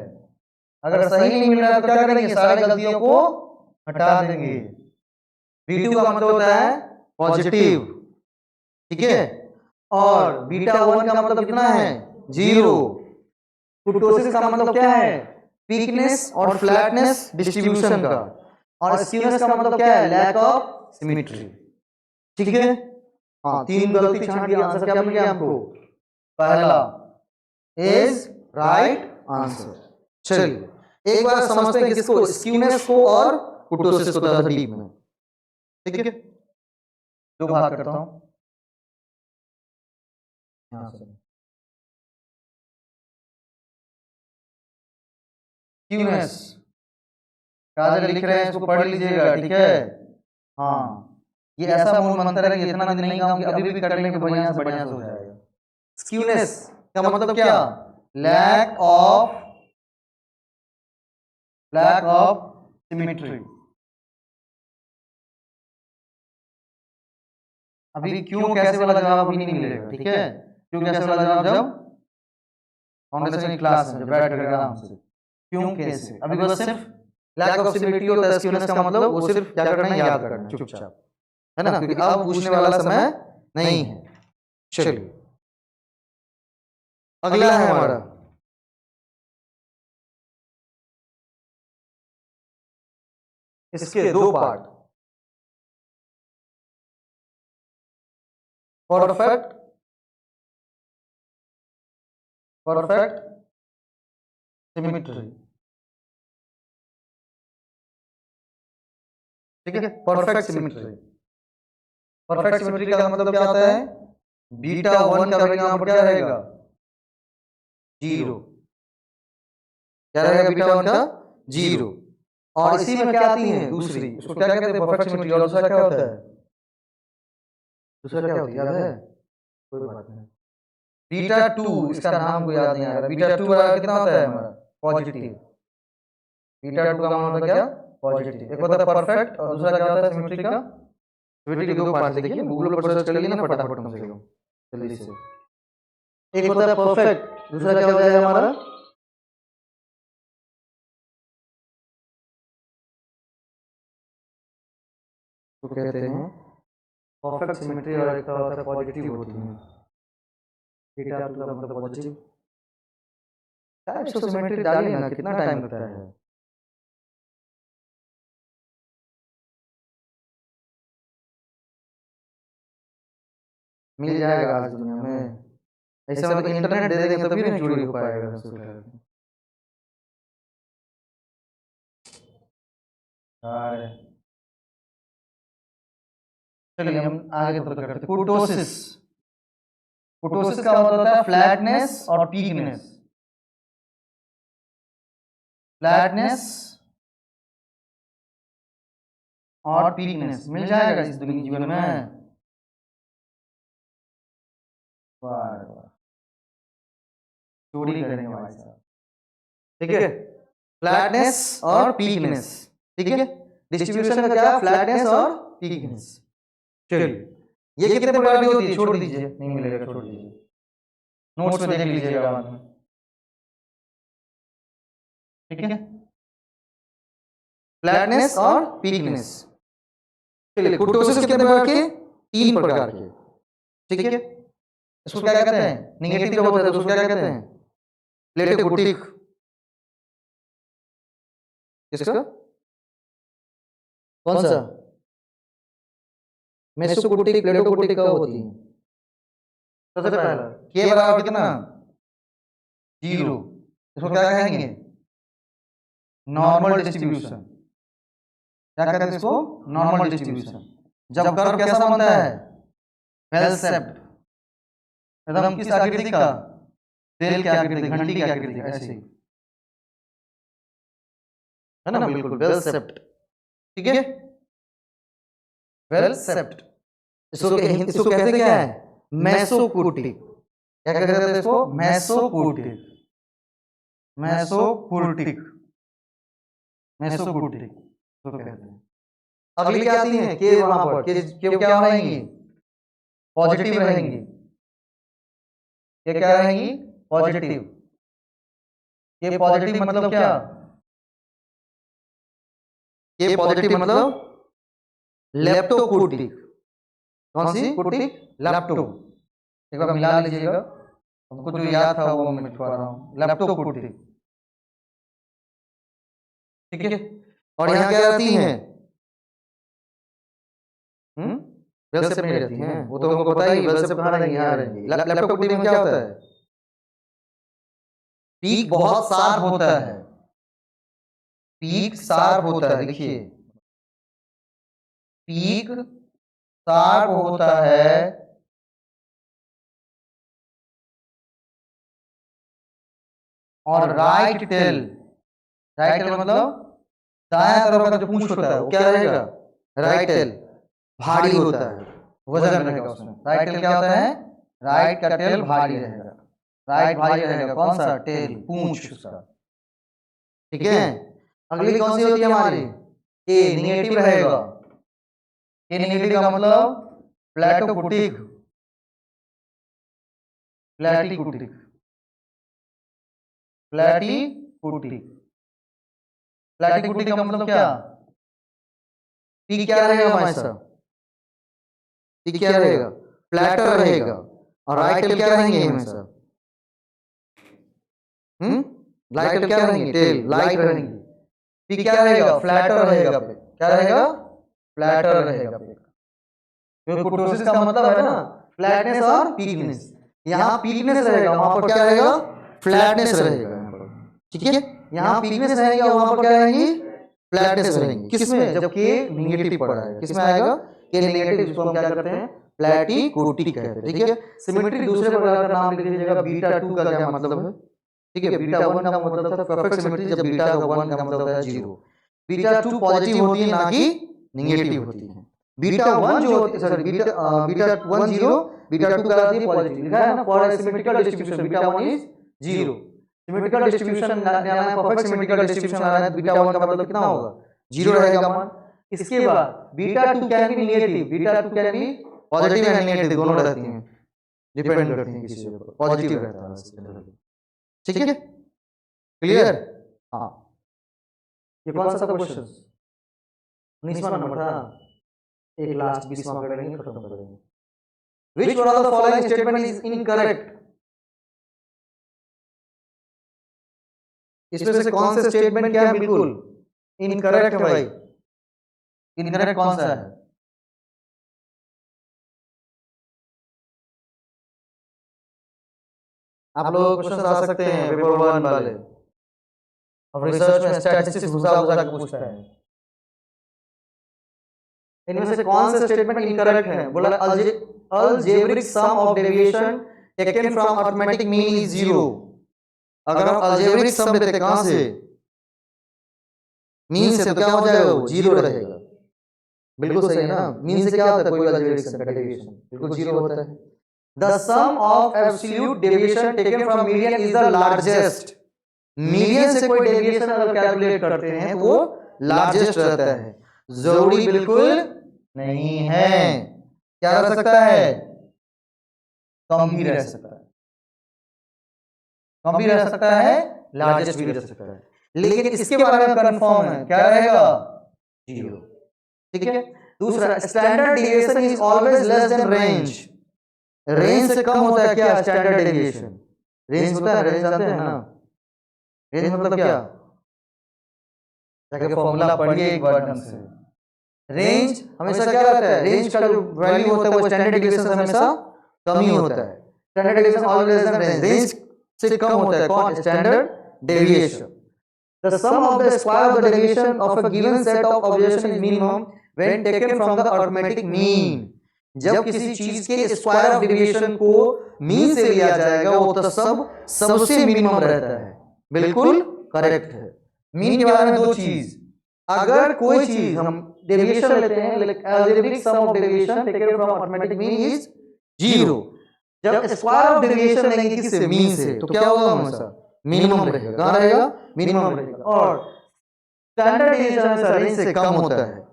अगर सही नहीं मिल रहा है तो क्या करेंगे, सारी गलतियों को हटा देंगे। B2 का मतलब होता है पॉजिटिव, ठीक है, और बीटा 1 का मतलब कितना है 0। कुर्टोसिस का मतलब क्या है, वीकनेस और फ्लैटनेस डिस्ट्रीब्यूशन का, और स्क्यूनेस का मतलब क्या है, लैक ऑफ सिमेट्री, ठीक है। हाँ, तीन गलती छांट दिया, आंसर क्या मिल गया हमको, पहला इज राइट आंसर। चलिए एक बार समझते हैं किसको, स्क्यूनेस को और कुर्टोसिस को थोड़ा डीप में। ठीक है, दो भाग करता हूं यहां से। स्क्यूनेस काजल लिख रहे हैं, इसको पढ़ लीजिएगा, ठीक है। हाँ, ये ऐसा मूल मंत्र है कि इतना दिन नहीं काम कि अभी भी कर लेंगे तो बढ़िया से हो जाएगा। स्क्यूनेस का मतलब क्या, लैक ऑफ सिमेट्री। अभी क्यों कैसे वाला जवाब अभी नहीं मिलेगा, ठीक है। क्यों कैसे वाला जवाब जब फाउंडेशन की क्लास में जब बैठ कर आराम से, क्यों कैसे, अभी बस सिर्फ लैक ऑफ सिमेट्री होता है स्क्यूनेस का मतलब, वो सिर्फ क्या करना है, याद करना चुपचाप, है ना, क्योंकि अब पूछने वाला समय नहीं है। चलिए अगला है हमारा इसके दो पार्ट, परफेक्ट सिमेट्री। ठीक है, परफेक्ट सिमेट्री। परफेक्ट सिमेट्री का मतलब क्या होता है, बीटा 1 का वैल्यू यहां पर क्या रहेगा, 0। क्या रहेगा बीटा 1 का 0। और इसी में क्या आती है दूसरी, उसको क्या कहते हैं, परफेक्ट सिमेट्री। और दूसरा क्या होता है, दूसरा क्या होता है, याद है, कोई बात नहीं। बीटा 2, इसका नाम को याद नहीं आ रहा। बीटा 2 कितना होता है हमारा, पॉजिटिव। बीटा 2 का मान होता है क्या, पॉजिटिव। एक होता है परफेक्ट और दूसरा क्या होता है सिमेट्री का। सिमेट्री के दो पार्ट देखिए, गूगल पर सर्च कर लीजिए ना फटाफट कम से कम जल्दी से। एक होता है परफेक्ट, दूसरा क्या हो जाएगा हमारा, तो कहते हैं परफेक्ट सिमेट्री। और एक होता है पॉजिटिव होती है, बीटा 2 का मतलब पॉजिटिव। क्या इसको सिमेट्री डालिए ना, कितना टाइम लगता है। मिल जाएगा आज दुनिया में, ऐसा मतलब इंटरनेट दे देंगे तभी नहीं चोरी हो पाएगा। अरे चलिए हम आगे तरफ करते हैं, कुर्टोसिस। कुर्टोसिस का मतलब होता है फ्लैटनेस और पीकनेस। फ्लैटनेस और पीकनेस मिल जाएगा इस दुनिया जीवन में। चोरी करेंगे भाई साहब, ठीक है। फ्लैटनेस और पीकनेस, ठीक है। डिस्ट्रीब्यूशन का क्या, फ्लैटनेस और पीकनेस। चलिए ये कितने प्रकार की होती है, छोड़ दीजिए, नहीं मिलेगा, छोड़ दीजिए, नोट्स में देख लीजिएगा बाद में, ठीक है। फ्लैटनेस और पीकनेस। चलिए कुर्टोसिस कितने प्रकार के, 3 प्रकार के, ठीक है। इसको क्या कहते हैं, नेगेटिव जब होता है तो उसको क्या कहते हैं, प्लेटोकुटिक। किसका, कौन सा, मेसोकुटिक, प्लेटोकुटिक का होती है। सबसे पहला के बराबर कितना, 0। इसको क्या कहेंगे, नॉर्मल डिस्ट्रीब्यूशन। क्या कहते हैं इसको, नॉर्मल डिस्ट्रीब्यूशन। जब कर्व कैसा बनता है, बेल शेप्ड, एकदम किस आकृति का, बेल की आकृति, घंटी की आकृति, ऐसे ही, है ना, बिल्कुल बेल शेप्ड, ठीक है। Bell shaped. इसको कहते क्या है, मेसोकुटिक। क्या कहते हैं इसको, मेसोकुटिक, मेसोकुटिक, मेसोकुटिक तो कहते हैं। अगली क्या आती है, के वहां पर के क्या रहेंगी, पॉजिटिव रहेंगी। ये क्या रहेंगी, पॉजिटिव। ये पॉजिटिव मतलब क्या, ये पॉजिटिव मतलब लेप्टोकुटिक। कौन सी कुटिक, लेप्टो। एक बार मिला लीजिएगा, हमको जो याद था वो मैं मिटवा रहा हूँ, लेप्टोकुटिक, ठीक है। और यहाँ क्या रहती हैं, बेल शेप में रहती हैं, वो तो हमको पता ही, बेल शेप कहाँ रहेंगी, यहाँ रहेंगी। लेप्टोकुटिक में क्या होता है, पीक बहुत शार्प होता है, पीक शार्प होता है, लिखिए पीक शार्प होता है और राइट टेल मतलब दायां तरफ का जो पूंछ होता है वो क्या रहेगा, राइट टेल भारी होता है, वजन रहेगा उसमें। राइट टेल क्या होता है, राइट का टेल भारी रहेगा, राइट भारी रहेगा, कौन सा टेल, पूंछ उसका, ठीक है। अगली कौन सी होती है हमारी, ए निगेटिव रहेगा, ए निगेटिव का मतलब प्लेटोकुटिक, प्लेटिकुटिक, प्लेटिकुटिक, प्लेटिकुटिक का मतलब क्या, पी क्या रहेगा हमारे साथ, पी क्या रहेगा, प्लेटर रहेगा, और राइट टेल क्या रहेंगे हमेशा, लाइट क्या रहेंगे, टेल लाइट रहेंगे, पी क्या रहेगा, फ्लैटर रहेगा, पे क्या रहेगा, फ्लैटर रहेगा पे, क्योंकि कुर्टोसिस का मतलब है ना फ्लैटनेस और पीकनेस, यहाँ पीकनेस रहेगा, वहां पर क्या रहेगा, फ्लैटनेस रहेगा, ठीक है। यहाँ पीकनेस रहेगी और वहां पर क्या रहेंगी, फ्लैटनेस रहेंगी, किसमें, जब के निगेटिव पड़ा है, किसमें आएगा, के निगेटिव, जिसको हम क्या करते हैं प्लेटिकुटिक कहते हैं, ठीक है। सिमेट्री दूसरे प्रकार का नाम लिख दीजिएगा, बीटा 2 का क्या मतलब है, ठीक है। बीटा 1 का मतलब था परफेक्ट सिमेट्री, जब बीटा का 1 का मतलब होता है 0। बीटा 2 पॉजिटिव होती है, ना कि नेगेटिव होती है। बीटा 1 जो होती है, सॉरी बीटा 1 0, बीटा 2 कहलाती है पॉजिटिव, लिखा है ना, for symmetrical distribution beta 1 is 0। Symmetrical distribution perfect symmetrical distribution आ रहा है, बीटा 1 का मतलब कितना होगा, 0 रहेगा मान। इसके बाद beta 2 can be negative, beta 2 can be positive and negative, दोनों रहती हैं, डिपेंड करती हैं किसी के ऊपर, पॉजिटिव रहता है, ठीक है, क्लियर। हाँ, ये कौन सा था क्वेश्चन, 19वां नंबर था, एक लास्ट 20वां कर लेंगे, खत्म कर देंगे। Which one of the following statement is incorrect? इसमें से कौन सा स्टेटमेंट क्या है, बिल्कुल इनकरेक्ट है भाई, इनकरेक्ट कौन सा है, आप लोग क्वेश्चन आ सकते हैं पेपर 1 वाले, अब रिसर्च में स्टैटिस्टिक्स घुसा घुसा के पूछता है, इनमें से कौन सा स्टेटमेंट इनकरेक्ट है, बोला algebraic sum of deviation taken from arithmetic mean is 0। अगर हम अलजेब्रिक सम लेते हैं कहां से, मीन से, तो क्या हो जाएगा, वो 0 रहेगा, बिल्कुल सही है ना। मीन से क्या होता है, कोई अलजेब्रिक सम का डेविएशन बिल्कुल 0 होता है। The sum of absolute deviation taken from median is the largest, median से कोई डेविएशन अगर कैलकुलेट करते हैं तो वो लार्जेस्ट रहता है, जरूरी बिल्कुल नहीं है, क्या रह सकता है, कम भी रह सकता है, कम भी रह सकता है, लार्जेस्ट भी रह सकता है, लेकिन इसके बारे में कंफर्म है, क्या रहेगा, 0, ठीक है। दूसरा, standard deviation is always less than range, range से कम होता है क्या, स्टैंडर्ड डेविएशन, रेंज होता है, रेंज जानते हैं ना, रेंज मतलब क्या, जाके फॉर्मूला पढ़िए एक बार ढंग से। रेंज हमेशा क्या रहता है, रेंज का जो वैल्यू होता है वो स्टैंडर्ड डेविएशन से हमेशा कम ही होता है, standard deviation always less than range, range से कम होता है कौन, standard deviation. The sum of the square of the deviation of a given set of observation is minimum when taken from the arithmetic mean। जब किसी चीज के square of deviation को मीन से लिया जाएगा वो तो सबसे मिनिमम रहता है, बिल्कुल करेक्ट है। मीन के बारे में दो चीज, अगर कोई चीज हम डेविएशन लेते हैं, algebraic sum of deviation taken from arithmetic mean is 0, जब स्क्वायर ऑफ डेविएशन लेंगे किससे, मीन से, तो क्या होगा, हमेशा मिनिमम रहेगा, कहां रहेगा, मिनिमम रहेगा, और स्टैंडर्ड डेविएशन हमेशा रेंज से कम होता है।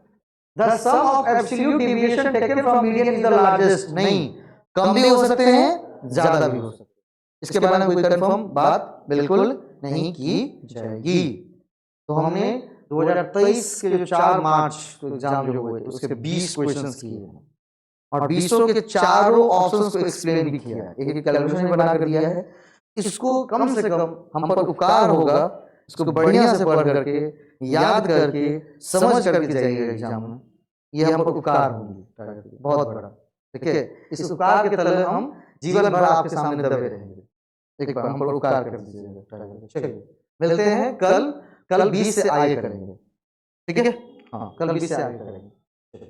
The sum of absolute deviation taken from median is the largest, नहीं, कम भी हो सकते हैं, ज्यादा भी हो सकते हैं, इसके बारे में कोई कंफर्म बात बिल्कुल नहीं की जाएगी। तो हमने 2023 के जो 4 मार्च को एग्जाम जो हुए थे उसके 20 क्वेश्चंस किए और 20 के चारों ऑप्शंस को एक्सप्लेन भी किया है, एक कैलकुलेशन बना कर दिया है। इसको कम से कम हम पर उपकार होगा, इसको बढ़िया से पढ़ करके याद करके समझ करके जाइए एग्जाम में, ये हम पर उपकार होंगे बहुत बड़ा, ठीक है। इस उपकार के तले हम जीवन भर आपके सामने दबे रहेंगे। एक बार हम पर उपकार कर दीजिएगा। चलिए मिलते हैं कल 20 से आगे करेंगे, ठीक है? हाँ, कल 20 से आगे करेंगे।